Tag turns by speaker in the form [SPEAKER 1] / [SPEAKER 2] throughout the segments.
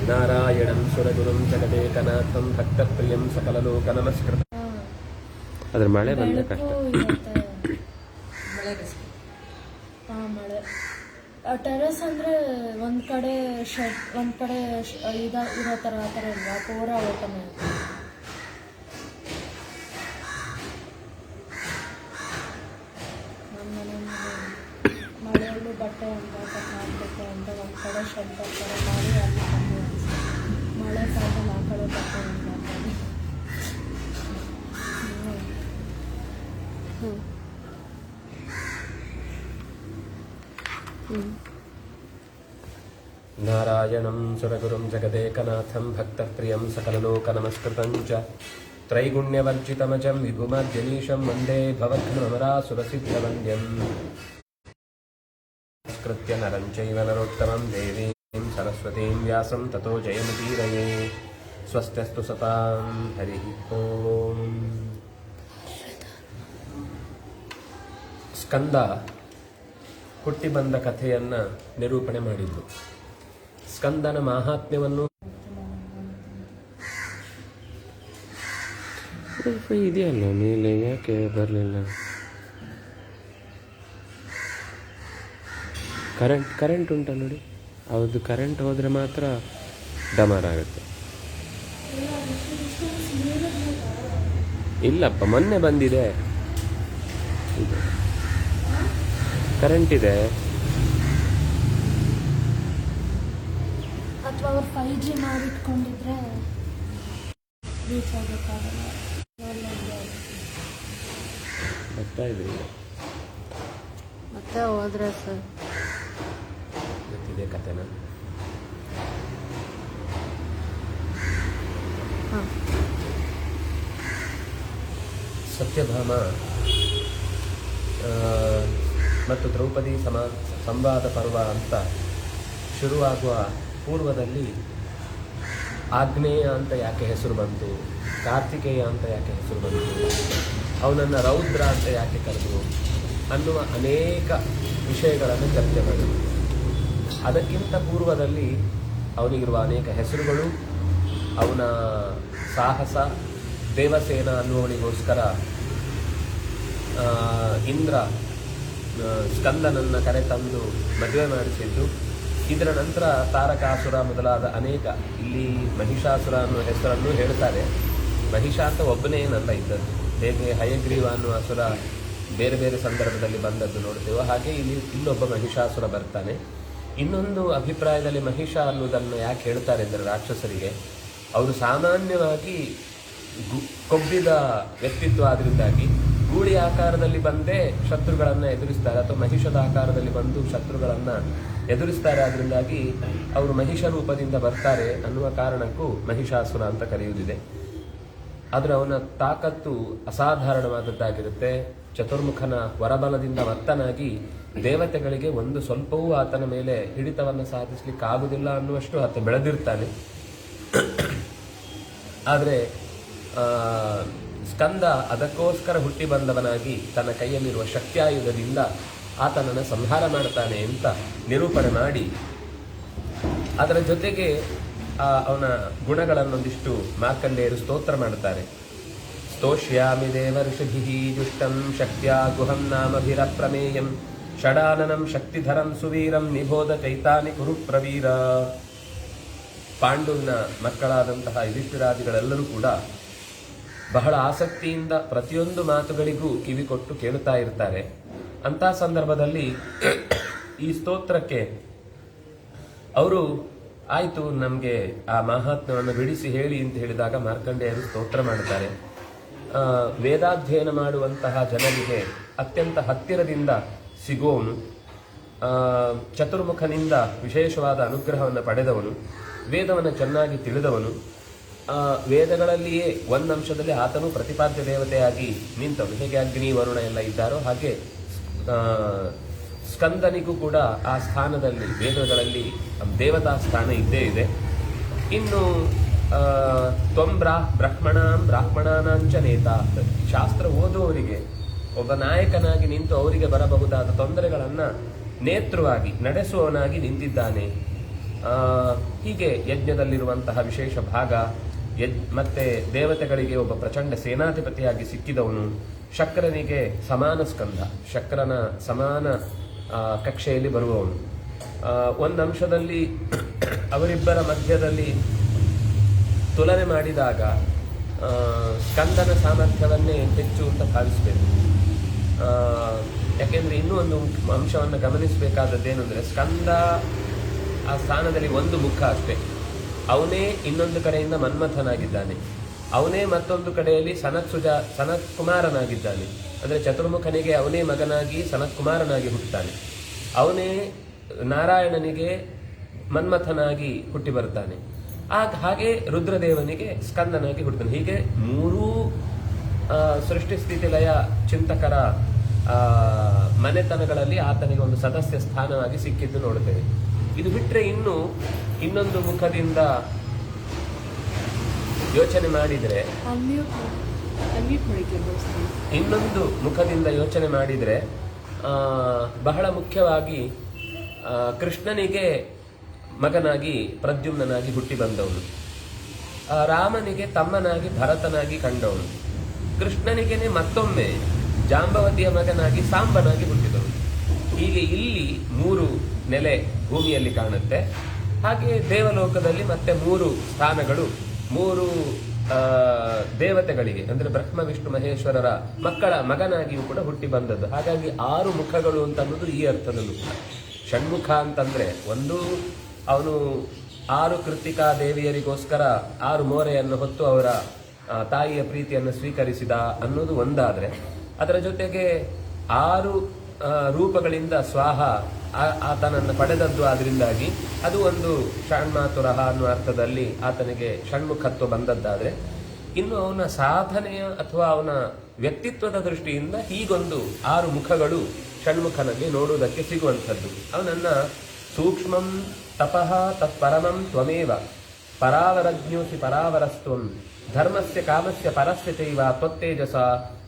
[SPEAKER 1] ನಾರಾಯಣಂ ಸುರಗುರುಂ ಜಗದೇಕನಾಥಂ ಭಕ್ತಪ್ರಿಯಂ ಸಕಲಲೋಕನಮಸ್ಕೃತ. ಅದ್ರ ಮಳೆ ಬಂದ್ರೆ ಕಷ್ಟ.
[SPEAKER 2] ಮಳೆ ಟೆರೆಸ್ ಅಂದ್ರೆ ಒಂದ್ ಕಡೆ ಶೆಡ್, ಒಂದ್ ಕಡೆ ಇರೋ ತರ ಆ ಥರ ಇಲ್ವಾ, ಪೂರಾ ಓಪನ್ ಆಯ್ತು. ನಮ್ಮ ಮಳೆಯಲ್ಲೂ ಬಟ್ಟೆ ಹಾಕಬೇಕು ಅಂತ ಒಂದ್ ಕಡೆ ಶೆಡ್ ಥರ ಮಾಡಿ ಅಲ್ಲಿ ಕಮ್ಮಿ ಮಳೆ ಕಾಲದಲ್ಲಿ ಆ ಕಡೆ ಬಟ್ಟೆ ಹಾಕಿ.
[SPEAKER 1] ನಾರಾಯಣಂ ಸುರಗುರುಂ ಜಗದೇಕನಾಥಂ ಭಕ್ತಪ್ರಿಯಂ ಸಕಲಲೋಕನಮಸ್ಕೃತಂ ಚ ತ್ರೈಗುಣ್ಯವರ್ಜಿತಮಜಂ ವಿಭುಮಾದ್ಯನೀಶಂ ವಂದೇ ಭವಘ್ನಮರಾಸುರಸಿದ್ಧವಂದ್ಯಂ ಕೃತ್ಯ ನರಂ ಚೈವ ನರೋತ್ತಮಂ ದೇವೀಂ ಸರಸ್ವತೀಂ ವ್ಯಾಸಂ ತತೋ ಜಯಮುದೀರಯೇ. ಸ್ವಸ್ತ್ಯಸ್ತು ಸತಾಂ ಹರಿ ಓಂ. ಸ್ಕಂದ ಹುಟ್ಟಿ ಬಂದ ಕಥೆಯನ್ನು ನಿರೂಪಣೆ ಮಾಡಿದ್ದು. ಸ್ಕಂದನ ಮಾಹಾತ್ಮ್ಯವನ್ನು ಇದೆಯಲ್ಲ ಮೇಲೆ ಯಾಕೆ ಬರಲಿಲ್ಲ? ಕರೆಂಟ್ ಉಂಟ ನೋಡಿ, ಹೌದು, ಕರೆಂಟ್ ಹೋದರೆ ಮಾತ್ರ ಡಮರ್ ಆಗುತ್ತೆ. ಇಲ್ಲಪ್ಪ, ಮೊನ್ನೆ ಬಂದಿದೆ, ಕರೆಂಟ್ ಇದೆ.
[SPEAKER 2] ಅಥವಾ ಅವ್ರು 5G ಮಾಡಿಟ್ಕೊಂಡಿದ್ರೆ ರೀಚ್ ಆಗಬೇಕಾಗಲ್ಲ.
[SPEAKER 1] ಬರ್ತಾ ಇದೆ
[SPEAKER 2] ಮತ್ತೆ ಹೋದ್ರೆ ಸರ್
[SPEAKER 1] ಗೊತ್ತಿದೆ ಕಥೆನ. ಸತ್ಯಭಾಮ ಮತ್ತು ದ್ರೌಪದಿ ಸಂವಾದ ಪರ್ವ ಅಂತ ಶುರುವಾಗುವ ಪೂರ್ವದಲ್ಲಿ ಆಗ್ನೇಯ ಅಂತ ಯಾಕೆ ಹೆಸರು ಬಂತು, ಕಾರ್ತಿಕೇಯ ಅಂತ ಯಾಕೆ ಹೆಸರು ಬಂತು, ಅವನನ್ನು ರೌದ್ರ ಅಂತ ಯಾಕೆ ಕರೆದರು ಅನ್ನುವ ಅನೇಕ ವಿಷಯಗಳನ್ನು ಚರ್ಚೆ ಮಾಡಿದರು. ಅದಕ್ಕಿಂತ ಪೂರ್ವದಲ್ಲಿ ಅವನಿಗಿರುವ ಅನೇಕ ಹೆಸರುಗಳು, ಅವನ ಸಾಹಸ, ದೇವಸೇನ ಅನ್ನುವನಿಗೋಸ್ಕರ ಇಂದ್ರ ಸ್ಕಂದನನ್ನು ಕರೆತಂದು ಮದುವೆ ಮಾಡಿಸಿದ್ದು. ಇದರ ನಂತರ ತಾರಕಾಸುರ ಮೊದಲಾದ ಅನೇಕ, ಇಲ್ಲಿ ಮಹಿಷಾಸುರ ಅನ್ನುವ ಹೆಸರನ್ನು ಹೇಳ್ತಾರೆ. ಮಹಿಷ ಅಂತ ಒಬ್ಬನೇ ಏನಲ್ಲ ಇದ್ದದ್ದು. ಹೇಗೆ ಹಯಗ್ರೀವ ಅನ್ನುವ ಅಸುರ ಬೇರೆ ಬೇರೆ ಸಂದರ್ಭದಲ್ಲಿ ಬಂದದ್ದು ನೋಡ್ತೇವೆ, ಹಾಗೆ ಇಲ್ಲೊಬ್ಬ ಮಹಿಷಾಸುರ ಬರ್ತಾನೆ. ಇನ್ನೊಂದು ಅಭಿಪ್ರಾಯದಲ್ಲಿ ಮಹಿಷ ಅನ್ನುವುದನ್ನು ಯಾಕೆ ಹೇಳ್ತಾರೆ ಅಂದರೆ, ರಾಕ್ಷಸರಿಗೆ ಅವರು ಸಾಮಾನ್ಯವಾಗಿ ಕೊಬ್ಬಿದ ವ್ಯಕ್ತಿತ್ವ ಆದ್ದರಿಂದಾಗಿ ಗೂಳಿ ಆಕಾರದಲ್ಲಿ ಬಂದೇ ಶತ್ರುಗಳನ್ನು ಎದುರಿಸ್ತಾರೆ, ಅಥವಾ ಮಹಿಷದ ಆಕಾರದಲ್ಲಿ ಬಂದು ಶತ್ರುಗಳನ್ನು ಎದುರಿಸ್ತಾರೆ. ಆದ್ದರಿಂದಾಗಿ ಅವರು ಮಹಿಷ ರೂಪದಿಂದ ಬರ್ತಾರೆ ಅನ್ನುವ ಕಾರಣಕ್ಕೂ ಮಹಿಷಾಸುರ ಅಂತ ಕರೆಯುವುದಿದೆ. ಆದರೆ ಅವನ ತಾಕತ್ತು ಅಸಾಧಾರಣವಾದದ್ದಾಗಿರುತ್ತೆ. ಚತುರ್ಮುಖನ ವರಬಲದಿಂದ ಮತ್ತನಾಗಿ ದೇವತೆಗಳಿಗೆ ಒಂದು ಸ್ವಲ್ಪವೂ ಆತನ ಮೇಲೆ ಹಿಡಿತವನ್ನು ಸಾಧಿಸಲಿಕ್ಕೆ ಆಗುವುದಿಲ್ಲ ಅನ್ನುವಷ್ಟು ಆತ ಬೆಳೆದಿರ್ತಾನೆ. ಆದರೆ ಸ್ಕಂದ ಅದಕ್ಕೋಸ್ಕರ ಹುಟ್ಟಿ ಬಂದವನಾಗಿ ತನ್ನ ಕೈಯಲ್ಲಿರುವ ಶಕ್ತ್ಯಾಯುಧದಿಂದ ಆತನನ್ನು ಸಂಹಾರ ಮಾಡ್ತಾನೆ ಅಂತ ನಿರೂಪಣೆ ಮಾಡಿ, ಅದರ ಜೊತೆಗೆ ಅವನ ಗುಣಗಳನ್ನೊಂದಿಷ್ಟು ಮಾರ್ಕಂಡೇಯರು ಸ್ತೋತ್ರ ಮಾಡುತ್ತಾರೆ. ಸ್ತೋಷ್ಯಾಮಿ ದೇವಋಷಿಭಿಃ ದುಷ್ಟಂ ಶಕ್ತ್ಯಾ ಗುಹಂ ನಾಮಭಿರಪ್ರಮೇಯಂ ಷಡಾನನಂ ಶಕ್ತಿಧರಂ ಸುವೀರಂ ನಿಬೋಧ ಚೈತಾನಿ ಕುರುಪ್ರವೀರ. ಪಾಂಡುವಿನ ಮಕ್ಕಳಾದಂತಹ ಯುಧಿಷ್ಠಿರಾದಿಗಳೆಲ್ಲರೂ ಕೂಡ ಬಹಳ ಆಸಕ್ತಿಯಿಂದ ಪ್ರತಿಯೊಂದು ಮಾತುಗಳಿಗೂ ಕಿವಿ ಕೊಟ್ಟು ಕೇಳುತ್ತಾ ಇರ್ತಾರೆ. ಅಂಥ ಸಂದರ್ಭದಲ್ಲಿ ಈ ಸ್ತೋತ್ರಕ್ಕೆ ಅವರು ಆಯಿತು, ನಮಗೆ ಆ ಮಹಾತ್ಮ್ಯವನ್ನು ಬಿಡಿಸಿ ಹೇಳಿ ಅಂತ ಹೇಳಿದಾಗ ಮಾರ್ಕಂಡೇಯರು ಸ್ತೋತ್ರ ಮಾಡುತ್ತಾರೆ. ವೇದಾಧ್ಯಯನ ಮಾಡುವಂತಹ ಜನರಿಗೆ ಅತ್ಯಂತ ಹತ್ತಿರದಿಂದ ಸಿಗೋನು, ಚತುರ್ಮುಖನಿಂದ ವಿಶೇಷವಾದ ಅನುಗ್ರಹವನ್ನು ಪಡೆದವನು, ವೇದವನ್ನು ಚೆನ್ನಾಗಿ ತಿಳಿದವನು, ವೇದಗಳಲ್ಲಿಯೇ ಒಂದಂಶದಲ್ಲಿ ಆತನು ಪ್ರತಿಪಾದ್ಯ ದೇವತೆಯಾಗಿ ನಿಂತವನು. ಹೇಗೆ ಅಗ್ನಿ ವರುಣ ಎಲ್ಲ ಇದ್ದಾರೋ ಹಾಗೆ ಸ್ಕಂದನಿಗೂ ಕೂಡ ಆ ಸ್ಥಾನದಲ್ಲಿ ವೇದಗಳಲ್ಲಿ ದೇವತಾ ಸ್ಥಾನ ಇದ್ದೇ ಇದೆ. ಇನ್ನು ಬ್ರಾಹ್ಮಣಾನಾಂಚ ನೇತ, ಶಾಸ್ತ್ರ ಓದುವವರಿಗೆ ಒಬ್ಬ ನಾಯಕನಾಗಿ ನಿಂತು ಅವರಿಗೆ ಬರಬಹುದಾದ ತೊಂದರೆಗಳನ್ನು ನೇತೃವಾಗಿ ನಡೆಸುವವನಾಗಿ ನಿಂತಿದ್ದಾನೆ. ಹೀಗೆ ಯಜ್ಞದಲ್ಲಿರುವಂತಹ ವಿಶೇಷ ಭಾಗ, ಮತ್ತೆ ದೇವತೆಗಳಿಗೆ ಒಬ್ಬ ಪ್ರಚಂಡ ಸೇನಾಧಿಪತಿಯಾಗಿ ಸಿಕ್ಕಿದವನು, ಶಕ್ರನಿಗೆ ಸಮಾನ ಸ್ಕಂಧ, ಶಕ್ರನ ಸಮಾನ ಕಕ್ಷೆಯಲ್ಲಿ ಬರುವವನು. ಒಂದು ಅಂಶದಲ್ಲಿ ಅವರಿಬ್ಬರ ಮಧ್ಯದಲ್ಲಿ ತುಲನೆ ಮಾಡಿದಾಗ ಸ್ಕಂದನ ಸಾಮರ್ಥ್ಯವನ್ನೇ ಹೆಚ್ಚು ಅಂತ ಭಾವಿಸಬೇಕು. ಯಾಕೆಂದ್ರೆ ಇನ್ನೂ ಒಂದು ಅಂಶವನ್ನು ಗಮನಿಸಬೇಕಾದದ್ದೇನೆಂದ್ರೆ, ಸ್ಕಂದ ಆ ಸ್ಥಾನದಲ್ಲಿ ಒಂದು ಮುಖ ಅಷ್ಟೇ. ಅವನೇ ಇನ್ನೊಂದು ಕಡೆಯಿಂದ ಮನ್ಮಥನಾಗಿದ್ದಾನೆ, ಅವನೇ ಮತ್ತೊಂದು ಕಡೆಯಲ್ಲಿ ಸನತ್ ಕುಮಾರನಾಗಿದ್ದಾನೆ. ಅಂದರೆ ಚತುರ್ಮುಖನಿಗೆ ಅವನೇ ಮಗನಾಗಿ ಸನತ್ ಕುಮಾರನಾಗಿ ಹುಟ್ಟುತ್ತಾನೆ, ಅವನೇ ನಾರಾಯಣನಿಗೆ ಮನ್ಮಥನಾಗಿ ಹುಟ್ಟಿ ಬರ್ತಾನೆ, ಹಾಗೆ ರುದ್ರದೇವನಿಗೆ ಸ್ಕಂದನಾಗಿ ಹುಟ್ಟುತ್ತಾನೆ. ಹೀಗೆ ಮೂರೂ ಸೃಷ್ಟಿ ಸ್ಥಿತಿ ಲಯ ಚಿಂತಕರ ಮನೆತನಗಳಲ್ಲಿ ಆತನಿಗೆ ಒಂದು ಸದಸ್ಯ ಸ್ಥಾನವಾಗಿ ಸಿಕ್ಕಿದ್ದು ನೋಡುತ್ತೇವೆ. ಇದು ಬಿಟ್ಟರೆ ಇನ್ನೊಂದು ಮುಖದಿಂದ ಯೋಚನೆ ಮಾಡಿದರೆ, ಇನ್ನೊಂದು ಮುಖದಿಂದ ಯೋಚನೆ ಮಾಡಿದರೆ ಬಹಳ ಮುಖ್ಯವಾಗಿ ಕೃಷ್ಣನಿಗೆ ಮಗನಾಗಿ ಪ್ರದ್ಯುಮ್ನಾಗಿ ಹುಟ್ಟಿ ಬಂದವನು, ರಾಮನಿಗೆ ತಮ್ಮನಾಗಿ ಭರತನಾಗಿ ಕಂಡವನು, ಕೃಷ್ಣನಿಗೆನೆ ಮತ್ತೊಮ್ಮೆ ಜಾಂಬವತಿಯ ಮಗನಾಗಿ ಸಾಂಬನಾಗಿ ಹುಟ್ಟಿದವನು. ಹೀಗೆ ಇಲ್ಲಿ 3 ನೆಲೆ ಭೂಮಿಯಲ್ಲಿ ಕಾಣುತ್ತೆ. ಹಾಗೆ ದೇವಲೋಕದಲ್ಲಿ ಮತ್ತೆ 3 ಸ್ಥಾನಗಳು 3 ದೇವತೆಗಳಿಗೆ, ಅಂದ್ರೆ ಬ್ರಹ್ಮ ವಿಷ್ಣು ಮಹೇಶ್ವರರ ಮಕ್ಕಳ ಮಗನಾಗಿಯೂ ಕೂಡ ಹುಟ್ಟಿ ಬಂದದ್ದು. ಹಾಗಾಗಿ 6 ಮುಖಗಳು ಅಂತ ಅನ್ನೋದು ಈ ಅರ್ಥದಲ್ಲೂ. ಷಣ್ಮುಖ ಅಂತಂದ್ರೆ ಒಂದು, ಅವನು 6 ಕೃತಿಕಾ ದೇವಿಯರಿಗೋಸ್ಕರ 6 ಮೋರೆಯನ್ನು ಹೊತ್ತು ಅವರ ತಾಯಿಯ ಪ್ರೀತಿಯನ್ನು ಸ್ವೀಕರಿಸಿದ ಅನ್ನೋದು ಒಂದಾದ್ರೆ, ಅದರ ಜೊತೆಗೆ 6 ರೂಪಗಳಿಂದ ಸ್ವಾಹ ಆತನನ್ನು ಪಡೆದದ್ದು. ಆದ್ರಿಂದಾಗಿ ಅದು ಒಂದು ಷಣ್ಮಾತುರಹ ಅನ್ನುವ ಅರ್ಥದಲ್ಲಿ ಆತನಿಗೆ ಷಣ್ಮುಖತ್ವ ಬಂದದ್ದಾದ್ರೆ, ಇನ್ನು ಅವನ ಸಾಧನೆಯ ಅಥವಾ ಅವನ ವ್ಯಕ್ತಿತ್ವದ ದೃಷ್ಟಿಯಿಂದ ಹೀಗೊಂದು 6 ಮುಖಗಳು ಷಣ್ಮುಖನಲ್ಲಿ ನೋಡುವುದಕ್ಕೆ ಸಿಗುವಂಥದ್ದು. ಅವನನ್ನ ಸೂಕ್ಷ್ಮಂ ತಪಃ ತತ್ಪರಮಂ ತ್ವಮೇವ ಪರಾವರಜ್ಞೋಸಿ ಪರಾವರಸ್ತ್ವಂ ಧರ್ಮಸ್ಯ ಕಾಮಸ್ಯ ಪರಸ್ಯ ಚೈವ ತ್ವತ್ತೇಜಸ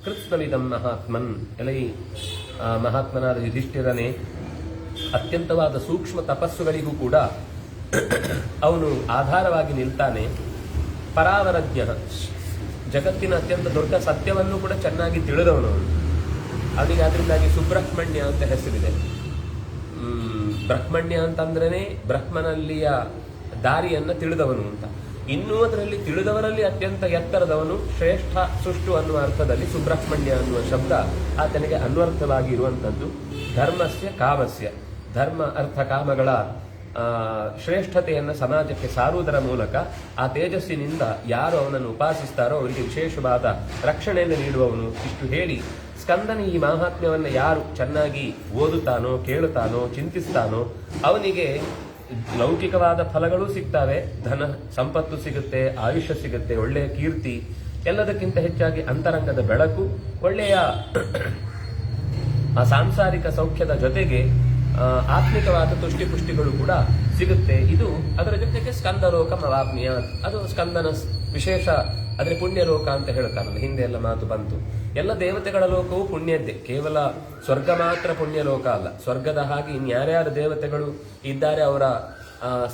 [SPEAKER 1] ಕೃತ್ಸ್ನವಿದಂ ಮಹಾತ್ಮನ್. ಎಲೈ ಮಹಾತ್ಮನಾದ ಯುಧಿಷ್ಠಿರನೇ, ಅತ್ಯಂತವಾದ ಸೂಕ್ಷ್ಮ ತಪಸ್ಸುಗಳಿಗೂ ಕೂಡ ಅವನು ಆಧಾರವಾಗಿ ನಿಲ್ತಾನೆ. ಪರಾವರಜ್ಞ, ಜಗತ್ತಿನ ಅತ್ಯಂತ ದೊಡ್ಡ ಸತ್ಯವನ್ನು ಕೂಡ ಚೆನ್ನಾಗಿ ತಿಳಿದವನು ಅವನಿಗೆ. ಅದರಿಂದಾಗಿ ಸುಬ್ರಹ್ಮಣ್ಯ ಅಂತ ಹೆಸರಿದೆ. ಬ್ರಹ್ಮಣ್ಯ ಅಂತಂದ್ರೇನೆ ಬ್ರಹ್ಮನಲ್ಲಿಯ ದಾರಿಯನ್ನ ತಿಳಿದವನು ಅಂತ. ಇನ್ನೂ ಅದರಲ್ಲಿ ತಿಳಿದವರಲ್ಲಿ ಅತ್ಯಂತ ಎತ್ತರದವನು, ಶ್ರೇಷ್ಠ ಸುಷ್ಟು ಅನ್ನುವ ಅರ್ಥದಲ್ಲಿ ಸುಬ್ರಹ್ಮಣ್ಯ ಅನ್ನುವ ಶಬ್ದ ಆತನಿಗೆ ಅನ್ವರ್ಥವಾಗಿ ಇರುವಂಥದ್ದು. ಧರ್ಮಸ್ಯ ಕಾಮಸ್ಯ, ಧರ್ಮ ಅರ್ಥ ಕಾಮಗಳ ಶ್ರೇಷ್ಠತೆಯನ್ನು ಸಮಾಜಕ್ಕೆ ಸಾರುವುದರ ಮೂಲಕ ಆ ತೇಜಸ್ಸಿನಿಂದ ಯಾರು ಅವನನ್ನು ಉಪಾಸಿಸ್ತಾರೋ ಅವರಿಗೆ ವಿಶೇಷವಾದ ರಕ್ಷಣೆಯನ್ನು ನೀಡುವವನು. ಇಷ್ಟು ಹೇಳಿ ಸ್ಕಂದನ ಈ ಮಾಹಾತ್ಮ್ಯವನ್ನು ಯಾರು ಚೆನ್ನಾಗಿ ಓದುತ್ತಾನೋ, ಕೇಳುತ್ತಾನೋ, ಚಿಂತಿಸ್ತಾನೋ ಅವನಿಗೆ ಲೌಕಿಕವಾದ ಫಲಗಳು ಸಿಗ್ತವೆ, ಧನ ಸಂಪತ್ತು ಸಿಗುತ್ತೆ, ಆಯುಷ್ಯ ಸಿಗುತ್ತೆ, ಒಳ್ಳೆಯ ಕೀರ್ತಿ, ಎಲ್ಲದಕ್ಕಿಂತ ಹೆಚ್ಚಾಗಿ ಅಂತರಂಗದ ಬೆಳಕು, ಒಳ್ಳೆಯ ಸಾಂಸಾರಿಕ ಸೌಖ್ಯದ ಜೊತೆಗೆ ಆತ್ಮಿಕವಾದ ತುಷ್ಟಿಪುಷ್ಟಿಗಳು ಕೂಡ ಸಿಗುತ್ತೆ. ಇದು ಅದರ ಜೊತೆಗೆ ಸ್ಕಂದಲೋಕ ಮವಾಪ್ನಿಯ, ಅದು ಸ್ಕಂದನ ವಿಶೇಷ. ಆದ್ರೆ ಪುಣ್ಯಲೋಕ ಅಂತ ಹೇಳ್ತಾರಲ್ಲ, ಹಿಂದೆ ಎಲ್ಲ ಮಾತು ಬಂತು. ಎಲ್ಲ ದೇವತೆಗಳ ಲೋಕವು ಪುಣ್ಯದ್ದೇ, ಕೇವಲ ಸ್ವರ್ಗ ಮಾತ್ರ ಪುಣ್ಯಲೋಕ ಅಲ್ಲ. ಸ್ವರ್ಗದ ಹಾಗೆ ಇನ್ಯಾರ್ಯಾರು ದೇವತೆಗಳು ಇದ್ದಾರೆ ಅವರ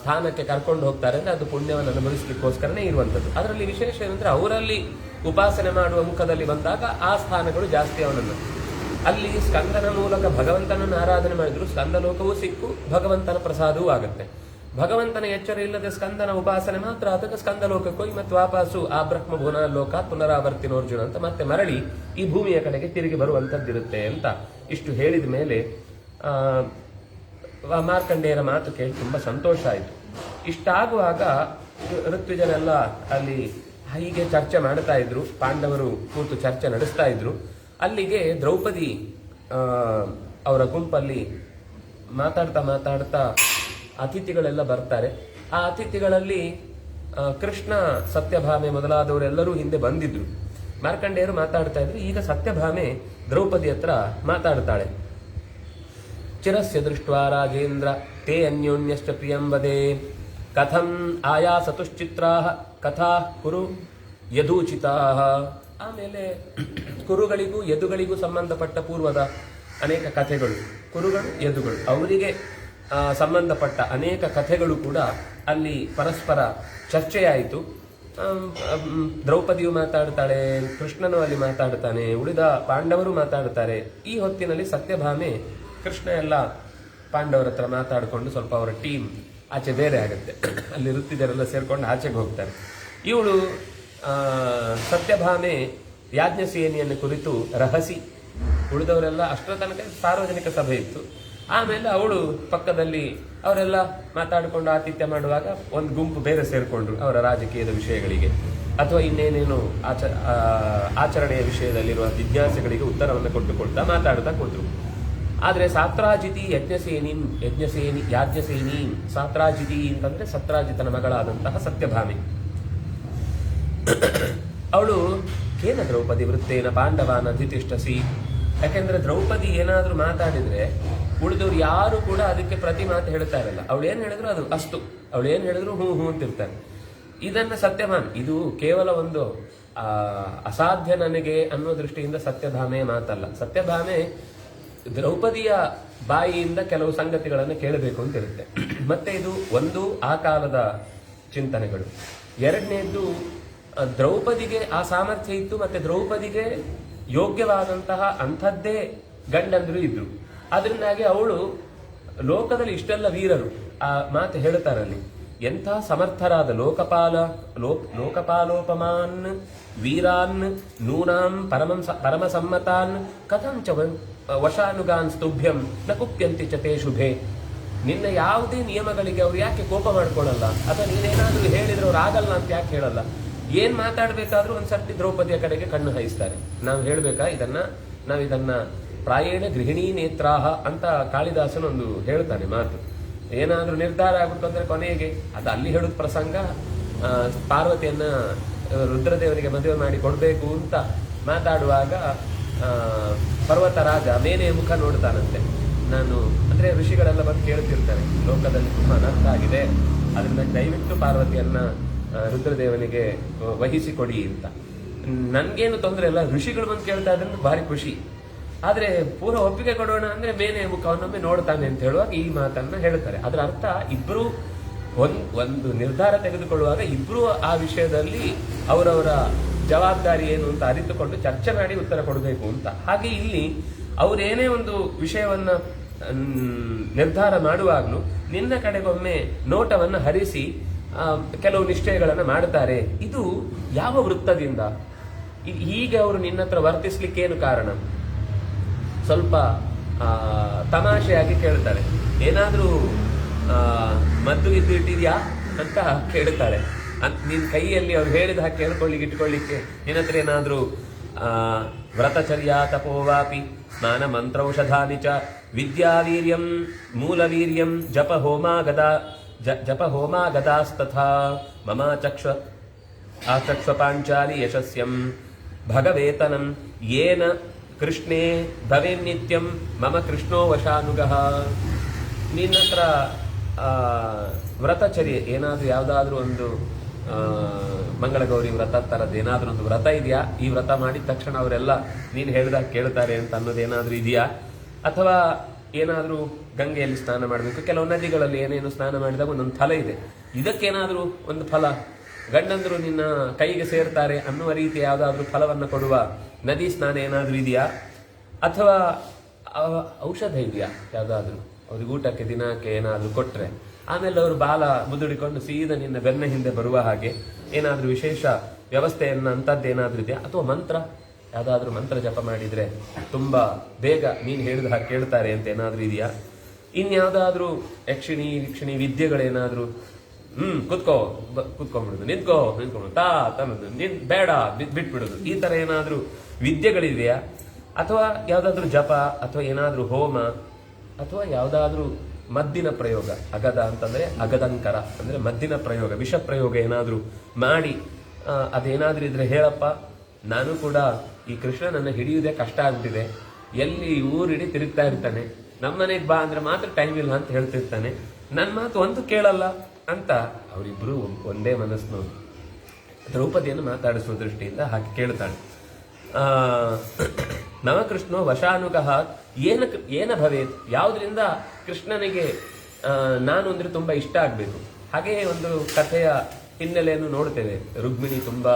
[SPEAKER 1] ಸ್ಥಾನಕ್ಕೆ ಕರ್ಕೊಂಡು ಹೋಗ್ತಾರೆ ಅಂದ್ರೆ ಅದು ಪುಣ್ಯವನ್ನು ಅನುಭವಿಸಲಿಕ್ಕೋಸ್ಕರನೇ ಇರುವಂಥದ್ದು. ಅದರಲ್ಲಿ ವಿಶೇಷ ಏನಂದ್ರೆ ಅವರಲ್ಲಿ ಉಪಾಸನೆ ಮಾಡುವ ಮುಖದಲ್ಲಿ ಬಂದಾಗ ಆ ಸ್ಥಾನಗಳು ಜಾಸ್ತಿ ಅವನನ್ನು. ಅಲ್ಲಿ ಸ್ಕಂದನ ಮೂಲಕ ಭಗವಂತನನ್ನು ಆರಾಧನೆ ಮಾಡಿದ್ರು ಸ್ಕಂದ ಲೋಕವೂ ಸಿಕ್ಕು, ಭಗವಂತನ ಪ್ರಸಾದವೂ ಆಗುತ್ತೆ. ಭಗವಂತನ ಎಚ್ಚರ ಇಲ್ಲದೆ ಸ್ಕಂದನ ಉಪಾಸನೆ ಮಾತ್ರ ಆದಾಗ ಸ್ಕಂದ ಲೋಕಕ್ಕೆ ಹೋಗಿ ಮತ್ತೆ ವಾಪಸ್ಸು ಆ ಬ್ರಹ್ಮ ಭುವನ ಲೋಕ ಪುನರಾವರ್ತಿನೋರ್ಜುನ ಅಂತ ಮತ್ತೆ ಮರಳಿ ಈ ಭೂಮಿಯ ಕಡೆಗೆ ತಿರುಗಿ ಬರುವಂತದ್ದಿರುತ್ತೆ ಅಂತ ಇಷ್ಟು ಹೇಳಿದ ಮೇಲೆ ಮಾರ್ಕಂಡೇಯರ ಮಾತು ಕೇಳಿ ತುಂಬಾ ಸಂತೋಷ ಆಯಿತು. ಇಷ್ಟಾಗುವಾಗ ಋತ್ವಿಜರೆಲ್ಲ ಅಲ್ಲಿ ಹೀಗೆ ಚರ್ಚೆ ಮಾಡ್ತಾ ಇದ್ರು, ಪಾಂಡವರು ಕೂತು ಚರ್ಚೆ ನಡೆಸ್ತಾ ಇದ್ರು. ಅಲ್ಲಿಗೆ ದ್ರೌಪದಿ ಅವರ ಗುಂಪಲ್ಲಿ ಮಾತಾಡ್ತಾ ಅತಿಥಿಗಳೆಲ್ಲ ಬರ್ತಾರೆ. ಆ ಅತಿಥಿಗಳಲ್ಲಿ ಕೃಷ್ಣ, ಸತ್ಯಭಾಮೆ ಮೊದಲಾದವರೆಲ್ಲರೂ ಹಿಂದೆ ಬಂದಿದ್ರು. ಮಾರ್ಕಂಡೇಯರು ಮಾತಾಡ್ತಾ ಇದ್ರು. ಈಗ ಸತ್ಯಭಾಮೆ ದ್ರೌಪದಿ ಹತ್ರ ಮಾತಾಡ್ತಾಳೆ. ಚಿರಸ್ಯ ದೃಷ್ಟ್ವಾ ರಾಜೇಂದ್ರ ತೇ ಅನ್ಯೋನ್ಯಶ್ಚ ಪ್ರಿಯಂ ವದೇ ಕಥಂ ಆಯಾಸತುಶ್ಚಿತ್ರಾಃ ಕಥಾ ಕುರು ಯದೂಚಿತಾಃ. ಆಮೇಲೆ ಕುರುಗಳಿಗೂ ಯದುಗಳಿಗೂ ಸಂಬಂಧಪಟ್ಟ ಪೂರ್ವದ ಅನೇಕ ಕಥೆಗಳು, ಕುರುಗಳು ಯದುಗಳು ಅವರಿಗೆ ಸಂಬಂಧಪಟ್ಟ ಅನೇಕ ಕಥೆಗಳು ಕೂಡ ಅಲ್ಲಿ ಪರಸ್ಪರ ಚರ್ಚೆಯಾಯಿತು. ದ್ರೌಪದಿಯು ಮಾತಾಡ್ತಾಳೆ, ಕೃಷ್ಣನು ಅಲ್ಲಿ ಮಾತಾಡ್ತಾನೆ, ಉಳಿದ ಪಾಂಡವರು ಮಾತಾಡ್ತಾರೆ. ಈ ಹೊತ್ತಿನಲ್ಲಿ ಸತ್ಯಭಾಮೆ ಕೃಷ್ಣ ಎಲ್ಲ ಪಾಂಡವರ ಹತ್ರ ಮಾತಾಡಿಕೊಂಡು ಸ್ವಲ್ಪ ಅವರ ಟೀಮ್ ಆಚೆ ಬೇರೆ ಆಗುತ್ತೆ. ಅಲ್ಲಿ ವೃತ್ತಿದರೆಲ್ಲ ಸೇರ್ಕೊಂಡು ಆಚೆಗೆ ಹೋಗ್ತಾರೆ. ಇವಳು ಸತ್ಯಭಾಮೆ ಯಾಜ್ಞಸೇನಿಯನ್ನು ಕುರಿತು ರಹಸಿ, ಉಳಿದವರೆಲ್ಲ ಅಷ್ಟರ ತನಕ ಸಾರ್ವಜನಿಕ ಸಭೆ ಇತ್ತು. ಆಮೇಲೆ ಅವಳು ಪಕ್ಕದಲ್ಲಿ ಅವರೆಲ್ಲ ಮಾತಾಡಿಕೊಂಡು ಆತಿಥ್ಯ ಮಾಡುವಾಗ ಒಂದು ಗುಂಪು ಬೇರೆ ಸೇರಿಕೊಂಡ್ರು ಅವರ ರಾಜಕೀಯದ ವಿಷಯಗಳಿಗೆ ಅಥವಾ ಇನ್ನೇನೇನು ಆಚರಣೆಯ ವಿಷಯದಲ್ಲಿರುವ ಜಿಜ್ಞಾಸೆಗಳಿಗೆ ಉತ್ತರವನ್ನು ಕೊಟ್ಟುಕೊಳ್ತಾ ಮಾತಾಡ್ತಾ ಕೂತರು. ಆದರೆ ಸಾತ್ರಾಜಿತಿ ಯಾಜ್ಞಸೇನಿ ಸಾತ್ರಾಜಿತಿ ಅಂತಂದ್ರೆ ಸತ್ರಾಜಿತನ ಮಗಳಾದಂತಹ ಸತ್ಯಭಾಮೆ. ಅವಳು ಕೇನ ದ್ರೌಪದಿ ವೃತ್ತೇನ ಪಾಂಡವಾನ ಅಧಿತಿಷ್ಠಸಿ. ಯಾಕೆಂದ್ರೆ ದ್ರೌಪದಿ ಏನಾದ್ರೂ ಮಾತಾಡಿದ್ರೆ ಉಳಿದವ್ರು ಯಾರು ಕೂಡ ಅದಕ್ಕೆ ಪ್ರತಿ ಮಾತು ಹೇಳ್ತಾ ಇರಲ್ಲ. ಅವಳು ಏನ್ ಹೇಳಿದ್ರು ಅದು ಅಷ್ಟು, ಅವಳು ಏನ್ ಹೇಳಿದ್ರು ಹೂ ಹೂ ಅಂತಿರ್ತಾರೆ. ಇದನ್ನ ಸತ್ಯಭಾಮೆ, ಇದು ಕೇವಲ ಒಂದು ಅಸಾಧ್ಯ ನನಗೆ ಅನ್ನೋ ದೃಷ್ಟಿಯಿಂದ ಸತ್ಯಭಾಮೆಯ ಮಾತಲ್ಲ. ಸತ್ಯಭಾಮೆ ದ್ರೌಪದಿಯ ಬಾಯಿಯಿಂದ ಕೆಲವು ಸಂಗತಿಗಳನ್ನು ಕೇಳಬೇಕು ಅಂತಿರುತ್ತೆ. ಮತ್ತೆ ಇದು ಒಂದು ಆ ಕಾಲದ ಚಿಂತನೆಗಳು. ಎರಡನೇದ್ದು ದ್ರೌಪದಿಗೆ ಆ ಸಾಮರ್ಥ್ಯ ಇತ್ತು, ಮತ್ತೆ ದ್ರೌಪದಿಗೆ ಯೋಗ್ಯವಾದಂತಹ ಅಂಥದ್ದೇ ಗಂಡಂದ್ರು ಇದ್ರು. ಅದರಿಂದಾಗಿ ಅವಳು ಲೋಕದಲ್ಲಿ ಇಷ್ಟೆಲ್ಲ ವೀರರು ಆ ಮಾತು ಹೇಳ್ತಾರಲ್ಲಿ, ಎಂಥ ಸಮರ್ಥರಾದ ಲೋಕಪಾಲೋಪಮಾನ್ ವೀರಾನ್ ನೂನಾಂ ಪರಮಸಮ್ಮತಾನ್ ಕಥಂಚ ವಶಾನುಗಾನ್ ಸ್ತುಭ್ಯಂ ನ ಕುಪ್ಯಂತಿ ಚ ತೇ ಶುಭೆ. ನಿನ್ನ ಯಾವುದೇ ನಿಯಮಗಳಿಗೆ ಅವ್ರು ಯಾಕೆ ಕೋಪ ಮಾಡ್ಕೊಳ್ಳಲ್ಲ, ಅಥವಾ ನೀನೇನಾದ್ರೂ ಹೇಳಿದ್ರೆ ಅವ್ರು ಆಗಲ್ಲ ಅಂತ ಯಾಕೆ ಹೇಳಲ್ಲ? ಏನ್ ಮಾತಾಡ್ಬೇಕಾದ್ರೂ ಒಂದ್ಸರ್ತಿ ದ್ರೌಪದಿಯ ಕಡೆಗೆ ಕಣ್ಣು ಹಾಯಿಸ್ತಾರೆ. ನಾವು ಹೇಳ್ಬೇಕಾ ನಾವಿದನ್ನ ಪ್ರಾಯೇಣ ಗೃಹಿಣೀ ನೇತ್ರಾಹ ಅಂತ ಕಾಳಿದಾಸನ ಒಂದು ಹೇಳ್ತಾನೆ ಮಾತು. ಏನಾದ್ರೂ ನಿರ್ಧಾರ ಆಗ್ಬಿಟ್ಟು ಅಂದ್ರೆ ಕೊನೆಗೆ ಅದು ಅಲ್ಲಿ ಹೇಳುದ ಪ್ರಸಂಗ, ಪಾರ್ವತಿಯನ್ನ ರುದ್ರದೇವನಿಗೆ ಮದುವೆ ಮಾಡಿ ಕೊಡ್ಬೇಕು ಅಂತ ಮಾತಾಡುವಾಗ ಪರ್ವತರಾಜ ಮೇನೆ ಮುಖ ನೋಡ್ತಾನಂತೆ. ನಾನು ಅಂದ್ರೆ ಋಷಿಗಳೆಲ್ಲ ಬಂದು ಕೇಳ್ತಿರ್ತಾರೆ, ಲೋಕದಲ್ಲಿ ತುಂಬಾ ಅನರ್ಥ ಆಗಿದೆ, ಅದರಿಂದ ದಯವಿಟ್ಟು ಪಾರ್ವತಿಯನ್ನ ರುದ್ರದೇವನಿಗೆ ವಹಿಸಿಕೊಡಿ ಅಂತ. ನನ್ಗೇನು ತೊಂದರೆ ಇಲ್ಲ, ಋಷಿಗಳು ಬಂದು ಕೇಳ್ತಾ ಇದ್ರೆ ಭಾರಿ ಖುಷಿ. ಆದ್ರೆ ಪೂರ್ವ ಒಪ್ಪಿಗೆ ಕೊಡೋಣ ಅಂದ್ರೆ ಮೇನೆ ಮುಖವನ್ನೊಮ್ಮೆ ನೋಡ್ತಾನೆ ಅಂತ ಹೇಳುವಾಗ ಈ ಮಾತನ್ನ ಹೇಳ್ತಾರೆ. ಅದರ ಅರ್ಥ ಇಬ್ರು ಒಂದು ನಿರ್ಧಾರ ತೆಗೆದುಕೊಳ್ಳುವಾಗ ಇಬ್ರು ಆ ವಿಷಯದಲ್ಲಿ ಅವರವರ ಜವಾಬ್ದಾರಿ ಏನು ಅಂತ ಅರಿತುಕೊಂಡು ಚರ್ಚೆ ಮಾಡಿ ಉತ್ತರ ಕೊಡಬೇಕು ಅಂತ. ಹಾಗೆ ಇಲ್ಲಿ ಅವರೇನೇ ಒಂದು ವಿಷಯವನ್ನ ನಿರ್ಧಾರ ಮಾಡುವಾಗ್ಲೂ ನಿನ್ನ ಕಡೆಗೊಮ್ಮೆ ನೋಟವನ್ನು ಹರಿಸಿ ಕೆಲವು ನಿಶ್ಚಯಗಳನ್ನು ಮಾಡ್ತಾರೆ. ಇದು ಯಾವ ವೃತ್ತದಿಂದ ಹೀಗೆ ಅವರು ನಿನ್ನ ಹತ್ರ ವರ್ತಿಸ್ಲಿಕ್ಕೇನು ಕಾರಣ? ಸ್ವಲ್ಪ ತಮಾಷೆಯಾಗಿ ಕೇಳ್ತಾರೆ. ಏನಾದ್ರೂ ಮದ್ದು ಇಟ್ಟಿದ್ಯಾ ಅಂತ ಕೇಳ್ತಾರೆ. ನಿನ್ ಕೈಯಲ್ಲಿ ಅವ್ರು ಹೇಳಿದ ಹಾಗೆ ಕೇಳ್ಕೊಳ್ಳಿಕ್ಕೆ ಇಟ್ಕೊಳ್ಳಿಕ್ಕೆ ನಿನ್ನ ಹತ್ರ ಏನಾದ್ರೂ ವ್ರತಚರ್ಯಾ ತಪೋವಾಪಿ ಸ್ನಾನ ಮಂತ್ರೌಷಧಾನಿ ಚ ವಿದ್ಯಾವೀರ್ಯಂ ಮೂಲವೀರ್ಯಂ ಜಪ ಹೋಮಾ ಗದಾಸ್ತಥಾ ಮಮ ಆಚಕ್ಷ ಪಾಂಚಾಲಿ ಯಶಸ್ಯಂ ಭಗವೇತನಂ ಯೇನ ಕೃಷ್ಣೇ ಭವೇನ್ನಿತ್ಯಂ ಮಮ ಕೃಷ್ಣೋ ವಶಾನುಗಃ. ನಿನ್ನ ಹತ್ರ ವ್ರತಚರ್ಯೆ ಏನಾದ್ರೂ ಯಾವ್ದಾದ್ರೂ ಒಂದು ಮಂಗಳಗೌರಿ ವ್ರತ ತರದ್ದು ಏನಾದ್ರೂ ಒಂದು ವ್ರತ ಇದೆಯಾ? ಈ ವ್ರತ ಮಾಡಿದ ತಕ್ಷಣ ಅವರೆಲ್ಲ ನೀನು ಹೇಳಿದಾಗ ಕೇಳ್ತಾರೆ ಅಂತ ಅನ್ನೋದೇನಾದ್ರೂ ಇದೆಯಾ? ಅಥವಾ ಏನಾದ್ರೂ ಗಂಗೆಯಲ್ಲಿ ಸ್ನಾನ ಮಾಡಬೇಕು, ಕೆಲವು ನದಿಗಳಲ್ಲಿ ಏನೇನು ಸ್ನಾನ ಮಾಡಿದಾಗ ಒಂದೊಂದು ಫಲ ಇದೆ, ಇದಕ್ಕೇನಾದ್ರೂ ಒಂದು ಫಲ, ಗಂಡಂದ್ರು ನಿನ್ನ ಕೈಗೆ ಸೇರ್ತಾರೆ ಅನ್ನುವ ರೀತಿ ಯಾವ್ದಾದ್ರೂ ಫಲವನ್ನು ಕೊಡುವ ನದಿ ಸ್ನಾನ ಏನಾದ್ರೂ ಇದೆಯಾ? ಅಥವಾ ಔಷಧ ಇದೆಯಾ ಯಾವ್ದಾದ್ರು? ಅವ್ರಿಗೆ ಊಟಕ್ಕೆ ದಿನಕ್ಕೆ ಏನಾದ್ರೂ ಕೊಟ್ರೆ ಆಮೇಲೆ ಅವರು ಬಾಲ ಮುದುಡಿಕೊಂಡು ಸೀದಾ ನಿನ್ನ ಬೆನ್ನ ಹಿಂದೆ ಬರುವ ಹಾಗೆ ಏನಾದ್ರೂ ವಿಶೇಷ ವ್ಯವಸ್ಥೆಯನ್ನ ಅಂತದ್ದೇನಾದ್ರೂ ಇದೆಯಾ? ಅಥವಾ ಮಂತ್ರ ಯಾವ್ದಾದ್ರು ಮಂತ್ರ ಜಪ ಮಾಡಿದ್ರೆ ತುಂಬಾ ಬೇಗ ನೀನು ಹೇಳಿದ ಹಾಗೆ ಕೇಳ್ತಾರೆ ಅಂತ ಏನಾದ್ರೂ ಇದೆಯಾ? ಇನ್ಯಾವುದಾದ್ರೂ ಯಕ್ಷಿಣಿ ವಿದ್ಯೆಗಳೇನಾದ್ರೂ ಕುತ್ಕೊಂಡ್ಬಿಡುದು, ನಿಂತ್ಕೊಂಡ್ಬಿಡುದು, ತನ್ನದು ನಿನ್ ಬೇಡ ಬಿಟ್ಬಿಡುದು, ಈ ತರ ಏನಾದ್ರೂ ವಿದ್ಯೆಗಳಿದೆಯಾ? ಅಥವಾ ಯಾವ್ದಾದ್ರು ಜಪ ಅಥವಾ ಏನಾದ್ರೂ ಹೋಮ ಅಥವಾ ಯಾವ್ದಾದ್ರೂ ಮದ್ದಿನ ಪ್ರಯೋಗ, ಅಗದ ಅಂತಂದ್ರೆ ಅಗದಂಕರ ಅಂದ್ರೆ ಮದ್ದಿನ ಪ್ರಯೋಗ, ವಿಷ ಪ್ರಯೋಗ ಏನಾದ್ರೂ ಮಾಡಿ ಅದೇನಾದ್ರೂ ಇದ್ರೆ ಹೇಳಪ್ಪ, ನಾನು ಕೂಡ ಈ ಕೃಷ್ಣ ನನ್ನ ಹಿಡಿಯುವುದೇ ಕಷ್ಟ ಆಗ್ಬಿಟ್ಟಿದೆ, ಎಲ್ಲಿ ಊರಿಡಿ ತಿರುಗ್ತಾ ಇರ್ತಾನೆ, ನಮ್ಮನೆಗೆ ಬಾ ಅಂದ್ರೆ ಮಾತ್ರ ಟೈಮ್ ಇಲ್ಲ ಅಂತ ಹೇಳ್ತಿರ್ತಾನೆ, ನನ್ನ ಮಾತು ಒಂದು ಕೇಳಲ್ಲ ಅಂತ ಅವರಿಬ್ರು ಒಂದೇ ಮನಸ್ಸಿನವರು ದ್ರೌಪದಿಯನ್ನು ಮಾತಾಡಿಸುವ ದೃಷ್ಟಿಯಿಂದ ಹಾಗೆ ಕೇಳ್ತಾಳೆ. ನವಕೃಷ್ಣೋ ವಶಾನುಗಃ ಏನ ಭವೇತ್, ಯಾವುದರಿಂದ ಕೃಷ್ಣನಿಗೆ ನಾನು ಅಂದರೆ ತುಂಬ ಇಷ್ಟ ಆಗಬೇಕು. ಹಾಗೆಯೇ ಒಂದು ಕಥೆಯ ಹಿನ್ನೆಲೆಯನ್ನು ನೋಡ್ತೇವೆ. ರುಕ್ಮಿಣಿ ತುಂಬ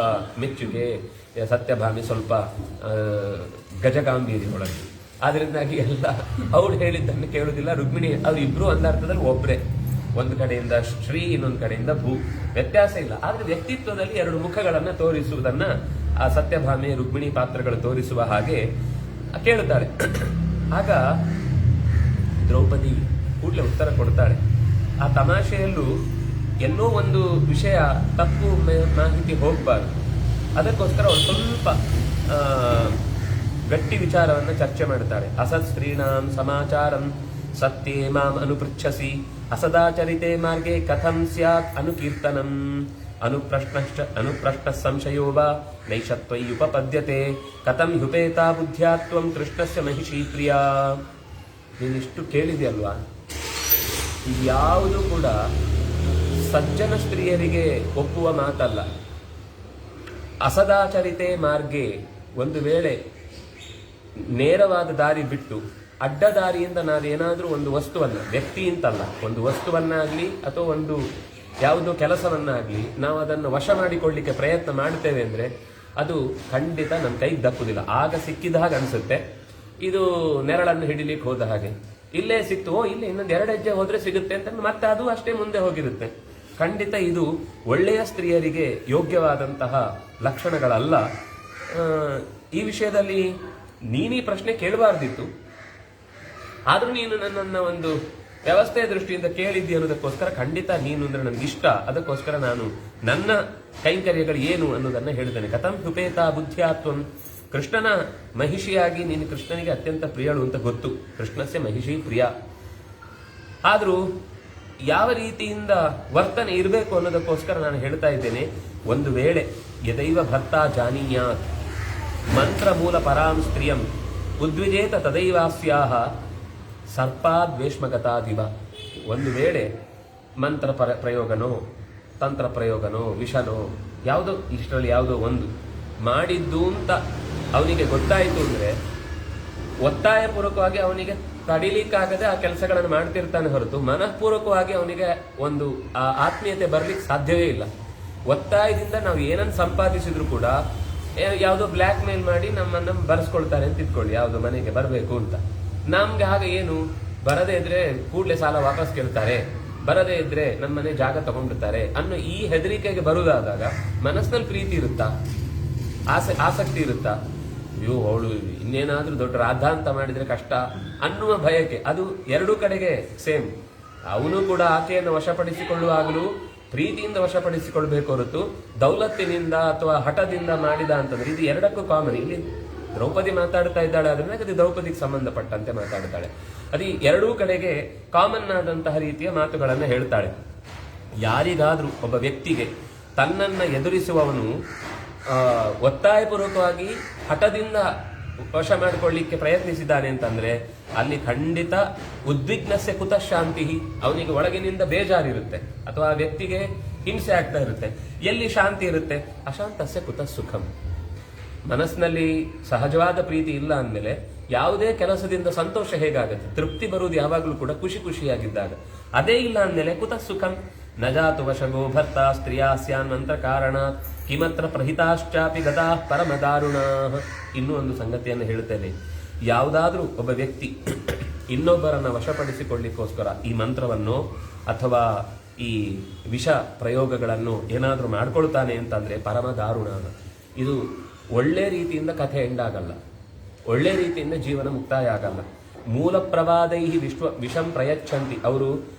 [SPEAKER 1] ಮೆಚ್ಚುಗೆ, ಸತ್ಯಭಾಮಿ ಸ್ವಲ್ಪ ಗಜಗಾಂಭೀರ್ಯ ಒಳಗೆ. ಆದ್ರಿಂದಾಗಿ ಎಲ್ಲ ಅವಳು ಹೇಳಿದ್ದನ್ನು ಕೇಳುವುದಿಲ್ಲ. ರುಕ್ಮಿಣಿ ಅವ್ರು ಇಬ್ರು ಒಂದರ್ಥದಲ್ಲಿ ಒಬ್ಬರೇ, ಒಂದು ಕಡೆಯಿಂದ ಶ್ರೀ, ಇನ್ನೊಂದು ಕಡೆಯಿಂದ ಭೂ, ವ್ಯತ್ಯಾಸ ಇಲ್ಲ. ಆದ್ರೆ ವ್ಯಕ್ತಿತ್ವದಲ್ಲಿ ಎರಡು ಮುಖಗಳನ್ನ ತೋರಿಸುವುದನ್ನ ಆ ಸತ್ಯಭಾಮೆ ರುಕ್ಮಿಣಿ ಪಾತ್ರಗಳು ತೋರಿಸುವ ಹಾಗೆ ಕೇಳುತ್ತಾಳೆ. ಆಗ ದ್ರೌಪದಿ ಕೂಡಲೇ ಉತ್ತರ ಕೊಡ್ತಾಳೆ. ಆ ತಮಾಷೆಯಲ್ಲೂ ಎಲ್ಲೋ ಒಂದು ವಿಷಯ ತಪ್ಪು ಮಾಹಿತಿ ಹೋಗಬಾರ್ದು, ಅದಕ್ಕೋಸ್ಕರ ಒಂದು ಸ್ವಲ್ಪ ಗಟ್ಟಿ ವಿಚಾರವನ್ನು ಚರ್ಚೆ ಮಾಡ್ತಾಳೆ. ಅಸತ್ ಸ್ತ್ರೀಣಾಂ ಸಮಾಚಾರಂ ಸತ್ಯೇ ಮಾಂ ಅನುಪೃಚ್ಛಸಿ, ಅಸದಾಚರಿತೆ ಮಾರ್ಗೆ ಕಥಂ ಸ್ಯಾತ್ ಅನುಕೀರ್ತನಂ, ಅನುಪ್ರಶ್ನ ಸಂಶಯೋ ವಾ ನೈಷತ್ವಯುಪಪದ್ಯತೆ, ಕಥಂ ಹ್ಯುಪೇತಾ ಬುದ್ಧ್ಯಾ ತ್ವಂ ಕೃಷ್ಣಸ್ಯ ಮಹಿಷೀ ಪ್ರಿಯಾ. ನೀನಿಷ್ಟು ಕೇಳಿದೆಯಲ್ವಾ, ಯಾವುದು ಕೂಡ ಸಜ್ಜನ ಸ್ತ್ರೀಯರಿಗೆ ಒಪ್ಪುವ ಮಾತಲ್ಲ. ಅಸದಾಚರಿತೆ ಮಾರ್ಗೆ, ಒಂದು ವೇಳೆ ನೇರವಾದ ದಾರಿ ಬಿಟ್ಟು ಅಡ್ಡ ದಾರಿಯಿಂದ ನಾವೇನಾದ್ರೂ ಒಂದು ವಸ್ತುವನ್ನ, ವ್ಯಕ್ತಿ ಅಂತಲ್ಲ, ಒಂದು ವಸ್ತುವನ್ನಾಗ್ಲಿ ಅಥವಾ ಒಂದು ಯಾವುದೋ ಕೆಲಸವನ್ನಾಗ್ಲಿ ನಾವು ಅದನ್ನು ವಶ ಮಾಡಿಕೊಳ್ಳಿಕ್ಕೆ ಪ್ರಯತ್ನ ಮಾಡ್ತೇವೆ ಅಂದ್ರೆ ಅದು ಖಂಡಿತ ನಮ್ಮ ಕೈಗೆ ದಕ್ಕುದಿಲ್ಲ. ಆಗ ಸಿಕ್ಕಿದ ಹಾಗೆ ಅನ್ಸುತ್ತೆ, ಇದು ನೆರಳನ್ನು ಹಿಡಿಲಿಕ್ಕೆ ಹೋದ ಹಾಗೆ. ಇಲ್ಲೇ ಸಿಕ್ತು, ಇಲ್ಲೇ ಇನ್ನೊಂದು 2 ಹೆಜ್ಜೆ ಹೋದ್ರೆ ಸಿಗುತ್ತೆ ಅಂತ ಮತ್ತೆ ಅದು ಅಷ್ಟೇ ಮುಂದೆ ಹೋಗಿರುತ್ತೆ. ಖಂಡಿತ ಇದು ಒಳ್ಳೆಯ ಸ್ತ್ರೀಯರಿಗೆ ಯೋಗ್ಯವಾದಂತಹ ಲಕ್ಷಣಗಳಲ್ಲ. ಈ ವಿಷಯದಲ್ಲಿ ನೀನೀ ಪ್ರಶ್ನೆ ಕೇಳಬಾರ್ದಿತ್ತು, ಆದ್ರೂ ನೀನು ನನ್ನನ್ನ ಒಂದು ವ್ಯವಸ್ಥೆಯ ದೃಷ್ಟಿಯಿಂದ ಕೇಳಿದ್ದಿ ಅನ್ನೋದಕ್ಕೋಸ್ಕರ ಖಂಡಿತ ನೀನು ಅಂದ್ರೆ ನನಗೆ ಇಷ್ಟ, ಅದಕ್ಕೋಸ್ಕರ ನಾನು ನನ್ನ ಕೈಂಕರ್ಯಗಳು ಏನು ಅನ್ನೋದನ್ನ ಹೇಳ್ತೇನೆ. ಕಥಂ ಹ್ಯುಪೇತಾ ಬುದ್ಧಿಯಾತ್ವಂ, ಕೃಷ್ಣನ ಮಹಿಷಿಯಾಗಿ ನೀನು ಕೃಷ್ಣನಿಗೆ ಅತ್ಯಂತ ಪ್ರಿಯಳು ಅಂತ ಗೊತ್ತು, ಕೃಷ್ಣಸ್ಯ ಮಹಿಷಿ ಪ್ರಿಯ. ಆದ್ರೂ ಯಾವ ರೀತಿಯಿಂದ ವರ್ತನೆ ಇರಬೇಕು ಅನ್ನೋದಕ್ಕೋಸ್ಕರ ನಾನು ಹೇಳ್ತಾ ಇದ್ದೇನೆ. ಒಂದು ವೇಳೆ ಯದೈವ ಭರ್ತ ಜಾನೀಯಾತ್ ಮಂತ್ರ ಮೂಲ ಪರಾಂ ಸ್ತ್ರೀಯಂ ಉದ್ವಿಜೇತ ತದೈವಾಸ್ಯಾಹ ಸರ್ಪಾದ್ವೇಷ್ಮಗತಾದಿವ. ಒಂದು ವೇಳೆ ಮಂತ್ರ ಪ್ರಯೋಗನೋ ತಂತ್ರ ಪ್ರಯೋಗನೋ ವಿಷನೋ ಯಾವುದೋ ಇಷ್ಟರಲ್ಲಿ ಯಾವುದೋ ಒಂದು ಮಾಡಿದ್ದು ಅಂತ ಅವನಿಗೆ ಗೊತ್ತಾಯಿತು ಅಂದ್ರೆ ಒತ್ತಾಯಪೂರ್ವಕವಾಗಿ ಅವನಿಗೆ ತಡಿಲಿಕ್ಕಾಗದೆ ಆ ಕೆಲಸಗಳನ್ನು ಮಾಡ್ತಿರ್ತಾನೆ ಹೊರತು ಮನಃಪೂರ್ವಕವಾಗಿ ಅವನಿಗೆ ಒಂದು ಆ ಆತ್ಮೀಯತೆ ಬರ್ಲಿಕ್ಕೆ ಸಾಧ್ಯವೇ ಇಲ್ಲ. ಒತ್ತಾಯದಿಂದ ನಾವು ಏನನ್ನು ಸಂಪಾದಿಸಿದ್ರು ಕೂಡ ಯಾವುದೋ ಬ್ಲ್ಯಾಕ್ ಮೇಲ್ ಮಾಡಿ ನಮ್ಮನ್ನ ಬರ್ಸ್ಕೊಳ್ತಾರೆ ಅಂತ ಇಟ್ಕೊಳ್ಳಿ, ಯಾವುದೋ ಮನೆಗೆ ಬರಬೇಕು ಅಂತ. ನಮ್ಗೆ ಹಾಗೆ ಏನು, ಬರದೇ ಇದ್ರೆ ಕೂಡಲೇ ಸಾಲ ವಾಪಸ್ ಕೇಳ್ತಾರೆ, ಬರದೇ ಇದ್ರೆ ನಮ್ಮನೆ ಜಾಗ ತಗೊಂಡಿರ್ತಾರೆ ಅನ್ನೋ ಈ ಹೆದರಿಕೆಗೆ ಬರುವುದಾದಾಗ ಮನಸ್ಸಿನಲ್ಲಿ ಪ್ರೀತಿ ಇರುತ್ತಾ, ಆಸಕ್ತಿ ಇರುತ್ತಾ? ಅಯ್ಯೋ ಅವಳು ಇನ್ನೇನಾದ್ರೂ ದೊಡ್ಡ ರಾಧಾಂತ ಮಾಡಿದ್ರೆ ಕಷ್ಟ ಅನ್ನುವ ಭಯಕ್ಕೆ, ಅದು ಎರಡೂ ಕಡೆಗೆ ಸೇಮ್. ಅವನು ಕೂಡ ಆಕೆಯನ್ನು ವಶಪಡಿಸಿಕೊಳ್ಳುವಾಗಲೂ ಪ್ರೀತಿಯಿಂದ ವಶಪಡಿಸಿಕೊಳ್ಬೇಕು ಹೊರತು ದೌಲತ್ತಿನಿಂದ ಅಥವಾ ಹಠದಿಂದ ಮಾಡಿದ ಅಂತಂದ್ರೆ ಇದು ಎರಡಕ್ಕೂ ಕಾಮನ್. ಇಲ್ಲಿ ದ್ರೌಪದಿ ಮಾತಾಡ್ತಾ ಇದ್ದಾಳೆ, ಅದನ್ನ ಅದು ದ್ರೌಪದಿಗೆ ಸಂಬಂಧಪಟ್ಟಂತೆ ಮಾತಾಡ್ತಾಳೆ. ಅದು ಎರಡೂ ಕಡೆಗೆ ಕಾಮನ್ ಆದಂತಹ ರೀತಿಯ ಮಾತುಗಳನ್ನ ಹೇಳ್ತಾಳೆ. ಯಾರಿಗಾದ್ರೂ ಒಬ್ಬ ವ್ಯಕ್ತಿಗೆ ತನ್ನನ್ನ ಎದುರಿಸುವವನು ಒತ್ತಾಯಪೂರ್ವಕವಾಗಿ ಹಠದಿಂದ ವಶ ಮಾಡಿಕೊಳ್ಳಿಕ್ಕೆ ಪ್ರಯತ್ನಿಸಿದ್ದಾನೆ ಅಂತಂದ್ರೆ ಅಲ್ಲಿ ಖಂಡಿತ ಉದ್ವಿಗ್ನಸ್ಯ ಕುತಃ ಶಾಂತಿ, ಅವನಿಗೆ ಒಳಗಿನಿಂದ ಬೇಜಾರಿರುತ್ತೆ ಅಥವಾ ಆ ವ್ಯಕ್ತಿಗೆ ಹಿಂಸೆ ಆಗ್ತಾ ಇರುತ್ತೆ. ಎಲ್ಲಿ ಶಾಂತಿ ಇರುತ್ತೆ? ಅಶಾಂತಸ್ಯ ಕುತಃ ಸುಖಂ. ಮನಸ್ಸಿನಲ್ಲಿ ಸಹಜವಾದ ಪ್ರೀತಿ ಇಲ್ಲ ಅಂದಮೇಲೆ ಯಾವುದೇ ಕೆಲಸದಿಂದ ಸಂತೋಷ ಹೇಗಾಗುತ್ತೆ? ತೃಪ್ತಿ ಬರುವುದು ಯಾವಾಗಲೂ ಕೂಡ ಖುಷಿ ಖುಷಿಯಾಗಿದ್ದಾಗ. ಅದೇ ಇಲ್ಲ ಅಂದಮೇಲೆ ಕುತಃ ಸುಖಂ. ನಜಾತು ವಶಗೋ ಭರ್ತ ಸ್ತ್ರೀಯಾಸ್ಯಾನ್ ಮಂತ್ರ ಕಾರಣಾತ್ ಕಿಮತ್ರ ಪ್ರಹಿತಾಶ್ಚಾಪಿ ಗದಾ ಪರಮದಾರುಣ. ಇನ್ನೂ ಒಂದು ಸಂಗತಿಯನ್ನು ಹೇಳ್ತೇನೆ. ಯಾವುದಾದ್ರೂ ಒಬ್ಬ ವ್ಯಕ್ತಿ ಇನ್ನೊಬ್ಬರನ್ನ ವಶಪಡಿಸಿಕೊಳ್ಳಿಕ್ಕೋಸ್ಕರ ಈ ಮಂತ್ರವನ್ನು ಅಥವಾ ಈ ವಿಷ ಪ್ರಯೋಗಗಳನ್ನು ಏನಾದ್ರೂ ಮಾಡ್ಕೊಳ್ತಾನೆ ಅಂತಂದ್ರೆ ಪರಮ ದಾರುಣ. ಇದು ಒಳ್ಳೆ ರೀತಿಯಿಂದ ಕಥೆ ಎಂಡಾಗಲ್ಲ, ಒಳ್ಳೆ ರೀತಿಯಿಂದ ಜೀವನ ಮುಕ್ತಾಯ ಆಗಲ್ಲ. ಮೂಲ ಪ್ರವಾದೈ ವಿಷಂ ಪ್ರಯಚ್ಛಂತಿ. ಅವರು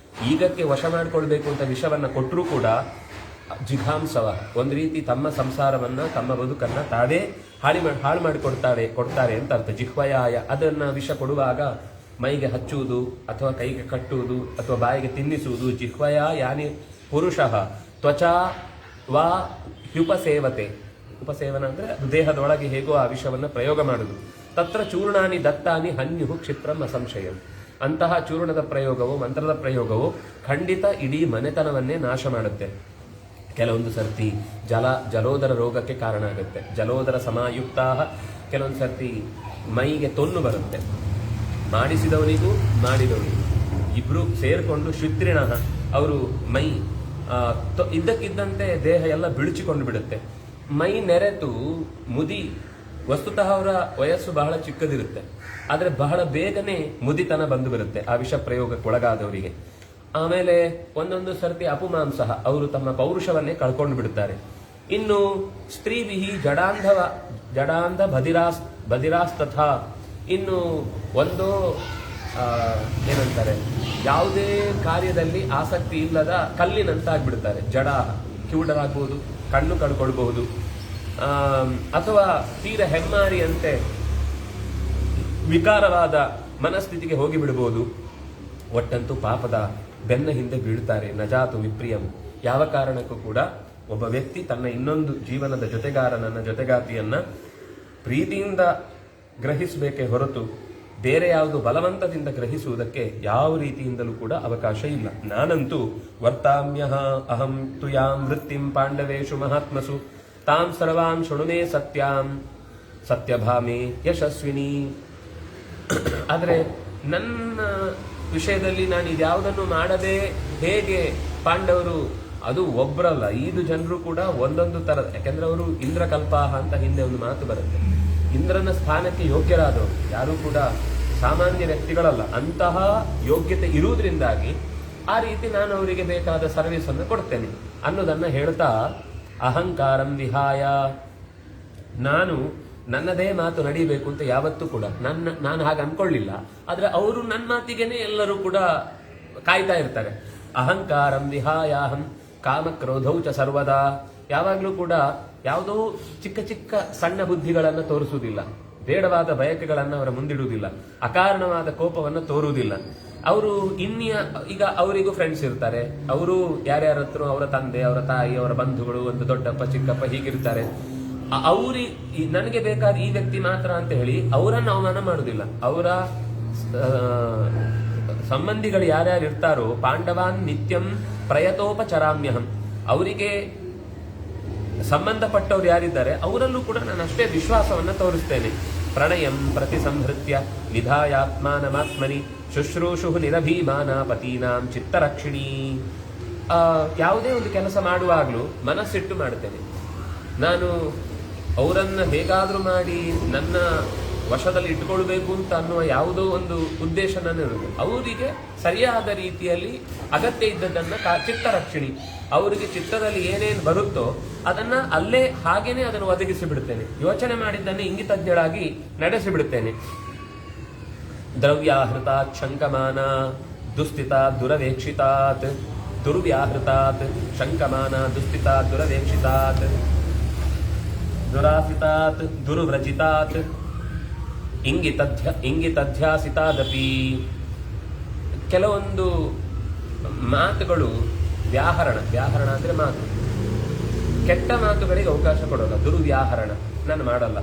[SPEAKER 1] ಈಗಕ್ಕೆ ವಶ ಮಾಡ್ಕೊಳ್ಬೇಕು ಅಂತ ವಿಷವನ್ನ ಕೊಟ್ಟರೂ ಕೂಡ ಜಿಘಾಂಸವ, ಒಂದು ರೀತಿ ತಮ್ಮ ಸಂಸಾರವನ್ನ ತಮ್ಮ ಬದುಕನ್ನ ತಾವೇ ಹಾಳು ಮಾಡಿಕೊಡ್ತಾರೆ ಅಂತ ಅರ್ಥ. ಜಿಹ್ವಯಾಯ, ಅದನ್ನ ವಿಷ ಕೊಡುವಾಗ ಮೈಗೆ ಹಚ್ಚುವುದು ಅಥವಾ ಕೈಗೆ ಕಟ್ಟುವುದು ಅಥವಾ ಬಾಯಿಗೆ ತಿನ್ನಿಸುವುದು. ಜಿಹ್ವಯ ಯಾನಿ ಪುರುಷಃ ತ್ವಚಾ ವಾ ಹ್ಯುಪಸೇವತೆ. ಉಪಸೇವನ ಅಂದ್ರೆ ದೇಹದೊಳಗೆ ಹೇಗೋ ಆ ವಿಷವನ್ನ ಪ್ರಯೋಗ ಮಾಡುದು. ತತ್ರ ಚೂರ್ಣಾನಿ ದತ್ತಾನಿ ಹನ್ಯು ಕ್ಷಿಪ್ರಂ ಅಸಂಶಯಂ. ಅಂತಹ ಚೂರ್ಣದ ಪ್ರಯೋಗವು, ಮಂತ್ರದ ಪ್ರಯೋಗವು ಖಂಡಿತ ಇಡೀ ಮನೆತನವನ್ನೇ ನಾಶ ಮಾಡುತ್ತೆ. ಕೆಲವೊಂದು ಸರ್ತಿ ಜಲೋದರ ರೋಗಕ್ಕೆ ಕಾರಣ ಆಗುತ್ತೆ. ಜಲೋದರ ಸಮಾಯುಕ್ತ. ಕೆಲವೊಂದು ಸರ್ತಿ ಮೈಗೆ ತೊನ್ನು ಬರುತ್ತೆ, ಮಾಡಿಸಿದವನಿಗೂ ಮಾಡಿದವನಿಗೂ. ಇಬ್ರು ಸೇರ್ಕೊಂಡು ಶ್ವಿತ್ರಿಣ ಅವರು ಮೈ ಇದ್ದಕ್ಕಿದ್ದಂತೆ ದೇಹ ಎಲ್ಲ ಬಿಳುಚಿಕೊಂಡು ಬಿಡುತ್ತೆ. ಮೈ ನೆರೆತು ಮುದಿ, ವಸ್ತುತಃ ಅವರ ವಯಸ್ಸು ಬಹಳ ಚಿಕ್ಕದಿರುತ್ತೆ, ಆದ್ರೆ ಬಹಳ ಬೇಗನೆ ಮುದಿತನ ಬಂದು ಬರುತ್ತೆ ಆ ವಿಷ ಪ್ರಯೋಗಕ್ಕೊಳಗಾದವರಿಗೆ. ಆಮೇಲೆ ಒಂದೊಂದು ಸರ್ತಿ ಅಪುಮಾಂಸ, ಅವರು ತಮ್ಮ ಪೌರುಷವನ್ನೇ ಕಳ್ಕೊಂಡು ಬಿಡುತ್ತಾರೆ. ಇನ್ನು ಸ್ತ್ರೀವಿಹಿ ಜಡಾಂಧ ಬಧಿರಾಸ್ತಥಾ, ಇನ್ನು ಒಂದು ಏನಂತಾರೆ, ಯಾವುದೇ ಕಾರ್ಯದಲ್ಲಿ ಆಸಕ್ತಿ ಇಲ್ಲದ ಕಲ್ಲಿನಂತಾಗ್ಬಿಡ್ತಾರೆ. ಜಡ, ಕಿವುಡರಾಗಬಹುದು, ಕಣ್ಣು ಕಳ್ಕೊಳ್ಬಹುದು, ಅಥವಾ ತೀರ ಹೆಮ್ಮಾರಿಯಂತೆ ವಿಕಾರವಾದ ಮನಸ್ಥಿತಿಗೆ ಹೋಗಿ ಬಿಡಬಹುದು. ಒಟ್ಟಂತೂ ಪಾಪದ ಬೆನ್ನ ಹಿಂದೆ ಬೀಳ್ತಾರೆ. ನಜಾತು ವಿಪ್ರಿಯಂ. ಯಾವ ಕಾರಣಕ್ಕೂ ಕೂಡ ಒಬ್ಬ ವ್ಯಕ್ತಿ ತನ್ನ ಇನ್ನೊಂದು ಜೀವನದ ಜೊತೆಗಾರನನ್ನ, ಜೊತೆಗಾತಿಯನ್ನ ಪ್ರೀತಿಯಿಂದ ಗ್ರಹಿಸಬೇಕೇ ಹೊರತು ಬೇರೆ ಯಾವುದು ಬಲವಂತದಿಂದ ಗ್ರಹಿಸುವುದಕ್ಕೆ ಯಾವ ರೀತಿಯಿಂದಲೂ ಕೂಡ ಅವಕಾಶ ಇಲ್ಲ. ನಾನಂತೂ ವರ್ತಾಮ್ಯಃ ಅಹಂ ತುಯಾಂ ವೃತ್ತಿಂ ಪಾಂಡವೇಶು ಮಹಾತ್ಮಸು ತಾಂ ಸರ್ವಾಂ ಶೃಣುಮೇ ಸತ್ಯಾಂ ಸತ್ಯಭಾಮೆ ಯಶಸ್ವಿನಿ. ಆದರೆ ನನ್ನ ವಿಷಯದಲ್ಲಿ ನಾನು ಇದ್ಯಾವುದನ್ನು ಮಾಡದೆ ಹೇಗೆ ಪಾಂಡವರು, ಅದು ಒಬ್ಬರಲ್ಲ 5 ಜನರು ಕೂಡ ಒಂದೊಂದು ತರದ, ಯಾಕೆಂದ್ರೆ ಅವರು ಇಂದ್ರಕಲ್ಪಾಹ ಅಂತ ಹಿಂದೆ ಒಂದು ಮಾತು ಬರುತ್ತೆ. ಇಂದ್ರನ ಸ್ಥಾನಕ್ಕೆ ಯೋಗ್ಯರಾದವರು ಯಾರು ಕೂಡ ಸಾಮಾನ್ಯ ವ್ಯಕ್ತಿಗಳಲ್ಲ. ಅಂತಹ ಯೋಗ್ಯತೆ ಇರುವುದರಿಂದಾಗಿ ಆ ರೀತಿ ನಾನು ಅವರಿಗೆ ಬೇಕಾದ ಸರ್ವಿಸ್ ಅನ್ನು ಕೊಡ್ತೇನೆ ಅನ್ನೋದನ್ನ ಹೇಳ್ತಾ, ಅಹಂಕಾರಂ ವಿಹಾಯ, ನಾನು ನನ್ನದೇ ಮಾತು ನಡೀಬೇಕು ಅಂತ ಯಾವತ್ತೂ ಕೂಡ ನಾನು ಹಾಗೆ ಅನ್ಕೊಳ್ಳಿಲ್ಲ. ಆದ್ರೆ ಅವರು ನನ್ನ ಮಾತಿಗೆನೆ ಎಲ್ಲರೂ ಕೂಡ ಕಾಯ್ತಾ ಇರ್ತಾರೆ. ಅಹಂಕಾರಂ ವಿಹಾಯಾಹಂ ಕಾಮಕ್ರೋಧೌ ಚ ಸರ್ವದಾ, ಯಾವಾಗ್ಲೂ ಕೂಡ ಯಾವುದೋ ಚಿಕ್ಕ ಚಿಕ್ಕ ಸಣ್ಣ ಬುದ್ಧಿಗಳನ್ನು ತೋರಿಸುವುದಿಲ್ಲ, ಬೇಡವಾದ ಬಯಕೆಗಳನ್ನು ಅವರ ಮುಂದಿಡುವುದಿಲ್ಲ, ಅಕಾರಣವಾದ ಕೋಪವನ್ನು ತೋರುವುದಿಲ್ಲ. ಅವರು ಈಗ ಅವರಿಗೂ ಫ್ರೆಂಡ್ಸ್ ಇರ್ತಾರೆ, ಅವರು ಯಾರ್ಯಾರ ಹತ್ರ ಅವರ ತಂದೆ, ಅವರ ತಾಯಿ, ಅವರ ಬಂಧುಗಳು, ಒಂದು ದೊಡ್ಡಪ್ಪ ಚಿಕ್ಕಪ್ಪ ಹೀಗಿರ್ತಾರೆ. ನನಗೆ ಬೇಕಾದ ಈ ವ್ಯಕ್ತಿ ಮಾತ್ರ ಅಂತ ಹೇಳಿ ಅವರನ್ನು ಅವಮಾನ ಮಾಡುವುದಿಲ್ಲ. ಅವರ ಸಂಬಂಧಿಗಳು ಯಾರ್ಯಾರು ಇರ್ತಾರೋ ಪಾಂಡವಾನ್ ನಿತ್ಯಂ ಪ್ರಯತೋಪಚರಾಮ್ಯಹಂ, ಅವರಿಗೆ ಸಂಬಂಧಪಟ್ಟವ್ರು ಯಾರಿದ್ದಾರೆ ಅವರಲ್ಲೂ ಕೂಡ ನಾನು ಅಷ್ಟೇ ವಿಶ್ವಾಸವನ್ನ ತೋರಿಸ್ತೇನೆ. ಪ್ರಣಯಂ ಪ್ರತಿ ಸಂಹೃತ್ಯ ನಿಧಾಯಾತ್ಮಾನಮಾತ್ಮನಿ ಶುಶ್ರೂಷು ನಿರಭೀಮಾನ ಪತೀನಾಂ ಚಿತ್ತರಕ್ಷಿಣಿ. ಯಾವುದೇ ಒಂದು ಕೆಲಸ ಮಾಡುವಾಗಲೂ ಮನಸ್ಸಿಟ್ಟು ಮಾಡುತ್ತೇನೆ. ನಾನು ಅವರನ್ನ ಹೇಗಾದ್ರೂ ಮಾಡಿ ನನ್ನ ವಶದಲ್ಲಿ ಇಟ್ಕೊಳ್ಬೇಕು ಅಂತ ಅನ್ನುವ ಯಾವುದೋ ಒಂದು ಉದ್ದೇಶ ನನ್ನದು. ಅವರಿಗೆ ಸರಿಯಾದ ರೀತಿಯಲ್ಲಿ ಅಗತ್ಯ ಇದ್ದದನ್ನ ಚಿತ್ತರಕ್ಷಿಣಿ, ಅವರಿಗೆ ಚಿತ್ತದಲ್ಲಿ ಏನೇನು ಬರುತ್ತೋ ಅದನ್ನ ಅಲ್ಲೇ ಹಾಗೇನೆ ಅದನ್ನು ಒದಗಿಸಿ ಬಿಡುತ್ತೇನೆ. ಯೋಚನೆ ಮಾಡಿದ್ದನ್ನೇ ಇಂಗಿತಜ್ಞಳಾಗಿ ನಡೆಸಿ ಬಿಡುತ್ತೇನೆ. ದ್ರವ್ಯಾಹೃತಾತ್ ಶಂಕಮಾನ ದುಸ್ಥಿತಾತ್ ದುರವೇಕ್ಷಿತಾತ್, ದುರ್ವ್ಯಾಹೃತಾತ್ ಶಂಕಮಾನ ದುಸ್ಥಿತಾತ್ ದುರವೇಕ್ಷಿತಾತ್, ದುರಾಸಿತಾತ್ ದುರ್ವ್ರಜಿತಾತ್ ಇಂಗಿತಧ್ಯಾಸಿತಾದಪಿ. ಕೆಲವೊಂದು ಮಾತುಗಳು ವ್ಯಾಹರಣ ಅಂದ್ರೆ ಮಾತು, ಕೆಟ್ಟ ಮಾತುಗಳಿಗೆ ಅವಕಾಶ ಕೊಡೋಲ್ಲ, ದುರ್ವ್ಯಾಹರಣ ನಾನು ಮಾಡಲ್ಲ.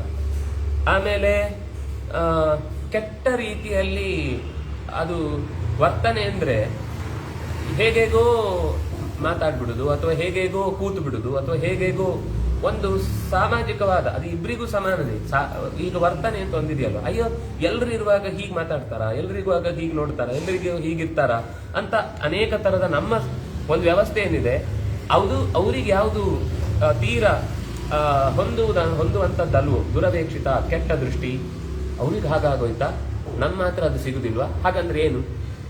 [SPEAKER 1] ಆಮೇಲೆ ಕೆಟ್ಟ ರೀತಿಯಲ್ಲಿ ಅದು ವರ್ತನೆ ಅಂದ್ರೆ ಹೇಗೇಗೋ ಮಾತಾಡ್ಬಿಡುದು, ಅಥವಾ ಹೇಗೇಗೋ ಕೂತು ಬಿಡುದು, ಅಥವಾ ಹೇಗೇಗೋ ಒಂದು ಸಾಮಾಜಿಕವಾದ, ಅದು ಇಬ್ಬರಿಗೂ ಸಮಾನನೇ. ಈಗ ವರ್ತನೆ ಅಂತ ಒಂದಿದೆಯಲ್ಲ, ಅಯ್ಯೋ ಎಲ್ರು ಇರುವಾಗ ಹೀಗೆ ಮಾತಾಡ್ತಾರ, ಎಲ್ರಿರುವಾಗ ಹೀಗೆ ನೋಡ್ತಾರ, ಎಲ್ರಿಗೂ ಹೀಗಿರ್ತಾರ ಅಂತ ಅನೇಕ ತರದ ನಮ್ಮ ಒಂದು ವ್ಯವಸ್ಥೆ ಏನಿದೆ ಅವರಿಗೆ ಯಾವುದು ತೀರಾ ಹೊಂದುವಂಥದ್ದಲ್ವೋ, ದುರವೇಕ್ಷಿತ ಕೆಟ್ಟ ದೃಷ್ಟಿ, ಅವ್ರಿಗೆ ಹಾಗಾಗೋಯ್ತಾ, ನಮ್ ಮಾತ್ರ ಅದು ಸಿಗುದಿಲ್ವಾ? ಹಾಗಂದ್ರೆ ಏನು?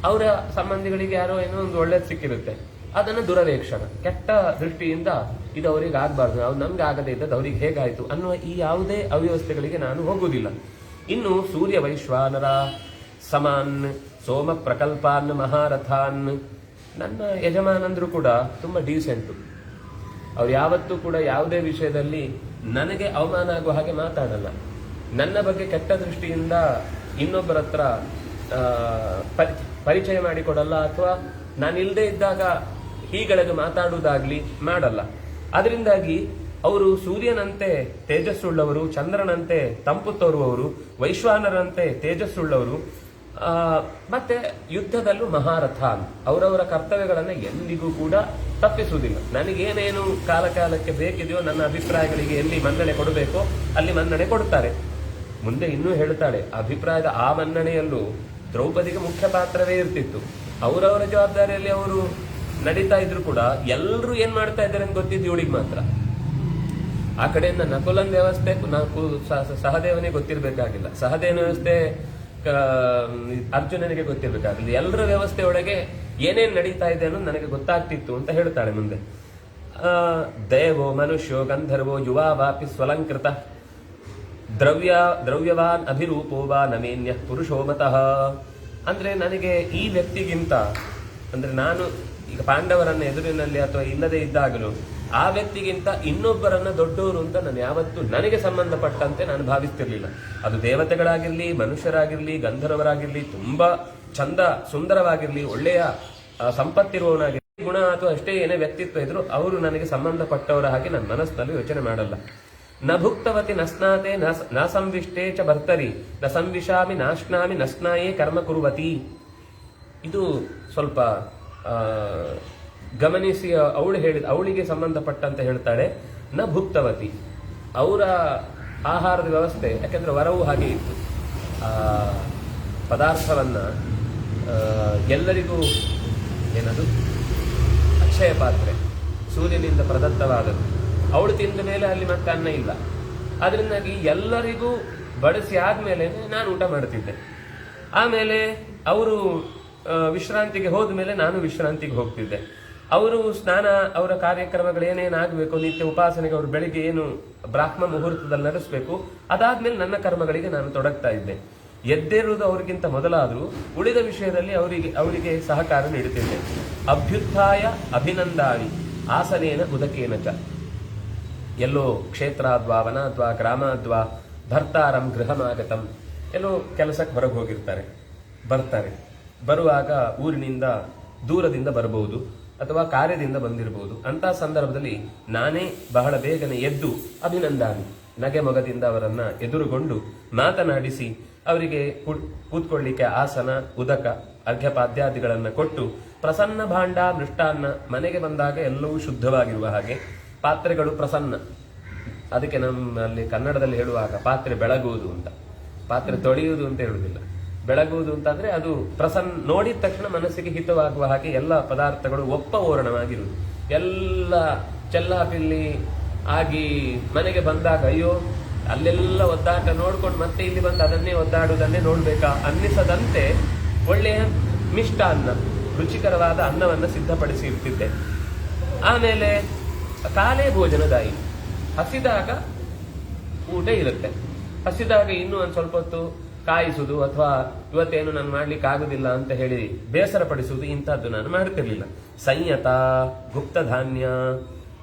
[SPEAKER 1] ಅವರ ಸಂಬಂಧಿಗಳಿಗೆ ಯಾರೋ ಏನೋ ಒಂದು ಒಳ್ಳೇದು ಸಿಕ್ಕಿರುತ್ತೆ, ಅದನ್ನ ದುರವೇಕ್ಷಣ, ಕೆಟ್ಟ ದೃಷ್ಟಿಯಿಂದ ಇದು ಅವರಿಗೆ ಆಗ್ಬಾರ್ದು, ಅವ್ರು ನಮ್ಗೆ ಆಗದೇ ಇದ್ದದ್ದು ಅವ್ರಿಗೆ ಹೇಗಾಯ್ತು ಅನ್ನುವ ಈ ಯಾವುದೇ ಅವ್ಯವಸ್ಥೆಗಳಿಗೆ ನಾನು ಹೋಗುವುದಿಲ್ಲ. ಇನ್ನು ಸೂರ್ಯ ವೈಶ್ವಾನರ ಸಮಾನ್ ಸೋಮ ಪ್ರಕಲ್ಪಾನ್ ಮಹಾರಥಾನ್, ನನ್ನ ಯಜಮಾನಂದ್ರು ಕೂಡ ತುಂಬಾ ಡೀಸೆಂಟು. ಅವ್ರು ಯಾವತ್ತೂ ಕೂಡ ಯಾವುದೇ ವಿಷಯದಲ್ಲಿ ನನಗೆ ಅವಮಾನ ಆಗುವ ಹಾಗೆ ಮಾತಾಡಲ್ಲ. ನನ್ನ ಬಗ್ಗೆ ಕೆಟ್ಟ ದೃಷ್ಟಿಯಿಂದ ಇನ್ನೊಬ್ಬರ ಹತ್ರ ಪರಿಚಯ ಮಾಡಿಕೊಡಲ್ಲ, ಅಥವಾ ನಾನಿಲ್ಲದೆ ಇದ್ದಾಗ ಹೀಗಳಿಗೆ ಮಾತಾಡುವುದಾಗ್ಲಿ ಮಾಡಲ್ಲ. ಅದರಿಂದಾಗಿ ಅವರು ಸೂರ್ಯನಂತೆ ತೇಜಸ್ಸುಳ್ಳವರು, ಚಂದ್ರನಂತೆ ತಂಪು ತೋರುವವರು, ವೈಶ್ವಾನರಂತೆ ತೇಜಸ್ಸುಳ್ಳವರು, ಮತ್ತೆ ಯುದ್ಧದಲ್ಲೂ ಮಹಾರಥ. ಅವರವರ ಕರ್ತವ್ಯಗಳನ್ನ ಎಂದಿಗೂ ಕೂಡ ತಪ್ಪಿಸುವುದಿಲ್ಲ. ನನಗೇನೇನು ಕಾಲಕಾಲಕ್ಕೆ ಬೇಕಿದೆಯೋ ನನ್ನ ಅಭಿಪ್ರಾಯಗಳಿಗೆ ಎಲ್ಲಿ ಮನ್ನಣೆ ಕೊಡಬೇಕೋ ಅಲ್ಲಿ ಮನ್ನಣೆ ಕೊಡುತ್ತಾರೆ. ಮುಂದೆ ಇನ್ನೂ ಹೇಳ್ತಾಳೆ, ಅಭಿಪ್ರಾಯದ ಆ ಮನ್ನಣೆಯಲ್ಲೂ ದ್ರೌಪದಿಗೆ ಮುಖ್ಯ ಪಾತ್ರವೇ ಇರ್ತಿತ್ತು. ಅವರವರ ಜವಾಬ್ದಾರಿಯಲ್ಲಿ ಅವರು ನಡೀತಾ ಇದ್ರು ಕೂಡ ಎಲ್ಲರೂ ಏನ್ ಮಾಡ್ತಾ ಇದ್ದಾರೆ ಅಂತ ಗೊತ್ತಿದ್ದು ಇವಳಿಗೆ ಮಾತ್ರ. ಆ ಕಡೆಯಿಂದ ನಕುಲನ್ ವ್ಯವಸ್ಥೆ ಸಹದೇವನಿಗೆ ಗೊತ್ತಿರ್ಬೇಕಾಗಿಲ್ಲ, ಸಹದೇವನ ವ್ಯವಸ್ಥೆ ಅರ್ಜುನನಿಗೆ ಗೊತ್ತಿರ್ಬೇಕಾಗಿಲ್ಲ. ಎಲ್ಲರ ವ್ಯವಸ್ಥೆ ಒಳಗೆ ಏನೇನ್ ನಡೀತಾ ಇದೆ ಅನ್ನೋದು ನನಗೆ ಗೊತ್ತಾಗ್ತಿತ್ತು ಅಂತ ಹೇಳ್ತಾಳೆ ಮುಂದೆ. ದೇವೋ ಮನುಷ್ಯೋ ಗಂಧರ್ವೋ ಯುವಾ ವಾಪಿ ಸ್ವಲಂಕೃತ ದ್ರವ್ಯವಾನ್ ಅಭಿರೂಪೋ ವಾ ನಮೇನ್ಯ ಪುರುಷೋಮತಃ. ಅಂದ್ರೆ ನನಗೆ ಈ ವ್ಯಕ್ತಿಗಿಂತ, ಅಂದ್ರೆ ನಾನು ಈಗ ಪಾಂಡವರನ್ನ ಎದುರಿನಲ್ಲಿ ಅಥವಾ ಇಲ್ಲದೆ ಇದ್ದಾಗಲೂ ಆ ವ್ಯಕ್ತಿಗಿಂತ ಇನ್ನೊಬ್ಬರನ್ನ ದೊಡ್ಡವರು ಅಂತ ನಾನು ಯಾವತ್ತೂ ನನಗೆ ಸಂಬಂಧಪಟ್ಟಂತೆ ನಾನು ಭಾವಿಸ್ತಿರ್ಲಿಲ್ಲ. ಅದು ದೇವತೆಗಳಾಗಿರ್ಲಿ, ಮನುಷ್ಯರಾಗಿರ್ಲಿ, ಗಂಧರ್ವರಾಗಿರ್ಲಿ, ತುಂಬಾ ಚಂದ ಸುಂದರವಾಗಿರ್ಲಿ, ಒಳ್ಳೆಯ ಸಂಪತ್ತಿರುವವನಾಗಿರ್ಲಿ, ಗುಣ ಅಥವಾ ಅಷ್ಟೇ ಏನೇ ವ್ಯಕ್ತಿತ್ವ ಇದ್ರು ಅವರು ನನಗೆ ಸಂಬಂಧಪಟ್ಟವರ ಹಾಗೆ ನನ್ನ ಮನಸ್ಸಿನಲ್ಲಿ ಯೋಚನೆ ಮಾಡಲ್ಲ. ನ ಭುಕ್ತವತಿ ನ ಸ್ನಾತೆ ನ ಸಂವಿಷ್ಟೇ ಚ ಭರ್ತರಿ ನ ಸಂವಿಶಾಮಿ ನಾಶ್ನಾಮಿ ನ ಸ್ನಾಯೇ ಕರ್ಮ ಕುರುವತಿ. ಇದು ಸ್ವಲ್ಪ ಗಮನಿಸಿ ಅವಳಿಗೆ ಸಂಬಂಧಪಟ್ಟಂತೆ ಹೇಳ್ತಾಳೆ. ನ ಭುಕ್ತವತಿ, ಅವರ ಆಹಾರದ ವ್ಯವಸ್ಥೆ, ಯಾಕಂದ್ರೆ ವರವು ಹಾಗೆ ಇತ್ತು. ಪದಾರ್ಥವನ್ನ ಎಲ್ಲರಿಗೂ ಏನದು ಅಕ್ಷಯ ಪಾತ್ರೆ ಸೂರ್ಯನಿಂದ ಪ್ರದತ್ತವಾದದ್ದು, ಅವಳು ತಿಂದ ಮೇಲೆ ಅಲ್ಲಿ ಮತ್ತೆ ಅನ್ನ ಇಲ್ಲ. ಅದರಿಂದಾಗಿ ಎಲ್ಲರಿಗೂ ಬಡಿಸಿ ಆದ್ಮೇಲೆ ನಾನು ಊಟ ಮಾಡ್ತಿದ್ದೆ. ಆಮೇಲೆ ಅವರು ವಿಶ್ರಾಂತಿಗೆ ಹೋದ ಮೇಲೆ ನಾನು ವಿಶ್ರಾಂತಿಗೆ ಹೋಗ್ತಿದ್ದೆ. ಅವರು ಸ್ನಾನ, ಅವರ ಕಾರ್ಯಕ್ರಮಗಳು ಏನೇನಾಗಬೇಕು, ನಿತ್ಯ ಉಪಾಸನೆಗೆ ಅವರು ಬೆಳಿಗ್ಗೆ ಏನು ಬ್ರಾಹ್ಮ ಮುಹೂರ್ತದಲ್ಲಿ ನಡೆಸಬೇಕು, ಅದಾದ್ಮೇಲೆ ನನ್ನ ಕರ್ಮಗಳಿಗೆ ನಾನು ತೊಡಗ್ತಾ ಇದ್ದೆ. ಎದ್ದೇರುವುದು ಅವರಿಗಿಂತ ಮೊದಲಾದರೂ ಉಳಿದ ವಿಷಯದಲ್ಲಿ ಅವರಿಗೆ ಸಹಕಾರ ನೀಡುತ್ತಿದ್ದೆ. ಅಭ್ಯುತ್ಥಾಯ ಅಭಿನಂದಾನಿ ಆಸನೇನ ಉದಕೇನ ಚ. ಎಲ್ಲೋ ಕ್ಷೇತ್ರಾದ್ವಾ ವನಾದ್ವಾ ಗ್ರಾಮಾದ್ವಾ ಭರ್ತಾರಂ ಗೃಹಮಾಗತಂ, ಎಲ್ಲೋ ಕೆಲಸಕ್ಕೆ ಹೊರಗೆ ಹೋಗಿರ್ತಾರೆ, ಬರ್ತಾರೆ. ಬರುವಾಗ ಊರಿನಿಂದ ದೂರದಿಂದ ಬರಬಹುದು ಅಥವಾ ಕಾರ್ಯದಿಂದ ಬಂದಿರಬಹುದು. ಅಂತ ಸಂದರ್ಭದಲ್ಲಿ ನಾನೇ ಬಹಳ ಬೇಗನೆ ಎದ್ದು ಅಭಿನಂದಾನಿ, ನಗೆ ಮೊಗದಿಂದ ಅವರನ್ನ ಎದುರುಗೊಂಡು ಮಾತನಾಡಿಸಿ ಅವರಿಗೆ ಕೂತ್ಕೊಳ್ಳಿಕ್ಕೆ ಆಸನ, ಉದಕ, ಅರ್ಘ್ಯಪಾದ್ಯಾದಿಗಳನ್ನ ಕೊಟ್ಟು ಪ್ರಸನ್ನ ಭಾಂಡ ಮೃಷ್ಟಾನ್ನ, ಮನೆಗೆ ಬಂದಾಗ ಎಲ್ಲವೂ ಶುದ್ಧವಾಗಿರುವ ಹಾಗೆ, ಪಾತ್ರೆಗಳು ಪ್ರಸನ್ನ. ಅದಕ್ಕೆ ನಮ್ಮಲ್ಲಿ ಕನ್ನಡದಲ್ಲಿ ಹೇಳುವಾಗ ಪಾತ್ರೆ ಬೆಳಗುವುದು ಅಂತ, ಪಾತ್ರೆ ತೊಳೆಯುವುದು ಅಂತ ಹೇಳುವುದಿಲ್ಲ. ಬೆಳಗುವುದು ಅಂತಂದ್ರೆ ಅದು ಪ್ರಸನ್ನ, ನೋಡಿದ ತಕ್ಷಣ ಮನಸ್ಸಿಗೆ ಹಿತವಾಗುವ ಹಾಗೆ ಎಲ್ಲ ಪದಾರ್ಥಗಳು ಒಪ್ಪ ಓರಣವಾಗಿರುವುದು. ಎಲ್ಲ ಚೆಲ್ಲಾಪಿಲ್ಲಿ ಆಗಿ ಮನೆಗೆ ಬಂದಾಗ ಅಯ್ಯೋ ಅಲ್ಲೆಲ್ಲ ಒದ್ದಾಟ ನೋಡ್ಕೊಂಡು ಮತ್ತೆ ಇಲ್ಲಿ ಬಂದು ಅದನ್ನೇ ಒದ್ದಾಡುವುದನ್ನೇ ನೋಡ್ಬೇಕಾ ಅನ್ನಿಸದಂತೆ ಒಳ್ಳೆಯ ಮಿಷ್ಟಾನ್ನ, ರುಚಿಕರವಾದ ಅನ್ನವನ್ನು ಸಿದ್ಧಪಡಿಸಿ ಇರ್ತಿದ್ದೆ. ಆಮೇಲೆ ಕಾಲೇ ಭೋಜನದಾಯಿ, ಹಸಿದಾಗ ಊಟ ಇರುತ್ತೆ. ಹಸಿದಾಗ ಇನ್ನೂ ಒಂದು ಸ್ವಲ್ಪ ಹೊತ್ತು ಕಾಯಿಸುವುದು ಅಥವಾ ಇವತ್ತೇನು ನಾನು ಮಾಡ್ಲಿಕ್ಕೆ ಆಗುದಿಲ್ಲ ಅಂತ ಹೇಳಿ ಬೇಸರ ಪಡಿಸುವುದು, ಇಂಥದ್ದು ನಾನು ಮಾಡ್ತಿರ್ಲಿಲ್ಲ. ಸಂಯತ, ಗುಪ್ತಧಾನ್ಯ,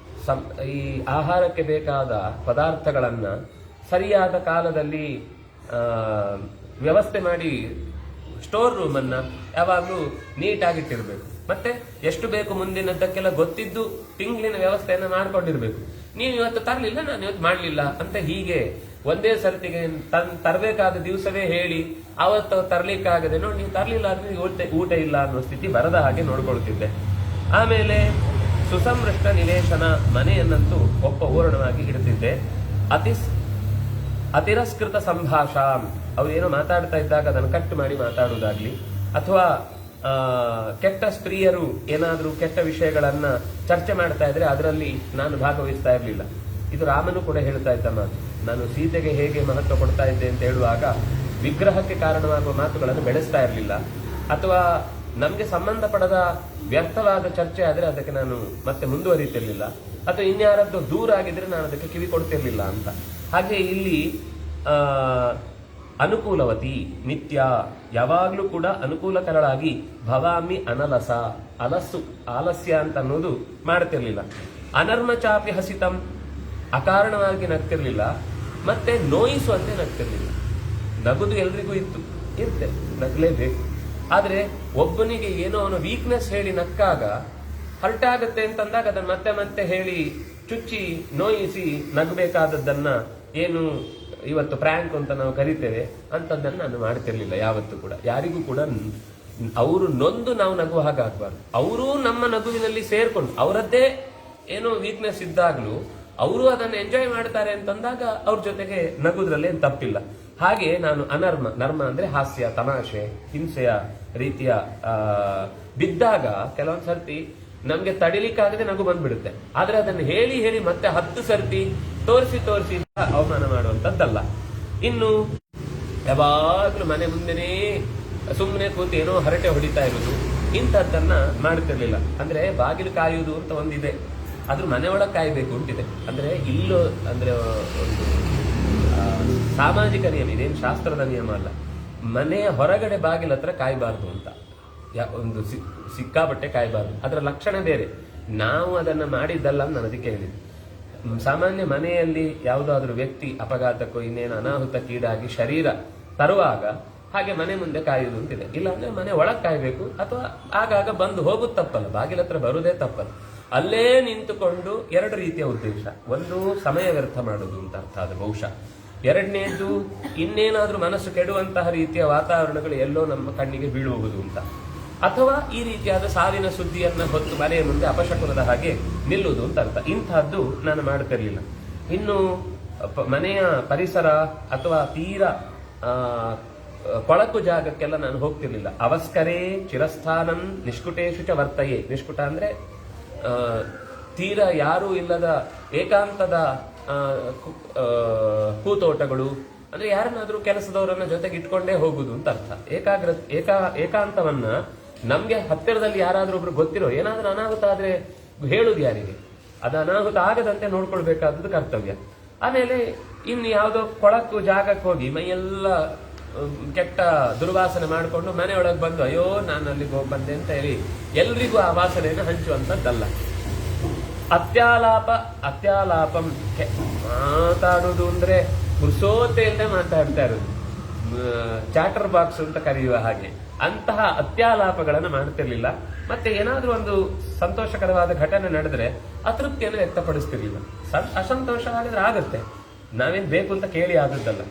[SPEAKER 1] ಈ ಆಹಾರಕ್ಕೆ ಬೇಕಾದ ಪದಾರ್ಥಗಳನ್ನ ಸರಿಯಾದ ಕಾಲದಲ್ಲಿ ವ್ಯವಸ್ಥೆ ಮಾಡಿ ಸ್ಟೋರ್ ರೂಮ್ ಅನ್ನ ಯಾವಾಗ್ಲೂ ನೀಟಾಗಿಟ್ಟಿರ್ಬೇಕು. ಮತ್ತೆ ಎಷ್ಟು ಬೇಕು ಮುಂದಿನದ್ದಕ್ಕೆಲ್ಲ ಗೊತ್ತಿದ್ದು ತಿಂಗಳಿನ ವ್ಯವಸ್ಥೆಯನ್ನ ಮಾಡ್ಕೊಂಡಿರ್ಬೇಕು. ನೀವು ಇವತ್ತು ತರಲಿಲ್ಲ, ನಾನು ಇವತ್ತು ಮಾಡ್ಲಿಲ್ಲ ಅಂತ ಹೀಗೆ ಒಂದೇ ಸರ್ತಿಗೆ ತರಬೇಕಾದ ದಿವಸವೇ ಹೇಳಿ ಅವತ್ತು ತರ್ಲಿಕ್ಕಾಗದೆ ನೋಡಿ ನೀವು ತರ್ಲಿಲ್ಲ ಅಂದ್ರೆ ಊಟ ಇಲ್ಲ ಅನ್ನೋ ಸ್ಥಿತಿ ಬರದ ಹಾಗೆ ನೋಡ್ಕೊಳ್ತಿದ್ದೆ. ಆಮೇಲೆ ಸುಸಂರಷ್ಟ ನಿವೇಶನ, ಮನೆಯನ್ನಂತೂ ಒಪ್ಪ ಓರಣವಾಗಿ ಇಡ್ತಿದ್ದೆ. ಅತಿರಸ್ಕೃತ ಸಂಭಾಷಾಂ, ಅವ್ರೇನೋ ಮಾತಾಡ್ತಾ ಇದ್ದಾಗ ಅದನ್ನು ಕಟ್ಟು ಮಾಡಿ ಮಾತಾಡುವುದಾಗ್ಲಿ, ಅಥವಾ ಕೆಟ್ಟ ಸ್ತ್ರೀಯರು ಏನಾದ್ರೂ ಕೆಟ್ಟ ವಿಷಯಗಳನ್ನ ಚರ್ಚೆ ಮಾಡ್ತಾ ಇದ್ರೆ ಅದರಲ್ಲಿ ನಾನು ಭಾಗವಹಿಸ್ತಾ ಇರಲಿಲ್ಲ. ಇದು ರಾಮನು ಕೂಡ ಹೇಳ್ತಾ ಇದ್ದ ಮಾತು. ನಾನು ಸೀತೆಗೆ ಹೇಗೆ ಮಹತ್ವ ಕೊಡ್ತಾ ಇದ್ದೆ ಅಂತ ಹೇಳುವಾಗ ವಿಗ್ರಹಕ್ಕೆ ಕಾರಣವಾಗುವ ಮಾತುಗಳನ್ನು ಬೆಳೆಸ್ತಾ ಇರಲಿಲ್ಲ, ಅಥವಾ ನಮ್ಗೆ ಸಂಬಂಧಪಡದ ವ್ಯರ್ಥವಾದ ಚರ್ಚೆ ಆದ್ರೆ ಅದಕ್ಕೆ ನಾನು ಮತ್ತೆ ಮುಂದುವರಿತಿರ್ಲಿಲ್ಲ, ಅಥವಾ ಇನ್ಯಾರದ್ದು ದೂರ ಆಗಿದ್ರೆ ನಾನು ಅದಕ್ಕೆ ಕಿವಿ ಕೊಡ್ತಿರ್ಲಿಲ್ಲ ಅಂತ. ಹಾಗೆ ಇಲ್ಲಿ ಅನುಕೂಲವತಿ, ನಿತ್ಯ ಯಾವಾಗ್ಲೂ ಕೂಡ ಅನುಕೂಲಕರಳಾಗಿ ಭವಾಮಿ ಅನಲಸ, ಆಲಸ್ಯ ಅಂತ ಅನ್ನೋದು ಮಾಡ್ತಿರ್ಲಿಲ್ಲ. ಅನರ್ಮ ಚಾಪಿ ಹಸಿತಂ, ಅಕಾರಣವಾಗಿ ನಗ್ತಿರ್ಲಿಲ್ಲ, ಮತ್ತೆ ನೋಯಿಸುವಂತೆ ನಗ್ತಿರ್ಲಿಲ್ಲ. ನಗುದು ಎಲ್ರಿಗೂ ಇರುತ್ತೆ, ನಗ್ಲೇಬೇಕು. ಆದ್ರೆ ಒಬ್ಬನಿಗೆ ಏನೋ ಅವನ ವೀಕ್ನೆಸ್ ಹೇಳಿ ನಕ್ಕಾಗ ಹರ್ಟ್ ಆಗುತ್ತೆ ಅಂತಂದಾಗ ಅದನ್ನ ಮತ್ತೆ ಮತ್ತೆ ಹೇಳಿ ಚುಚ್ಚಿ ನೋಯಿಸಿ ನಗಬೇಕಾದದ್ದನ್ನ, ಏನು ಇವತ್ತು ಪ್ರ್ಯಾಂಕ್ ಅಂತ ನಾವು ಕರಿತೇವೆ ಅಂತದ್ದನ್ನು ನಾನು ಮಾಡ್ತಿರ್ಲಿಲ್ಲ ಯಾವತ್ತೂ ಕೂಡ. ಯಾರಿಗೂ ಕೂಡ ಅವರು ನೊಂದು ನಾವು ನಗುವ ಹಾಗಾಗಬಾರ್ದು. ಅವರು ನಮ್ಮ ನಗುವಿನಲ್ಲಿ ಸೇರ್ಕೊಂಡು ಅವರದ್ದೇ ಏನೋ ವೀಕ್ನೆಸ್ ಇದ್ದಾಗ್ಲೂ ಅವರು ಅದನ್ನು ಎಂಜಾಯ್ ಮಾಡ್ತಾರೆ ಅಂತಂದಾಗ ಅವ್ರ ಜೊತೆಗೆ ನಗುದ್ರಲ್ಲೇ ತಪ್ಪಿಲ್ಲ. ಹಾಗೆ ನಾನು ಅನರ್ಮ, ನರ್ಮ ಅಂದ್ರೆ ಹಾಸ್ಯ, ತಮಾಷೆ, ಹಿಂಸೆಯ ರೀತಿಯ ಬಿದ್ದಾಗ ಕೆಲವೊಂದು ಸರ್ತಿ ನಮ್ಗೆ ತಡಿಲಿಕ್ಕಾಗದೆ ನಗು ಬಂದ್ಬಿಡುತ್ತೆ. ಆದ್ರೆ ಅದನ್ನು ಹೇಳಿ ಹೇಳಿ ಮತ್ತೆ 10 ಸರ್ತಿ ತೋರಿಸಿ ಅವಮಾನ ಮಾಡುವಂತದ್ದಲ್ಲ. ಇನ್ನು ಯಾವಾಗ್ಲೂ ಮನೆ ಮುಂದೆನೇ ಸುಮ್ಮನೆ ಕೂತು ಏನೋ ಹರಟೆ ಹೊಡಿತಾ ಇರುವುದು, ಇಂಥದ್ದನ್ನ ಮಾಡ್ತಿರ್ಲಿಲ್ಲ. ಅಂದ್ರೆ ಬಾಗಿಲು ಕಾಯುವುದು ಅಂತ ಒಂದಿದೆ, ಆದ್ರೂ ಮನೆ ಒಳಗೆ ಕಾಯಬೇಕು ಅಂತಿದೆ. ಅಂದ್ರೆ ಇಲ್ಲೋ ಅಂದ್ರೆ ಒಂದು ಸಾಮಾಜಿಕ ನಿಯಮ, ಇದೇನು ಶಾಸ್ತ್ರದ ನಿಯಮ ಅಲ್ಲ. ಮನೆಯ ಹೊರಗಡೆ ಬಾಗಿಲ ಹತ್ರ ಕಾಯಬಾರ್ದು ಅಂತ, ಒಂದು ಸಿಕ್ಕಾಬಟ್ಟೆ ಕಾಯಬಾರ್ದು. ಅದರ ಲಕ್ಷಣ ಬೇರೆ. ನಾವು ಅದನ್ನ ಮಾಡಿದ್ದಲ್ಲ ಅಂತ ನಾನು ಅದಕ್ಕೆ ಹೇಳಿದೆ. ಸಾಮಾನ್ಯ ಮನೆಯಲ್ಲಿ ಯಾವುದಾದ್ರೂ ವ್ಯಕ್ತಿ ಅಪಘಾತಕ್ಕೋ ಇನ್ನೇನು ಅನಾಹುತಕ್ಕೀಡಾಗಿ ಶರೀರ ತರುವಾಗ ಹಾಗೆ ಮನೆ ಮುಂದೆ ಕಾಯುವುದು ಅಂತಿದೆ. ಇಲ್ಲಾಂದ್ರೆ ಮನೆ ಒಳಗೆ ಕಾಯಬೇಕು, ಅಥವಾ ಆಗಾಗ ಬಂದು ಹೋಗುದು ತಪ್ಪಲ್ಲ, ಬಾಗಿಲ ಹತ್ರ ಬರುವುದೇ ತಪ್ಪಲ್ಲ. ಅಲ್ಲೇ ನಿಂತುಕೊಂಡು 2 ರೀತಿಯ ಉದ್ದೇಶ. ಒಂದು, ಸಮಯ ವ್ಯರ್ಥ ಮಾಡುವುದು ಅಂತ ಅರ್ಥ ಅದು ಬಹುಶಃ. ಎರಡನೇದು, ಇನ್ನೇನಾದ್ರೂ ಮನಸ್ಸು ಕೆಡುವಂತಹ ರೀತಿಯ ವಾತಾವರಣಗಳು ಎಲ್ಲೋ ನಮ್ಮ ಕಣ್ಣಿಗೆ ಬೀಳುವುದು ಅಂತ, ಅಥವಾ ಈ ರೀತಿಯಾದ ಸಾವಿನ ಸುದ್ದಿಯನ್ನ ಹೊತ್ತು ಮನೆಯ ಮುಂದೆ ಅಪಶಕುನದ ಹಾಗೆ ನಿಲ್ಲುವುದು ಅಂತ ಅರ್ಥ. ಇಂತಹದ್ದು ನಾನು ಮಾಡುತ್ತಿರಲಿಲ್ಲ. ಇನ್ನು ಮನೆಯ ಪರಿಸರ ಅಥವಾ ತೀರಾ ಕೊಳಕು ಜಾಗಕ್ಕೆಲ್ಲ ನಾನು ಹೋಗ್ತಿರ್ಲಿಲ್ಲ. ಅವಸ್ಕರೇ ಚಿರಸ್ಥಾನಂ ನಿಷ್ಕುಟೇಶು ಚ ವರ್ತಯೇ. ನಿಷ್ಕುಟ ಅಂದ್ರೆ ತೀರಾ ಯಾರೂ ಇಲ್ಲದ ಏಕಾಂತದ ಕೂತೋಟಗಳು, ಅಂದ್ರೆ ಯಾರನ್ನಾದ್ರೂ ಕೆಲಸದವರನ್ನ ಜೊತೆಗೆ ಇಟ್ಕೊಂಡೇ ಹೋಗುದು ಅಂತ ಅರ್ಥ. ಏಕಾಂತವನ್ನ ನಮ್ಗೆ ಹತ್ತಿರದಲ್ಲಿ ಯಾರಾದ್ರೂ ಒಬ್ರು ಗೊತ್ತಿರೋ, ಏನಾದ್ರೂ ಅನಾಹುತ ಆದ್ರೆ ಹೇಳುದು ಯಾರಿಗೆ? ಅದು ಅನಾಹುತ ಆಗದಂತೆ ನೋಡ್ಕೊಳ್ಬೇಕಾದದ್ದು ಕರ್ತವ್ಯ. ಆಮೇಲೆ ಇನ್ನು ಯಾವುದೋ ಕೊಳಕು ಜಾಗಕ್ಕೆ ಹೋಗಿ ಮೈಯೆಲ್ಲ ಕೆಟ್ಟ ದುರ್ವಾಸನೆ ಮಾಡಿಕೊಂಡು ಮನೆಯೊಳಗೆ ಬಂದು ಅಯ್ಯೋ ನಾನು ಅಲ್ಲಿಗೆ ಹೋಗಿ ಬಂದೆ ಅಂತ ಹೇಳಿ ಎಲ್ರಿಗೂ ಆ ವಾಸನೆಯನ್ನು ಹಂಚುವಂಥದ್ದಲ್ಲ. ಅತ್ಯಾಲಾಪಂ ಮಾತಾಡುವುದು ಅಂದ್ರೆ ಪುರುಷೋತೆ ಇಲ್ಲದೆ ಮಾತಾಡ್ತಾ ಇರೋದು, ಚಾಟರ್ ಬಾಕ್ಸ್ ಅಂತ ಕರೆಯುವ ಹಾಗೆ. ಅಂತಹ ಅತ್ಯಾಲಾಪಗಳನ್ನು ಮಾಡ್ತಿರ್ಲಿಲ್ಲ. ಮತ್ತೆ ಏನಾದ್ರೂ ಒಂದು ಸಂತೋಷಕರವಾದ ಘಟನೆ ನಡೆದ್ರೆ ಅತೃಪ್ತಿಯನ್ನು ವ್ಯಕ್ತಪಡಿಸ್ತಿರ್ಲಿಲ್ಲ. ಅಸಂತೋಷ ಆಗಿದ್ರೆ ಆಗತ್ತೆ, ನಾವೇನ್ ಬೇಕು ಅಂತ ಕೇಳಿ ಆದದ್ದಲ್ಲ,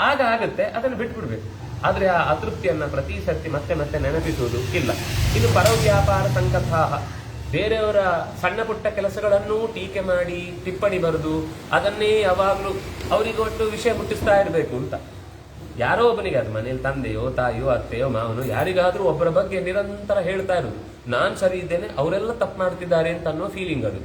[SPEAKER 1] ಆಗ ಆಗತ್ತೆ, ಅದನ್ನು ಬಿಟ್ಬಿಡ್ಬೇಕು. ಆದ್ರೆ ಆ ಅತೃಪ್ತಿಯನ್ನ ಪ್ರತಿ ಸರ್ತಿ ಮತ್ತೆ ಮತ್ತೆ ನೆನಪಿಸುವುದು ಇಲ್ಲ. ಇದು ಪರವ್ಯಾಪಾರ ಸಂಕಥಾಹ, ಬೇರೆಯವರ ಸಣ್ಣ ಪುಟ್ಟ ಕೆಲಸಗಳನ್ನು ಟೀಕೆ ಮಾಡಿ ಟಿಪ್ಪಣಿ ಬರೆದು ಅದನ್ನೇ ಯಾವಾಗ್ಲೂ ಅವರಿಗೊಟ್ಟು ವಿಷಯ ಮುಟ್ಟಿಸ್ತಾ ಇರಬೇಕು ಅಂತ. ಯಾರೋ ಒಬ್ಬನಿಗೆ, ಅದು ಮನೇಲಿ ತಂದೆಯೋ ತಾಯಿಯೋ ಅತ್ತೆಯೋ ಮಾವನೋ ಯಾರಿಗಾದ್ರೂ ಒಬ್ಬರ ಬಗ್ಗೆ ನಿರಂತರ ಹೇಳ್ತಾ ಇರೋದು, ನಾನ್ ಸರಿ ಇದ್ದೇನೆ, ಅವರೆಲ್ಲ ತಪ್ಪು ಮಾಡ್ತಿದ್ದಾರೆ ಅಂತ ಅನ್ನೋ ಫೀಲಿಂಗ್ ಅದು.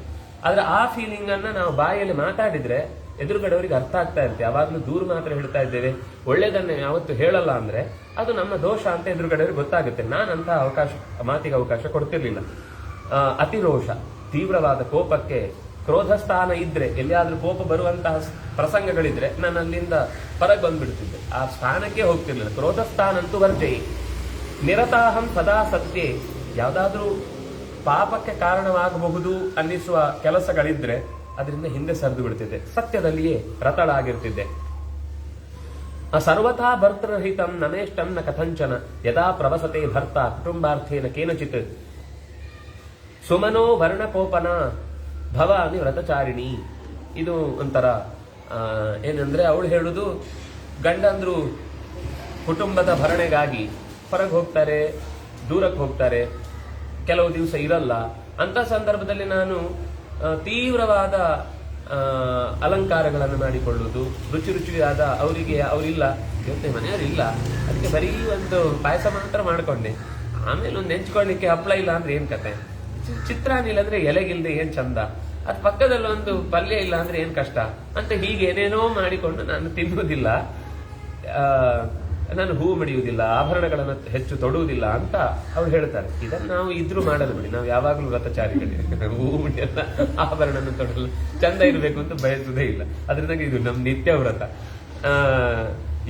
[SPEAKER 1] ಆದ್ರೆ ಆ ಫೀಲಿಂಗ್ ಅನ್ನ ನಾವು ಬಾಯಲ್ಲಿ ಮಾತಾಡಿದ್ರೆ ಎದುರುಗಡೆಯವರಿಗೆ ಅರ್ಥ ಆಗ್ತಾ ಇರುತ್ತೆ. ಯಾವಾಗ್ಲೂ ದೂರ ಮಾತ್ರ ಹೇಳ್ತಾ ಇದ್ದೇವೆ, ಒಳ್ಳೇದನ್ನ ಯಾವತ್ತು ಹೇಳಲ್ಲ ಅಂದ್ರೆ ಅದು ನಮ್ಮ ದೋಷ ಅಂತ ಎದುರುಗಡೆಯವ್ರಿಗೆ ಗೊತ್ತಾಗುತ್ತೆ. ನಾನಂತಹ ಮಾತಿಗೆ ಅವಕಾಶ ಕೊಡ್ತಿರ್ಲಿಲ್ಲ. ಅತಿರೋಷ, ತೀವ್ರವಾದ ಕೋಪಕ್ಕೆ ಕ್ರೋಧ ಸ್ಥಾನ ಇದ್ರೆ, ಎಲ್ಲಿಯಾದ್ರೂ ಕೋಪ ಬರುವಂತಹ ಪ್ರಸಂಗಗಳಿದ್ರೆ ನಾನು ಅಲ್ಲಿಂದ ಹೊರಗೆ ಬಂದ್ಬಿಡ್ತಿದ್ದೆ, ಆ ಸ್ಥಾನಕ್ಕೆ ಹೋಗ್ತಿರ್ಲಿಲ್ಲ. ಕ್ರೋಧ ಸ್ಥಾನ ಅಂತೂ ಬರ್ತೇ. ನಿರತಾಹಂ ಸದಾ ಸತ್ಯೆ, ಯಾವ್ದಾದ್ರೂ ಪಾಪಕ್ಕೆ ಕಾರಣವಾಗಬಹುದು ಅನ್ನಿಸುವ ಕೆಲಸಗಳಿದ್ರೆ ಅದರಿಂದ ಹಿಂದೆ ಸರಿದು ಬಿಡ್ತಿದ್ದೆ, ಸತ್ಯದಲ್ಲಿಯೇ ರತಳಾಗಿರ್ತಿದ್ದೆ. ಸರ್ವಥಾ ಭರ್ತೃರಹಿತಂ ನಮೇಷ್ಟಂ ನ ಕಥಂಚನ ಯದಾ ಪ್ರವಸತೆ ಭರ್ತ ಕುಟುಂಬಾರ್ಥೇನ ಕೇನಚಿತ್ ಸುಮನೋ ವರ್ಣಕೋಪನ ಭವಾನಿ ವ್ರತಚಾರಿಣಿ. ಇದು ಒಂಥರ ಏನಂದ್ರೆ, ಅವಳು ಹೇಳುದು, ಗಂಡಂದ್ರು ಕುಟುಂಬದ ಭರಣೆಗಾಗಿ ಹೊರಗೆ ಹೋಗ್ತಾರೆ, ದೂರಕ್ಕೆ ಹೋಗ್ತಾರೆ, ಕೆಲವು ದಿವಸ ಇರಲ್ಲ. ಅಂತ ಸಂದರ್ಭದಲ್ಲಿ ನಾನು ತೀವ್ರವಾದ ಅಲಂಕಾರಗಳನ್ನು ಮಾಡಿಕೊಳ್ಳುವುದು, ರುಚಿ ರುಚಿಯಾದ ಅವರಿಲ್ಲ, ಇವತ್ತೆ ಮನೆಯವರಿಲ್ಲ, ಅದಕ್ಕೆ ಬರೀ ಒಂದು ಪಾಯಸ ಮಾತ್ರ ಮಾಡ್ಕೊಂಡೆ. ಆಮೇಲೆ ಒಂದು ನೆಂಚ್ಕೊಳ್ಳಿಕ್ಕೆ ಹಪ್ಪಳ ಇಲ್ಲ ಅಂದ್ರೆ ಏನ್ ಕತೆ, ಚಿತ್ರಾನ್ನ ಇಲ್ಲ ಅಂದ್ರೆ ಎಲೆಗಿಲ್ದೆ ಏನ್ ಚಂದ, ಅದ್ ಪಕ್ಕದಲ್ಲಿ ಒಂದು ಪಲ್ಯ ಇಲ್ಲ ಅಂದ್ರೆ ಏನ್ ಕಷ್ಟ ಅಂತ ಹೀಗೆ ಏನೇನೋ ಮಾಡಿಕೊಂಡು ನಾನು ತಿನ್ನುವುದಿಲ್ಲ, ನಾನು ಹೂ ಮಡಿಯುವುದಿಲ್ಲ, ಆಭರಣಗಳನ್ನು ಹೆಚ್ಚು ತೊಡುವುದಿಲ್ಲ ಅಂತ ಅವ್ರು ಹೇಳ್ತಾರೆ. ಇದನ್ನ ನಾವು ಇದ್ರೂ ಮಾಡಲ್ಲ ಬಿಡಿ, ನಾವು ಯಾವಾಗ್ಲೂ ವ್ರತಚಾರಿಗಳೇ. ಹೂ ಮುಡಿಯಲ್ಲ, ಆಭರಣ ತೊಡಲ್ಲ, ಚಂದ ಇರಬೇಕು ಅಂತ ಬಯಸುವುದೇ ಇಲ್ಲ. ಅದರಿಂದ ಇದು ನಮ್ ನಿತ್ಯ ವ್ರತ.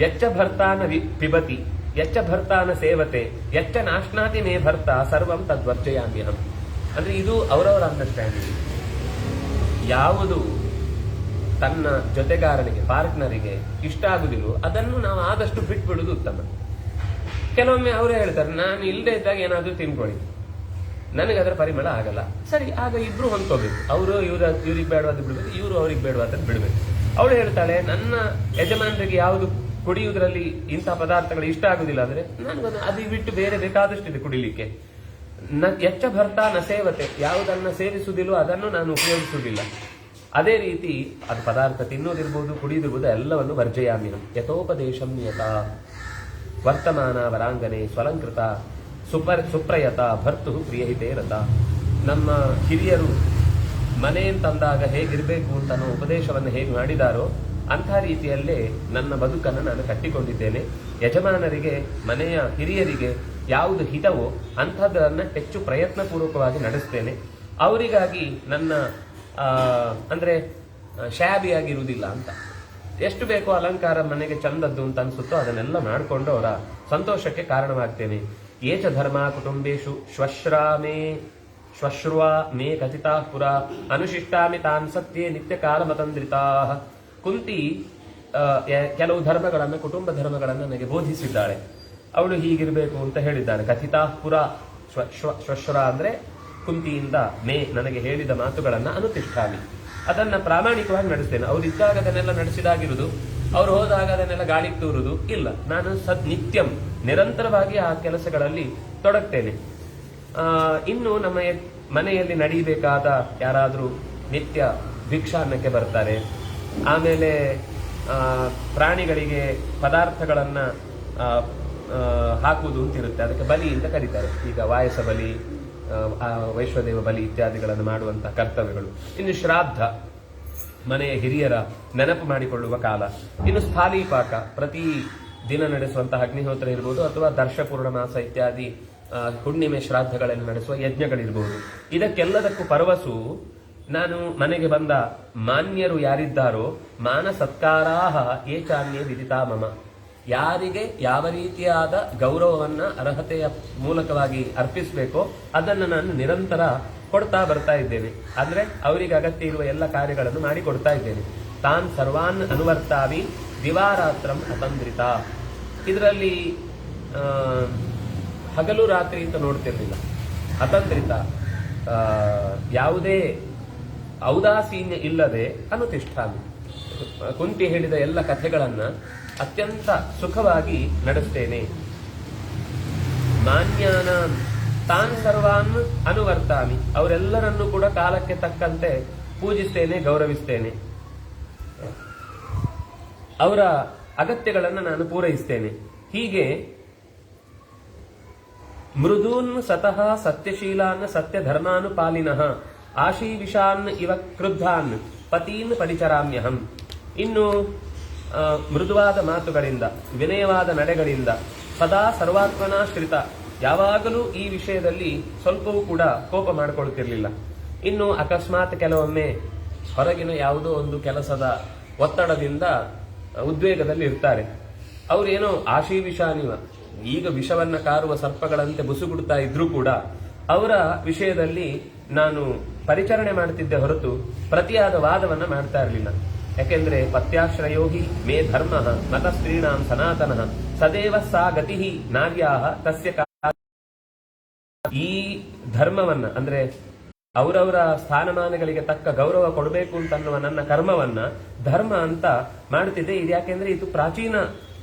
[SPEAKER 1] ಯಚ್ಚ ಭರ್ತಾನ ಪಿಬತಿ ಯಚ್ಚ ಭರ್ತಾನ ಸೇವತೆ ಯಚ್ಚ ನಾಶ್ನಾತಿ ಮೇ ಭರ್ತ ಸರ್ವಂ ತದ್ವರ್ಜಯಾಮ್ಯಹಂ. ಅಂದ್ರೆ ಇದು ಅವರವರ ಅಂಡರ್ಸ್ಟ್ಯಾಂಡಿಂಗ್. ಯಾವುದು ತನ್ನ ಜೊತೆಗಾರನಿಗೆ, ಪಾರ್ಟ್ನರಿಗೆ ಇಷ್ಟ ಆಗುದಿಲ್ಲೋ ಅದನ್ನು ನಾವು ಆದಷ್ಟು ಬಿಟ್ಬಿಡುದು ಉತ್ತಮ. ಕೆಲವೊಮ್ಮೆ ಅವರೇ ಹೇಳ್ತಾರೆ, ನಾನು ಇಲ್ಲದೆ ಇದ್ದಾಗ ಏನಾದ್ರೂ ತಿನ್ಕೊಳ್ಳಿ, ನನಗೆ ಅದರ ಪರಿಮಳ ಆಗಲ್ಲ. ಸರಿ, ಆಗ ಇಬ್ರು ಹೊಂದ್ಕೋಬೇಕು. ಅವರು ಇವ್ರಿಗೆ ಬೇಡವಾದ ಬಿಡ್ಬೇಕು, ಇವರು ಅವ್ರಿಗೆ ಬೇಡವಾದ ಬಿಡ್ಬೇಕು. ಅವಳು ಹೇಳ್ತಾಳೆ, ನನ್ನ ಯಜಮಾನರಿಗೆ ಯಾವುದು ಕುಡಿಯುವುದರಲ್ಲಿ ಇಂತಹ ಪದಾರ್ಥಗಳು ಇಷ್ಟ ಆಗುದಿಲ್ಲ ಅಂದ್ರೆ ನನಗೆ ಅದು ಬಿಟ್ಟು ಬೇರೆ ಬೇಕಾದಷ್ಟಿದೆ ಕುಡಿಲಿಕ್ಕೆ. ಎಚ್ಚ ಭರ್ತ ನ ಸೇವತೆ, ಯಾವುದನ್ನ ಸೇವಿಸುವುದಿಲ್ಲೋ ಅದನ್ನು ನಾನು ಉಪಯೋಗಿಸುವುದಿಲ್ಲ. ಅದೇ ರೀತಿ ಅದು ಪದಾರ್ಥ ತಿನ್ನೋದಿರ್ಬೋದು, ಕುಡಿಯೋದಿರ್ಬೋದು, ಎಲ್ಲವನ್ನು ವರ್ಜಯಾಮ್ಯಹಂ ಯಥೋಪದೇಶಂ ನಿಯತ ವರ್ತಮಾನ ವರಾಂಗನೆ ಸ್ವಲಂಕೃತ ಸುಪ್ರಯತ ಭರ್ತು ಪ್ರಿಯಹಿತೇ ರಥ. ನಮ್ಮ ಹಿರಿಯರು ಮನೆ ಅಂತಂದಾಗ ಹೇಗಿರಬೇಕು ಅಂತ ಅನ್ನೋ ಉಪದೇಶವನ್ನು ಹೇಗೆ ಮಾಡಿದಾರೋ ಅಂಥ ರೀತಿಯಲ್ಲೇ ನನ್ನ ಬದುಕನ್ನು ನಾನು ಕಟ್ಟಿಕೊಂಡಿದ್ದೇನೆ. ಯಜಮಾನರಿಗೆ, ಮನೆಯ ಹಿರಿಯರಿಗೆ ಯಾವುದು ಹಿತವೋ ಅಂಥದ್ದನ್ನು ಹೆಚ್ಚು ಪ್ರಯತ್ನಪೂರ್ವಕವಾಗಿ ನಡೆಸ್ತೇನೆ. ಅವರಿಗಾಗಿ ನನ್ನ ಅಂದರೆ ಶ್ಯಾಬಿಯಾಗಿರುವುದಿಲ್ಲ ಅಂತ, ಎಷ್ಟು ಬೇಕೋ ಅಲಂಕಾರ ಮನೆಗೆ ಚಂದದ್ದು ಅಂತ ಅನ್ಸುತ್ತೋ ಅದನ್ನೆಲ್ಲ ಮಾಡಿಕೊಂಡು ಅವರ ಸಂತೋಷಕ್ಕೆ ಕಾರಣವಾಗ್ತೇನೆ. ಏಚ ಧರ್ಮ ಕುಟುಂಬೇಶು ಶ್ವಶ್ರುವ ಮೇ ಕಥಿತಾ ಪುರ ಅನುಶಿಷ್ಟಾಮಿ ತಾನ್ ಸತ್ಯೇ ನಿತ್ಯ ಕಾಲ ಮತಂದ್ರಿತಾ. ಕುಂತಿ ಕೆಲವು ಧರ್ಮಗಳನ್ನು, ಕುಟುಂಬ ಧರ್ಮಗಳನ್ನು ನನಗೆ ಬೋಧಿಸಿದ್ದಾಳೆ. ಅವಳು ಹೀಗಿರಬೇಕು ಅಂತ ಹೇಳಿದ್ದಾಳೆ. ಕಥಿತಾ ಪುರ ಶ್ವಶ್ರ ಅಂದ್ರೆ ಕುಂತಿಯಿಂದ ಮೇ ನನಗೆ ಹೇಳಿದ ಮಾತುಗಳನ್ನು ಅನುತಿಷ್ಠಾಮಿ, ಅದನ್ನ ಪ್ರಾಮಾಣಿಕವಾಗಿ ನಡೆಸ್ತೇನೆ. ಅವ್ರು ಇದ್ದಾಗ ಅದನ್ನೆಲ್ಲ ನಡೆಸಿದಾಗಿರುವುದು, ಅವ್ರು ಹೋದಾಗ ಅದನ್ನೆಲ್ಲ ಗಾಳಿಗೆ ತೂರುವುದು ಇಲ್ಲ. ನಾನು ನಿತ್ಯಂ ನಿರಂತರವಾಗಿ ಆ ಕೆಲಸಗಳಲ್ಲಿ ತೊಡಗ್ತೇನೆ. ಇನ್ನು ನಮ್ಮ ಮನೆಯಲ್ಲಿ ನಡೀಬೇಕಾದ ಯಾರಾದರೂ ನಿತ್ಯ ಭಿಕ್ಷಾನ್ನಕ್ಕೆ ಬರ್ತಾರೆ, ಆಮೇಲೆ ಪ್ರಾಣಿಗಳಿಗೆ ಪದಾರ್ಥಗಳನ್ನ ಹಾಕುವುದು ಅಂತಿರುತ್ತೆ, ಅದಕ್ಕೆ ಬಲಿ ಅಂತ ಕರೀತಾರೆ. ಈಗ ವಾಯಸ ಬಲಿ, ವೈಶ್ವದೇವ ಬಲಿ ಇತ್ಯಾದಿಗಳನ್ನು ಮಾಡುವಂತಹ ಕರ್ತವ್ಯಗಳು. ಇನ್ನು ಶ್ರಾದ್ದ, ಮನೆಯ ಹಿರಿಯರ ನೆನಪು ಮಾಡಿಕೊಳ್ಳುವ ಕಾಲ. ಇನ್ನು ಸ್ಥಾಲೀಪಾಕ, ಪ್ರತಿ ದಿನ ನಡೆಸುವಂತಹ ಅಗ್ನಿಹೋತ್ರ ಇರ್ಬೋದು, ಅಥವಾ ದರ್ಶಪೂರ್ಣ ಮಾಸ ಇತ್ಯಾದಿ ಹುಣ್ಣಿಮೆ ಶ್ರಾದ್ದಗಳನ್ನು ನಡೆಸುವ ಯಜ್ಞಗಳಿರ್ಬೋದು. ಇದಕ್ಕೆಲ್ಲದಕ್ಕೂ ಪರವಸು ನಾನು ಮನೆಗೆ ಬಂದ ಮಾನ್ಯರು ಯಾರಿದ್ದಾರೋ ಮಾನ ಸತ್ಕಾರಾಹ ಏಚಾನ್ಯೇ ವಿದಿತಾ ಮಮ, ಯಾರಿಗೆ ಯಾವ ರೀತಿಯಾದ ಗೌರವವನ್ನ ಅರ್ಹತೆಯ ಮೂಲಕವಾಗಿ ಅರ್ಪಿಸಬೇಕೋ ಅದನ್ನು ನಾನು ನಿರಂತರ ಕೊಡ್ತಾ ಬರ್ತಾ ಇದ್ದೇನೆ. ಅಂದ್ರೆ ಅವರಿಗೆ ಅಗತ್ಯ ಇರುವ ಎಲ್ಲ ಕಾರ್ಯಗಳನ್ನು ಮಾಡಿ ಕೊಡ್ತಾ ಇದ್ದೇನೆ. ತಾನ್ ಸರ್ವಾನ್ ಅನುವರ್ತಾವಿ ದಿವಾರಾತ್ರಂ ಅತಂದ್ರಿತ. ಇದರಲ್ಲಿ ಹಗಲು ರಾತ್ರಿ ಅಂತ ನೋಡ್ತಿರ್ಲಿಲ್ಲ. ಅತಂದ್ರಿತ, ಯಾವುದೇ ಔದಾಸೀನ್ಯ ಇಲ್ಲದೆ ಅನುತಿಷ್ಠಾಮಿ. ಕುಂತಿ ಹೇಳಿದ ಎಲ್ಲ ಕಥೆಗಳನ್ನ ಅತ್ಯಂತ ಸುಖವಾಗಿ ನಡೆಸ್ತೇನೆ. ಮಾನ್ಯಾನ ತಾನ್ ಸರ್ವಾನ್ ಅನುವರ್ತಾಮಿ, ಅವರೆಲ್ಲರನ್ನೂ ಕೂಡ ಕಾಲಕ್ಕೆ ತಕ್ಕಂತೆ ಪೂಜಿಸ್ತೇನೆ, ಗೌರವಿಸ್ತೇನೆ. ಅವರ ಅಗತ್ಯಗಳನ್ನು ನಾನು ಪೂರೈಸ್ತೇನೆ. ಹೀಗೆ ಮೃದೂನ್ ಸತಃ ಸತ್ಯಶೀಲಾನ್ ಸತ್ಯಧರ್ಮಾನುಪಾಲಿನಃ ಆಶೀವಿಷಾನ್ ಇವ ಕ್ರುದ್ಧಾನ್ ಪತೀನ್ ಪರಿಚರಾಮ್ಯಹಂ. ಇನ್ನು ಮೃದುವಾದ ಮಾತುಗಳಿಂದ, ವಿನಯವಾದ ನಡೆಗಳಿಂದ, ಸದಾ ಸರ್ವಾತ್ಮನಾಶ್ರಿತ, ಯಾವಾಗಲೂ ಈ ವಿಷಯದಲ್ಲಿ ಸ್ವಲ್ಪವೂ ಕೂಡ ಕೋಪ ಮಾಡಿಕೊಳ್ಳುತ್ತಿರಲಿಲ್ಲ. ಇನ್ನು ಅಕಸ್ಮಾತ್ ಕೆಲವೊಮ್ಮೆ ಹೊರಗಿನ ಯಾವುದೋ ಒಂದು ಕೆಲಸದ ಒತ್ತಡದಿಂದ ಉದ್ವೇಗದಲ್ಲಿ ಇರ್ತಾರೆ. ಅವರೇನೋ ಆಶೀವಿಷಾನಿವ, ಈಗ ವಿಷವನ್ನ ಕಾರುವ ಸರ್ಪಗಳಂತೆ ಬುಸುಗುಡ್ತಾ ಇದ್ರೂ ಕೂಡ ಅವರ ವಿಷಯದಲ್ಲಿ ನಾನು ಪರಿಚರಣೆ ಮಾಡ್ತಿದ್ದೆ ಹೊರತು ಪ್ರತಿಯಾದ ವಾದವನ್ನ ಮಾಡ್ತಾ ಇರಲಿಲ್ಲ. ಯಾಕೆಂದ್ರೆ ಪತ್ಯಾಶ್ರಯೋ ಹಿ ಮೇ ಧರ್ಮ ಮತ ಸ್ತ್ರೀಣಾಂ ಸನಾತನಃ ಸದೇವ ಸಾ ಗತಿ ನಾರ್ಯಾ ತಸ್ಯ. ಈ ಧರ್ಮವನ್ನ ಅಂದ್ರೆ ಅವರವರ ಸ್ಥಾನಮಾನಗಳಿಗೆ ತಕ್ಕ ಗೌರವ ಕೊಡಬೇಕು ಅಂತ ಅನ್ನುವ ನನ್ನ ಕರ್ಮವನ್ನ ಧರ್ಮ ಅಂತ ಮಾಡ್ತಿದ್ದೆ. ಇದು ಯಾಕೆಂದ್ರೆ ಇದು ಪ್ರಾಚೀನ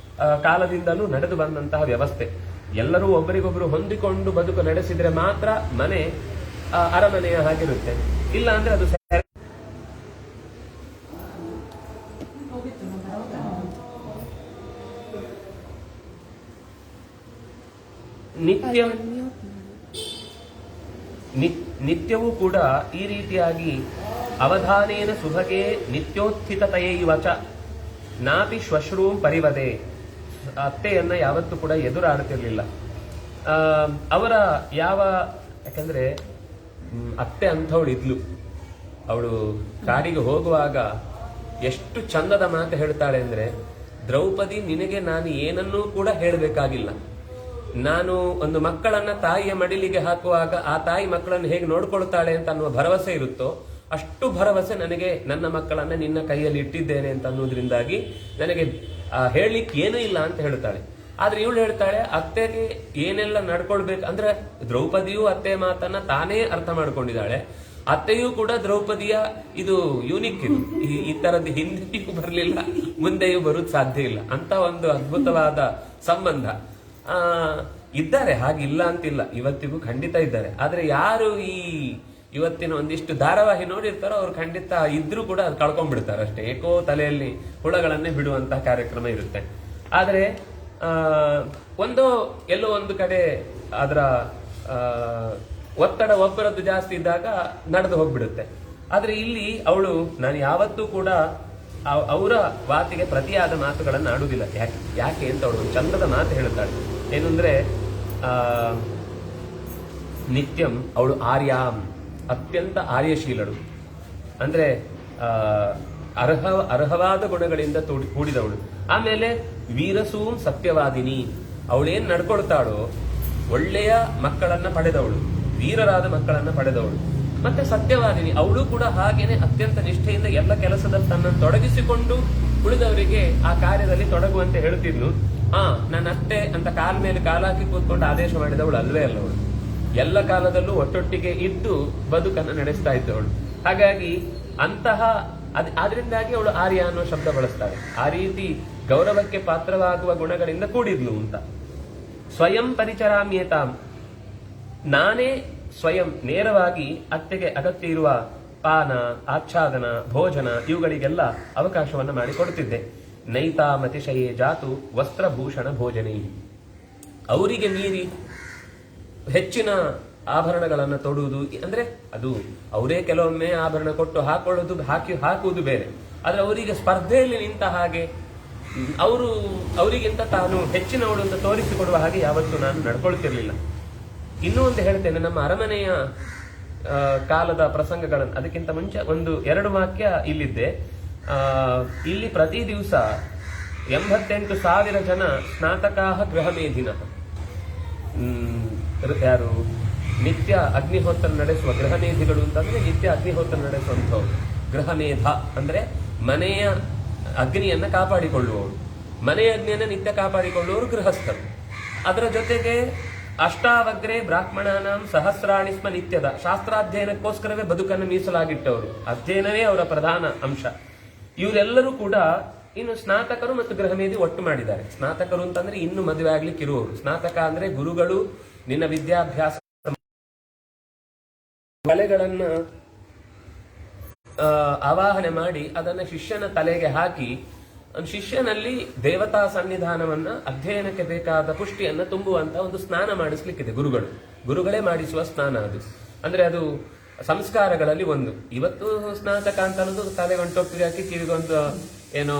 [SPEAKER 1] ಕಾಲದಿಂದಲೂ ನಡೆದು ಬಂದಂತಹ ವ್ಯವಸ್ಥೆ. ಎಲ್ಲರೂ ಒಬ್ಬರಿಗೊಬ್ಬರು ಹೊಂದಿಕೊಂಡು ಬದುಕು ನಡೆಸಿದ್ರೆ ಮಾತ್ರ ಮನೆ ಅರಮನೆಯ ಹಾಗಿರುತ್ತೆ. ಇಲ್ಲ ಅಂದ್ರೆ ಅದು ನಿತ್ಯವೂ ಕೂಡ ಈ ರೀತಿಯಾಗಿ ಅವಧಾನೇನ ಸುಭಗೆ ನಿತ್ಯೋತ್ಥಿತತೆಯೈವ ಚ ನಾಪಿ ಶ್ವಶ್ರೂಂ ಪರಿವದೆ. ಅತ್ತೆಯನ್ನ ಯಾವತ್ತೂ ಕೂಡ ಎದುರಾಡ್ತಿರ್ಲಿಲ್ಲ. ಅವರ ಯಾಕಂದ್ರೆ ಅತ್ತೆ ಅಂಥವಳು ಇದ್ಲು. ಅವಳು ಕಾಡಿಗೆ ಹೋಗುವಾಗ ಎಷ್ಟು ಚಂದದ ಮಾತು ಹೇಳ್ತಾಳೆ ಅಂದ್ರೆ, ದ್ರೌಪದಿ ನಿನಗೆ ನಾನು ಏನನ್ನೂ ಕೂಡ ಹೇಳಬೇಕಾಗಿಲ್ಲ. ನಾನು ಒಂದು ಮಕ್ಕಳನ್ನ ತಾಯಿಯ ಮಡಿಲಿಗೆ ಹಾಕುವಾಗ ಆ ತಾಯಿ ಮಕ್ಕಳನ್ನು ಹೇಗೆ ನೋಡ್ಕೊಳ್ತಾಳೆ ಅಂತ ಅನ್ನುವ ಭರವಸೆ ಇರುತ್ತೋ ಅಷ್ಟು ಭರವಸೆ ನನಗೆ ನನ್ನ ಮಕ್ಕಳನ್ನ ನಿನ್ನ ಕೈಯಲ್ಲಿ ಇಟ್ಟಿದ್ದೇನೆ ಅಂತ ಅನ್ನೋದ್ರಿಂದಾಗಿ ನನಗೆ ಹೇಳಲಿಕ್ಕೆ ಏನೂ ಇಲ್ಲ ಅಂತ ಹೇಳ್ತಾಳೆ. ಆದ್ರೆ ಇವಳು ಹೇಳ್ತಾಳೆ ಅತ್ತೆಗೆ ಏನೆಲ್ಲ ನಡ್ಕೊಳ್ಬೇಕು ಅಂದ್ರೆ, ದ್ರೌಪದಿಯು ಅತ್ತೆ ಮಾತನ್ನ ತಾನೇ ಅರ್ಥ ಮಾಡ್ಕೊಂಡಿದ್ದಾಳೆ. ಅತ್ತೆಯೂ ಕೂಡ ದ್ರೌಪದಿಯ ಇದು ಯೂನಿಕ್, ಇದು ಈ ತರದ್ದು ಹಿಂದೆಯೂ ಬರಲಿಲ್ಲ, ಮುಂದೆಯೂ ಬರುವುದು ಸಾಧ್ಯ ಇಲ್ಲ ಅಂತ ಒಂದು ಅದ್ಭುತವಾದ ಸಂಬಂಧ. ಇದ್ದಾರೆ, ಹಾಗಿಲ್ಲ ಅಂತಿಲ್ಲ, ಇವತ್ತಿಗೂ ಖಂಡಿತ ಇದ್ದಾರೆ. ಆದ್ರೆ ಯಾರು ಈ ಇವತ್ತಿನ ಒಂದಿಷ್ಟು ಧಾರಾವಾಹಿ ನೋಡಿರ್ತಾರೋ ಅವ್ರು ಖಂಡಿತ ಇದ್ರೂ ಕೂಡ ಅದು ಕಳ್ಕೊಂಡ್ಬಿಡ್ತಾರೆ ಅಷ್ಟೇ. ಏಕೋ ತಲೆಯಲ್ಲಿ ಹುಳಗಳನ್ನೇ ಬಿಡುವಂತಹ ಕಾರ್ಯಕ್ರಮ ಇರುತ್ತೆ. ಆದ್ರೆ ಎಲ್ಲೋ ಒಂದು ಕಡೆ ಅದರ ಒತ್ತಡ ಒಬ್ಬರದ್ದು ಜಾಸ್ತಿ ಇದ್ದಾಗ ನಡೆದು ಹೋಗ್ಬಿಡುತ್ತೆ. ಆದ್ರೆ ಇಲ್ಲಿ ಅವಳು ನಾನು ಯಾವತ್ತೂ ಕೂಡ ಅವರ ಮಾತಿಗೆ ಪ್ರತಿಯಾದ ಮಾತುಗಳನ್ನು ಆಡುವುದಿಲ್ಲ. ಯಾಕೆ ಅಂತ ಅವಳು ಒಂದು ಚಂದದ ಮಾತು ಹೇಳುತ್ತಾಳೆ. ಏನಂದ್ರೆ ನಿತ್ಯಂ ಅವಳು ಆರ್ಯಾಂ, ಅತ್ಯಂತ ಆರ್ಯಶೀಲಳು. ಅಂದ್ರೆ ಅರ್ಹವಾದ ಗುಣಗಳಿಂದ ಕೂಡಿದವಳು. ಆಮೇಲೆ ವೀರಸೂಂ ಸತ್ಯವಾದಿನಿ, ಅವಳೇನ್ ನಡ್ಕೊಳ್ತಾಳೋ ಒಳ್ಳೆಯ ಮಕ್ಕಳನ್ನ ಪಡೆದವಳು, ವೀರರಾದ ಮಕ್ಕಳನ್ನ ಪಡೆದವಳು. ಮತ್ತೆ ಸತ್ಯವಾದಿನಿ, ಅವಳು ಕೂಡ ಹಾಗೇನೆ ಅತ್ಯಂತ ನಿಷ್ಠೆಯಿಂದ ಎಲ್ಲ ಕೆಲಸದಲ್ಲಿ ತನ್ನನ್ನು ತೊಡಗಿಸಿಕೊಂಡು ಉಳಿದವರಿಗೆ ಆ ಕಾರ್ಯದಲ್ಲಿ ತೊಡಗುವಂತೆ ಹೇಳುತ್ತಿದ್ಲು. ನನ್ನ ಅತ್ತೆ ಅಂತ ಕಾಲ ಮೇಲೆ ಕಾಲಾಕಿ ಕೂತ್ಕೊಂಡು ಆದೇಶ ಮಾಡಿದವಳು ಅಲ್ವೇ ಅಲ್ಲವಳು. ಎಲ್ಲ ಕಾಲದಲ್ಲೂ ಒಟ್ಟೊಟ್ಟಿಗೆ ಇದ್ದು ಬದುಕನ್ನು ನಡೆಸ್ತಾ ಇದ್ದವಳು. ಹಾಗಾಗಿ ಆದ್ರಿಂದಾಗಿ ಅವಳು ಆರ್ಯ ಅನ್ನೋ ಶಬ್ದ ಬಳಸ್ತಾಳೆ. ಆ ರೀತಿ ಗೌರವಕ್ಕೆ ಪಾತ್ರವಾಗುವ ಗುಣಗಳಿಂದ ಕೂಡಿದ್ಲು ಅಂತ. ಸ್ವಯಂ ಪರಿಚರಾಮ್ಯೇತಾಂ, ನಾನೇ ಸ್ವಯಂ ನೇರವಾಗಿ ಅತ್ತೆಗೆ ಅಗತ್ಯ ಇರುವ ಪಾನ, ಆಚ್ಛಾದನ, ಭೋಜನ ಇವುಗಳಿಗೆಲ್ಲ ಅವಕಾಶವನ್ನು ಮಾಡಿಕೊಡುತ್ತಿದ್ದೆ. ನೈತಾಮತಿಶಯೇ ಜಾತು ವಸ್ತ್ರಭೂಷಣ ಭೋಜನೆ, ಅವರಿಗೆ ಮೀರಿ ಹೆಚ್ಚಿನ ಆಭರಣಗಳನ್ನು ತೊಡುವುದು ಅಂದ್ರೆ ಅದು ಅವರೇ ಕೆಲವೊಮ್ಮೆ ಆಭರಣ ಕೊಟ್ಟು ಹಾಕುವುದು ಬೇರೆ. ಆದ್ರೆ ಅವರಿಗೆ ಸ್ಪರ್ಧೆಯಲ್ಲಿ ನಿಂತ ಹಾಗೆ ಅವರಿಗಿಂತ ತಾನು ಹೆಚ್ಚಿನವಳು ಅಂತ ತೋರಿಸಿಕೊಡುವ ಹಾಗೆ ಯಾವತ್ತೂ ನಾನು ನಡ್ಕೊಳ್ತಿರ್ಲಿಲ್ಲ. ಇನ್ನೂ ಒಂದು ಹೇಳ್ತೇನೆ, ನಮ್ಮ ಅರಮನೆಯ ಕಾಲದ ಪ್ರಸಂಗಗಳನ್ನು ಅದಕ್ಕಿಂತ ಮುಂಚೆ 1-2 ವಾಕ್ಯ ಇಲ್ಲಿದ್ದೆ. ಇಲ್ಲಿ ಪ್ರತಿ ದಿವಸ 88,000 ಜನ ಸ್ನಾತಕಾಹ ಗೃಹಮೇಧಿನ, ಯಾರು ನಿತ್ಯ ಅಗ್ನಿಹೋತ್ರ ನಡೆಸುವ ಗೃಹಮೇಧಿಗಳು ಅಂತಂದ್ರೆ ನಿತ್ಯ ಅಗ್ನಿಹೋತ್ರ ನಡೆಸುವಂಥವ್ರು. ಗೃಹಮೇಧ ಅಂದ್ರೆ ಮನೆಯ ಅಗ್ನಿಯನ್ನ ಕಾಪಾಡಿಕೊಳ್ಳುವವರು, ಮನೆಯ ಅಗ್ನಿಯನ್ನ ನಿತ್ಯ ಕಾಪಾಡಿಕೊಳ್ಳುವವರು ಗೃಹಸ್ಥರು. ಅದರ ಜೊತೆಗೆ ಅಷ್ಟಾವಗ್ರೆ ಬ್ರಾಹ್ಮಣಾನಾಂ ಸಹಸ್ರಾಣಿ ಸ್ಮ ನಿತ್ಯದ, ಶಾಸ್ತ್ರಾಧ್ಯಯನಕ್ಕೋಸ್ಕರವೇ ಬದುಕನ್ನು ಮೀಸಲಾಗಿಟ್ಟವರು, ಅಧ್ಯಯನವೇ ಅವರ ಪ್ರಧಾನ ಅಂಶ. ಇವರೆಲ್ಲರೂ ಕೂಡ ಇನ್ನು ಸ್ನಾತಕರು ಮತ್ತು ಗೃಹಮೇಧಿ ಒಟ್ಟು ಮಾಡಿದ್ದಾರೆ. ಸ್ನಾತಕರು ಅಂತಂದ್ರೆ ಇನ್ನು ಮದುವೆ ಆಗ್ಲಿಕ್ಕೆ ಇರುವವರು. ಸ್ನಾತಕ ಅಂದ್ರೆ ಗುರುಗಳು ನಿನ್ನ ವಿದ್ಯಾಭ್ಯಾಸ ಕಲೆಗಳನ್ನ ಆವಾಹನೆ ಮಾಡಿ ಅದನ್ನ ಶಿಷ್ಯನ ತಲೆಗೆ ಹಾಕಿ ಶಿಷ್ಯನಲ್ಲಿ ದೇವತಾ ಸನ್ನಿಧಾನವನ್ನ, ಅಧ್ಯಯನಕ್ಕೆ ಬೇಕಾದ ಪುಷ್ಟಿಯನ್ನ ತುಂಬುವಂತ ಒಂದು ಸ್ನಾನ ಮಾಡಿಸ್ಲಿಕ್ಕಿದೆ. ಗುರುಗಳೇ ಮಾಡಿಸುವ ಸ್ನಾನ ಅದು. ಅಂದ್ರೆ ಅದು ಸಂಸ್ಕಾರಗಳಲ್ಲಿ ಒಂದು. ಇವತ್ತು ಸ್ನಾತಕ ಅಂತ ಅನ್ನೋದು ತಲೆಗೆ ಒಂದು ಟೊಪ್ಪಿಗೆ ಹಾಕಿ ಕಿವಿಗೊಂದು ಏನೋ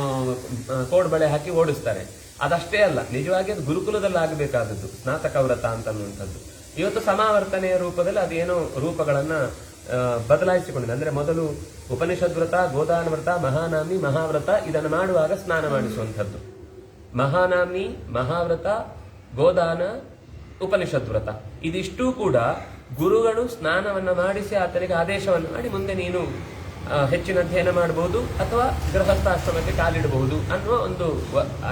[SPEAKER 1] ಕೋಡ್ಬಳೆ ಹಾಕಿ ಓಡಿಸ್ತಾರೆ. ಅದಷ್ಟೇ ಅಲ್ಲ, ನಿಜವಾಗಿ ಅದು ಗುರುಕುಲದಲ್ಲಿ ಆಗಬೇಕಾದದ್ದು ಸ್ನಾತಕ ವ್ರತ ಅಂತ ಅನ್ನುವಂಥದ್ದು. ಇವತ್ತು ಸಮಾವರ್ತನೆಯ ರೂಪದಲ್ಲಿ ಅದೇನೋ ರೂಪಗಳನ್ನ ಬದಲಾಯಿಸಿಕೊಂಡಿದೆ. ಅಂದ್ರೆ ಮೊದಲು ಉಪನಿಷದ್ ವ್ರತ, ಗೋದಾನ ವ್ರತ, ಮಹಾನಾಮ್ನಿ, ಮಹಾವ್ರತ ಇದನ್ನು ಮಾಡುವಾಗ ಸ್ನಾನ ಮಾಡಿಸುವಂಥದ್ದು. ಮಹಾನಾಮ್ನಿ, ಮಹಾವ್ರತ, ಗೋದಾನ, ಉಪನಿಷದ್ ವ್ರತ ಇದಿಷ್ಟೂ ಕೂಡ ಗುರುಗಳು ಸ್ನಾನವನ್ನ ಮಾಡಿಸಿ ಆತನಿಗೆ ಆದೇಶವನ್ನು ಮಾಡಿ ಮುಂದೆ ನೀನು ಹೆಚ್ಚಿನ ಅಧ್ಯಯನ ಮಾಡಬಹುದು ಅಥವಾ ಗೃಹಸ್ಥಾಶ್ರಮಕ್ಕೆ ಕಾಲಿಡಬಹುದು ಅನ್ನುವ ಒಂದು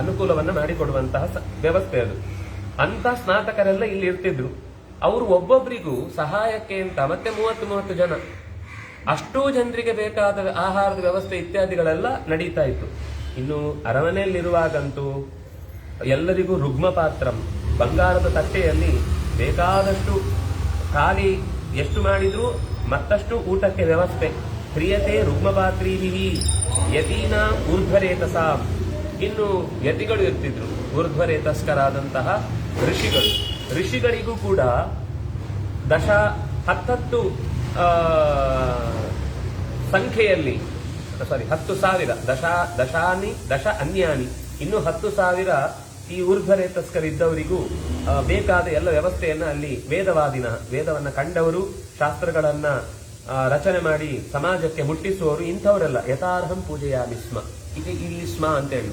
[SPEAKER 1] ಅನುಕೂಲವನ್ನ ಮಾಡಿಕೊಡುವಂತಹ ವ್ಯವಸ್ಥೆ ಅದು. ಅಂತ ಸ್ನಾತಕರೆಲ್ಲ ಇಲ್ಲಿ ಇರ್ತಿದ್ರು. ಅವರು ಒಬ್ಬೊಬ್ಬರಿಗೂ ಸಹಾಯಕ್ಕೆ ಅಂತ ಮತ್ತೆ 30 ಜನ, ಅಷ್ಟೂ ಜನರಿಗೆ ಬೇಕಾದ ಆಹಾರದ ವ್ಯವಸ್ಥೆ ಇತ್ಯಾದಿಗಳೆಲ್ಲ ನಡೀತಾ ಇತ್ತು. ಇನ್ನು ಅರಮನೆಯಲ್ಲಿರುವಾಗಂತೂ ಎಲ್ಲರಿಗೂ ರುಗ್ಮ ಪಾತ್ರಂ, ಬಂಗಾರದ ತಟ್ಟೆಯಲ್ಲಿ ಬೇಕಾದಷ್ಟು ಖಾಲಿ ಎಷ್ಟು ಮಾಡಿದ್ರು ಮತ್ತಷ್ಟು ಊಟಕ್ಕೆ ವ್ಯವಸ್ಥೆ. ಕ್ರಿಯತೆ ರುಗ್ಮಪಾತ್ರೀಹಿ ಯತೀನಾ ಊರ್ಧ್ವರೇತಸಾಂ, ಇನ್ನು ಯತಿಗಳು ಇರ್ತಿದ್ರು, ಊರ್ಧ್ವರೇತಸ್ಕರಾದಂತಹ ಋಷಿಗಳಿಗೂ ಕೂಡ 10 ಸಂಖ್ಯೆಯಲ್ಲಿ 10,000 ದಶ ಅನ್ಯಾನಿ, ಇನ್ನು 10,000 ಈ ಊರ್ಧ್ವರೇತಸ್ಕರಿದ್ದವರಿಗೂ ಬೇಕಾದ ಎಲ್ಲ ವ್ಯವಸ್ಥೆಯನ್ನ ಅಲ್ಲಿ ವೇದವನ್ನ ಕಂಡವರು, ಶಾಸ್ತ್ರಗಳನ್ನ ರಚನೆ ಮಾಡಿ ಸಮಾಜಕ್ಕೆ ಮುಟ್ಟಿಸುವವರು, ಇಂಥವರೆಲ್ಲ ಯಥಾರ್ಹಂ ಪೂಜೆಯಾಮಿ ಸ್ಮ. ಇದು ಇಲ್ಲಿ ಸ್ಮ ಅಂತ ಹೇಳಿ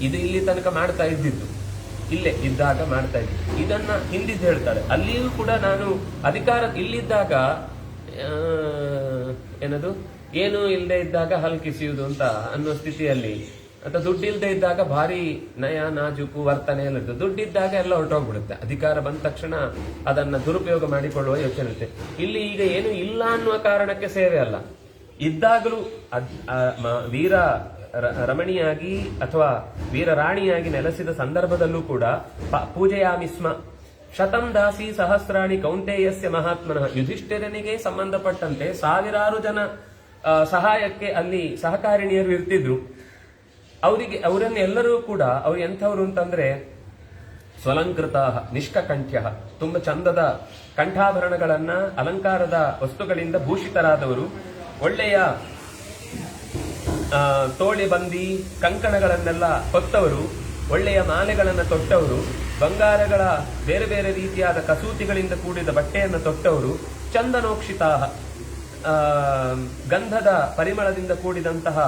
[SPEAKER 1] ಇದು ಇಲ್ಲಿ ತನಕ ಮಾಡ್ತಾ ಇದ್ದಿದ್ದು, ಇಲ್ಲೇ ಇದ್ದಾಗ ಮಾಡ್ತಾ ಇದ್ದಿದ್ದು. ಇದನ್ನ ಹಿಂದಿದ್ದು ಹೇಳ್ತಾರೆ. ಅಲ್ಲಿಯೂ ಕೂಡ ನಾನು ಅಧಿಕಾರ ಇಲ್ಲಿದ್ದಾಗ ಏನೂ ಇಲ್ಲದೆ ಇದ್ದಾಗ ಹಲ್ಕಿಸಿಯುವುದು ಅಂತ ಅನ್ನೋ ಸ್ಥಿತಿಯಲ್ಲಿ, ಅಥವಾ ದುಡ್ಡಿಲ್ಲದೆ ಇದ್ದಾಗ ಭಾರಿ ನಯ ನಾಜುಕು ವರ್ತನೆ ಎಲ್ಲ ಇರ್ತದೆ. ದುಡ್ಡಿದ್ದಾಗ ಎಲ್ಲ ಹೊರಟೋಗ್ಬಿಡುತ್ತೆ. ಅಧಿಕಾರ ಬಂದ ತಕ್ಷಣ ಅದನ್ನ ದುರುಪಯೋಗ ಮಾಡಿಕೊಳ್ಳುವ ಯೋಚನೆ ಇರುತ್ತೆ. ಇಲ್ಲಿ ಈಗ ಏನು ಇಲ್ಲ ಅನ್ನುವ ಕಾರಣಕ್ಕೆ ಸೇವೆ ಅಲ್ಲ, ಇದ್ದಾಗಲೂ ವೀರ ರಮಣಿಯಾಗಿ ಅಥವಾ ವೀರ ರಾಣಿಯಾಗಿ ನೆಲೆಸಿದ ಸಂದರ್ಭದಲ್ಲೂ ಕೂಡ ಪೂಜೆಯಾಮಿ ಸ್ಮ, ಶತಂ ದಾಸಿ ಸಹಸ್ರಾಣಿ ಕೌಂಟೇಯಸ್ಯ ಮಹಾತ್ಮನಃ. ಯುಧಿಷ್ಠಿರನಿಗೆ ಸಂಬಂಧಪಟ್ಟಂತೆ ಸಾವಿರಾರು ಜನ ಸಹಾಯಕ್ಕೆ ಅಲ್ಲಿ ಸಹಕಾರಿಣಿಯರು ಇರ್ತಿದ್ರು. ಅವರನ್ನೆಲ್ಲರೂ ಕೂಡ ಅವ್ರು ಎಂಥವ್ರು ಅಂತಂದ್ರೆ ಸ್ವಲಂಕೃತ ನಿಷ್ಕಕಂಠ್ಯ, ತುಂಬ ಚಂದದ ಕಂಠಾಭರಣಗಳನ್ನ ಅಲಂಕಾರದ ವಸ್ತುಗಳಿಂದ ಭೂಷಿತರಾದವರು, ಒಳ್ಳೆಯ ತೋಳಿ ಬಂದಿ ಕಂಕಣಗಳನ್ನೆಲ್ಲ ಹೊತ್ತವರು, ಒಳ್ಳೆಯ ಮಾಲೆಗಳನ್ನು ತೊಟ್ಟವರು, ಬಂಗಾರಗಳ ಬೇರೆ ಬೇರೆ ರೀತಿಯಾದ ಕಸೂತಿಗಳಿಂದ ಕೂಡಿದ ಬಟ್ಟೆಯನ್ನು ತೊಟ್ಟವರು, ಚಂದನೋಕ್ಷಿತಾ ಗಂಧದ ಪರಿಮಳದಿಂದ ಕೂಡಿದಂತಹ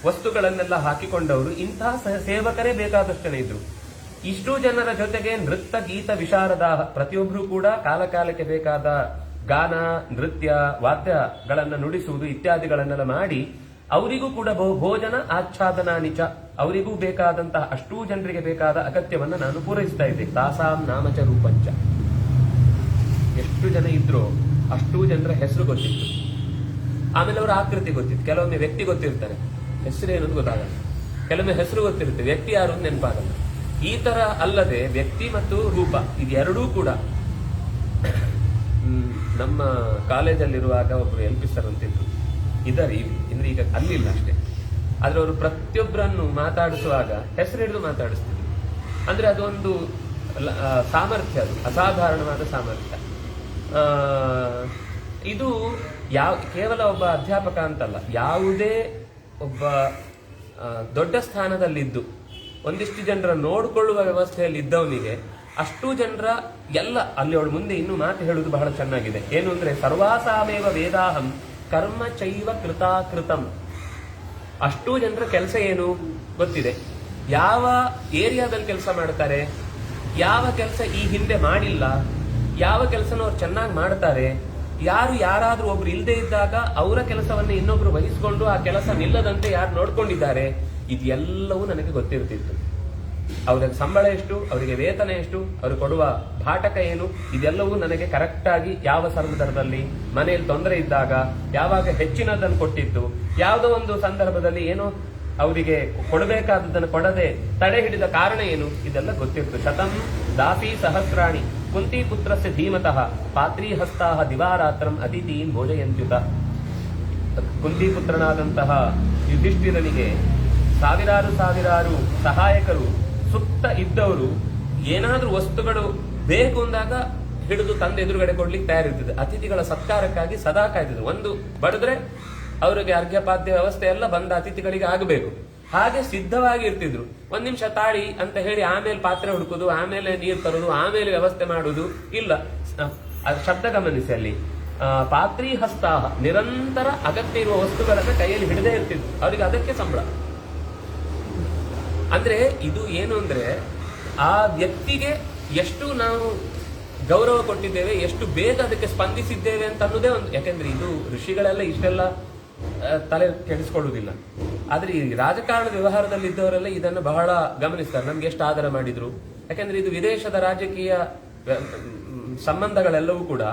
[SPEAKER 1] ವಸ್ತುಗಳನ್ನೆಲ್ಲ ಹಾಕಿಕೊಂಡವರು. ಇಂತಹ ಸೇವಕರೇ ಬೇಕಾದಷ್ಟು ಇದ್ರು. ಇಷ್ಟು ಜನರ ಜೊತೆಗೆ ನೃತ್ಯ ಗೀತ ವಿಶಾರದ ಪ್ರತಿಯೊಬ್ಬರೂ ಕೂಡ ಕಾಲಕಾಲಕ್ಕೆ ಬೇಕಾದ ಗಾನ, ನೃತ್ಯ, ವಾದ್ಯಗಳನ್ನು ನುಡಿಸುವುದು ಇತ್ಯಾದಿಗಳನ್ನೆಲ್ಲ ಮಾಡಿ ಅವರಿಗೂ ಕೂಡ ಭೋಜನ ಆಚ್ಛಾದನ ನಿಚ, ಅವರಿಗೂ ಬೇಕಾದಂತಹ ಅಷ್ಟೂ ಜನರಿಗೆ ಬೇಕಾದ ಅಗತ್ಯವನ್ನ ನಾನು ಪೂರೈಸ್ತಾ ಇದ್ದೆ. ತಾಸಾಂ ನಾಮಚ ರೂಪಂಚ. ಎಷ್ಟು ಜನ ಇದ್ರು ಅಷ್ಟೂ ಜನರ ಹೆಸರು ಗೊತ್ತಿತ್ತು. ಆಮೇಲೆ ಅವರ ಆಕೃತಿ ಗೊತ್ತಿತ್ತು. ಕೆಲವೊಮ್ಮೆ ವ್ಯಕ್ತಿ ಗೊತ್ತಿರ್ತಾರೆ, ಹೆಸರು ಏನಂತ ಗೊತ್ತಾಗಲ್ಲ. ಕೆಲವೊಮ್ಮೆ ಹೆಸರು ಗೊತ್ತಿರುತ್ತೆ, ವ್ಯಕ್ತಿ ಯಾರು ಅಂತ ನೆನಪಾಗಲ್ಲ. ಈ ತರ ಅಲ್ಲದೆ ವ್ಯಕ್ತಿ ಮತ್ತು ರೂಪ ಇದೆರಡೂ ಕೂಡ ನಮ್ಮ ಕಾಲೇಜಲ್ಲಿರುವಾಗ ಒಬ್ರು ಎಲ್ ಪಿ ಸರ್ ಅಂತಿದ್ರು, ಇದ್ದಾರೆ ಅಂದ್ರೆ ಈಗ ಅಲ್ಲಿಲ್ಲ ಅಷ್ಟೇ. ಆದ್ರೆ ಅವರು ಪ್ರತಿಯೊಬ್ಬರನ್ನು ಮಾತಾಡಿಸುವಾಗ ಹೆಸರು ಹಿಡಿದು ಮಾತಾಡಿಸ್ತಿದ್ರು. ಅಂದ್ರೆ ಅದೊಂದು ಸಾಮರ್ಥ್ಯ, ಅದು ಅಸಾಧಾರಣವಾದ ಸಾಮರ್ಥ್ಯ. ಇದು ಕೇವಲ ಒಬ್ಬ ಅಧ್ಯಾಪಕ ಅಂತಲ್ಲ, ಯಾವುದೇ ಒಬ್ಬ ದೊಡ್ಡ ಸ್ಥಾನದಲ್ಲಿದ್ದು ಒಂದಿಷ್ಟು ಜನರ ನೋಡಿಕೊಳ್ಳುವ ವ್ಯವಸ್ಥೆಯಲ್ಲಿ ಇದ್ದವನಿಗೆ ಅಷ್ಟು ಜನರ ಎಲ್ಲ ಅಲ್ಲಿ ಅವಳು ಮುಂದೆ ಇನ್ನು ಮಾತು ಹೇಳುವುದು ಬಹಳ ಚೆನ್ನಾಗಿದೆ. ಏನು ಅಂದ್ರೆ ಸರ್ವಾಸಾಮೇವ ವೇದಾಹಂ ಕರ್ಮ ಚೈವ ಕೃತಾಕೃತಂ. ಅಷ್ಟೂ ಜನರ ಕೆಲಸ ಏನು ಗೊತ್ತಿದೆ, ಯಾವ ಏರಿಯಾದಲ್ಲಿ ಕೆಲಸ ಮಾಡ್ತಾರೆ, ಯಾವ ಕೆಲಸ ಈ ಹಿಂದೆ ಮಾಡಿಲ್ಲ, ಯಾವ ಕೆಲಸನ ಅವ್ರು ಚೆನ್ನಾಗಿ ಮಾಡ್ತಾರೆ, ಯಾರಾದ್ರೂ ಒಬ್ರು ಇಲ್ಲದೆ ಇದ್ದಾಗ ಅವರ ಕೆಲಸವನ್ನ ಇನ್ನೊಬ್ರು ವಹಿಸಿಕೊಂಡು ಆ ಕೆಲಸ ನಿಲ್ಲದಂತೆ ಯಾರು ನೋಡ್ಕೊಂಡಿದ್ದಾರೆ, ಇದೆಲ್ಲವೂ ನನಗೆ ಗೊತ್ತಿರ್ತಿತ್ತು. ಅವ್ರಿಗೆ ಸಂಬಳ ಎಷ್ಟು, ಅವರಿಗೆ ವೇತನ ಎಷ್ಟು, ಅವರು ಕೊಡುವ ಭಾಟಕ ಏನು, ಇದೆಲ್ಲವೂ ನನಗೆ ಕರೆಕ್ಟ್ ಆಗಿ ಯಾವ ಸಂದರ್ಭದಲ್ಲಿ ಮನೆಯಲ್ಲಿ ತೊಂದರೆ ಇದ್ದಾಗ ಯಾವಾಗ ಹೆಚ್ಚಿನದನ್ನು ಕೊಟ್ಟಿತ್ತು, ಯಾವುದೋ ಒಂದು ಸಂದರ್ಭದಲ್ಲಿ ಏನೋ ಅವರಿಗೆ ಕೊಡಬೇಕಾದದನ್ನು ಕೊಡದೆ ತಡೆ ಹಿಡಿದ ಕಾರಣ ಏನು, ಇದೆಲ್ಲ ಗೊತ್ತಿತ್ತು. ಶತಂ ದಾಸಿ ಸಹಸ್ರಾಣಿ ಕುಂತಿ ಪುತ್ರಸ್ಯ ಧೀಮತಃ ಪಾತ್ರೀಹಸ್ತಾಹ ದಿವಾರಾತ್ರಂ ಅತಿಥೀನ್ ಭೋಜಯಂತ್ಯುತ. ಕುಂತಿ ಪುತ್ರನಾದಂತಹ ಯುಧಿಷ್ಠಿರನಿಗೆ ಸಾವಿರಾರು ಸಹಾಯಕರು ಸುತ್ತ ಇದ್ದವರು ಏನಾದ್ರೂ ವಸ್ತುಗಳು ಬೇಕು ಅಂದಾಗ ಹಿಡಿದು ತಂದೆ ಎದುರುಗಡೆ ಕೊಡ್ಲಿಕ್ಕೆ ತಯಾರಿರ್ತದೆ. ಅತಿಥಿಗಳ ಸತ್ಕಾರಕ್ಕಾಗಿ ಸದಾ ಕಾಯ್ತಿದ್ರು. ಒಂದು ಬಡಿದ್ರೆ ಅವರಿಗೆ ಅರ್ಘ್ಯಪಾದ್ಯ ವ್ಯವಸ್ಥೆ ಎಲ್ಲ ಬಂದ ಅತಿಥಿಗಳಿಗೆ ಆಗಬೇಕು, ಹಾಗೆ ಸಿದ್ಧವಾಗಿ ಇರ್ತಿದ್ರು. ಒಂದ್ ನಿಮಿಷ ತಾಳಿ ಅಂತ ಹೇಳಿ ಆಮೇಲೆ ಪಾತ್ರೆ ಹುಡುಕುದು, ಆಮೇಲೆ ನೀರು ತರುದು, ಆಮೇಲೆ ವ್ಯವಸ್ಥೆ ಮಾಡುದು ಇಲ್ಲ. ಶಬ್ದ ಗಮನಿಸಿ, ಅಲ್ಲಿ ಪಾತ್ರೀಹಸ್ತಾಹ ನಿರಂತರ ಅಗತ್ಯ ಇರುವ ವಸ್ತುಗಳನ್ನ ಕೈಯಲ್ಲಿ ಹಿಡದೇ ಇರ್ತಿದ್ರು. ಅವರಿಗೆ ಅದಕ್ಕೆ ಸಂಬಳ. ಅಂದ್ರೆ ಇದು ಏನು ಅಂದ್ರೆ ಆ ವ್ಯಕ್ತಿಗೆ ಎಷ್ಟು ನಾವು ಗೌರವ ಕೊಟ್ಟಿದ್ದೇವೆ, ಎಷ್ಟು ಬೇಗ ಅದಕ್ಕೆ ಸ್ಪಂದಿಸಿದ್ದೇವೆ ಅಂತ ಅನ್ನೋದೇ ಒಂದು. ಯಾಕೆಂದ್ರೆ ಇದು ಋಷಿಗಳೆಲ್ಲ ಇಷ್ಟೆಲ್ಲ ತಲೆ ಕೆಡಿಸ್ಕೊಳ್ಳುವುದಿಲ್ಲ. ಆದ್ರೆ ಈ ರಾಜಕಾರಣದ ವ್ಯವಹಾರದಲ್ಲಿ ಇದ್ದವರೆಲ್ಲ ಇದನ್ನು ಬಹಳ ಗಮನಿಸ್ತಾರೆ. ನಮ್ಗೆ ಎಷ್ಟು ಆದರ ಮಾಡಿದ್ರು. ಯಾಕೆಂದ್ರೆ ಇದು ವಿದೇಶದ ರಾಜಕೀಯ ಸಂಬಂಧಗಳೆಲ್ಲವೂ ಕೂಡ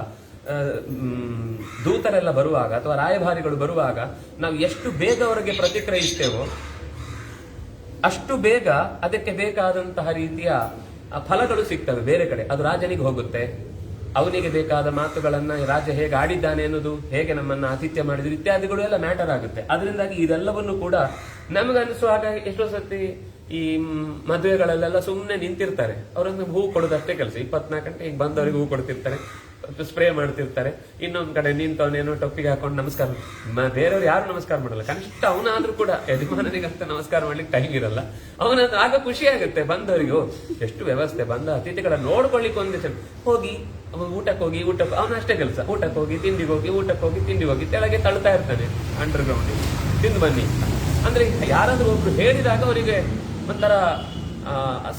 [SPEAKER 1] ದೂತರೆಲ್ಲ ಬರುವಾಗ ಅಥವಾ ರಾಯಭಾರಿಗಳು ಬರುವಾಗ ನಾವು ಎಷ್ಟು ಬೇಗ ಅವರಿಗೆ ಪ್ರತಿಕ್ರಿಯಿಸ್ತೇವೋ ಅಷ್ಟು ಬೇಗ ಅದಕ್ಕೆ ಬೇಕಾದಂತಹ ರೀತಿಯ ಫಲಗಳು ಸಿಗ್ತವೆ ಬೇರೆ ಕಡೆ. ಅದು ರಾಜನಿಗೆ ಹೋಗುತ್ತೆ, ಅವನಿಗೆ ಬೇಕಾದ ಮಾತುಗಳನ್ನ ರಾಜ ಹೇಗೆ ಆಡಿದ್ದಾನೆ ಅನ್ನೋದು, ಹೇಗೆ ನಮ್ಮನ್ನ ಆತಿಥ್ಯ ಮಾಡಿದ್ರು ಇತ್ಯಾದಿಗಳು ಎಲ್ಲ ಮ್ಯಾಟರ್ ಆಗುತ್ತೆ. ಅದರಿಂದಾಗಿ ಇದೆಲ್ಲವನ್ನು ಕೂಡ ನಮಗನ್ನಿಸುವಾಗ ಎಷ್ಟೋ ಸರ್ತಿ ಈ ಮದುವೆಗಳಲ್ಲೆಲ್ಲ ಸುಮ್ಮನೆ ನಿಂತಿರ್ತಾರೆ, ಅವರನ್ನು ಹೂ ಕೊಡೋದಷ್ಟೇ ಕೆಲಸ. 24 ಗಂಟೆ ಈಗ ಬಂದವರಿಗೆ ಹೂ ಕೊಡ್ತಿರ್ತಾರೆ, ಸ್ಪ್ರೇ ಮಾಡ್ತಿರ್ತಾರೆ. ಇನ್ನೊಂದ್ ಕಡೆ ನಿಂತವನೇನೋ ಟೊಪ್ಪಿಗೆ ಹಾಕೊಂಡು ನಮಸ್ಕಾರ, ಬೇರೆಯವ್ರು ಯಾರು ನಮಸ್ಕಾರ ಮಾಡಲ್ಲ. ಕನಿಷ್ಠ ಅವನಾದ್ರೂ ಕೂಡ ಯಜಮಾನನಿಗಂತ ನಮಸ್ಕಾರ ಮಾಡ್ಲಿಕ್ಕೆ ಟೈಮ್ ಇರಲ್ಲ. ಅವನದು ಆಗ ಖುಷಿ ಆಗುತ್ತೆ ಬಂದವರಿಗೂ. ಎಷ್ಟು ವ್ಯವಸ್ಥೆ, ಬಂದ ಅತಿಥಿಗಳ ನೋಡ್ಕೊಳ್ಳಿಕ್ಕೆ ಒಂದೇ ಸಲ ಹೋಗಿ ಊಟಕ್ಕೆ ಹೋಗಿ ಅವನ ಅಷ್ಟೇ ಕೆಲಸ. ಊಟಕ್ಕೆ ಹೋಗಿ ತಿಂಡಿಗೆ ಹೋಗಿ, ಊಟಕ್ಕೆ ಹೋಗಿ ತಿಂಡಿಗೆ ಹೋಗಿ, ಕೆಳಗೆ ತಳ್ತಾ ಇರ್ತಾನೆ ಅಂಡರ್ ಗ್ರೌಂಡ್, ತಿಂದು ಬನ್ನಿ ಅಂದ್ರೆ. ಯಾರಾದ್ರೂ ಒಬ್ರು ಹೇಳಿದಾಗ ಅವರಿಗೆ ಒಂಥರ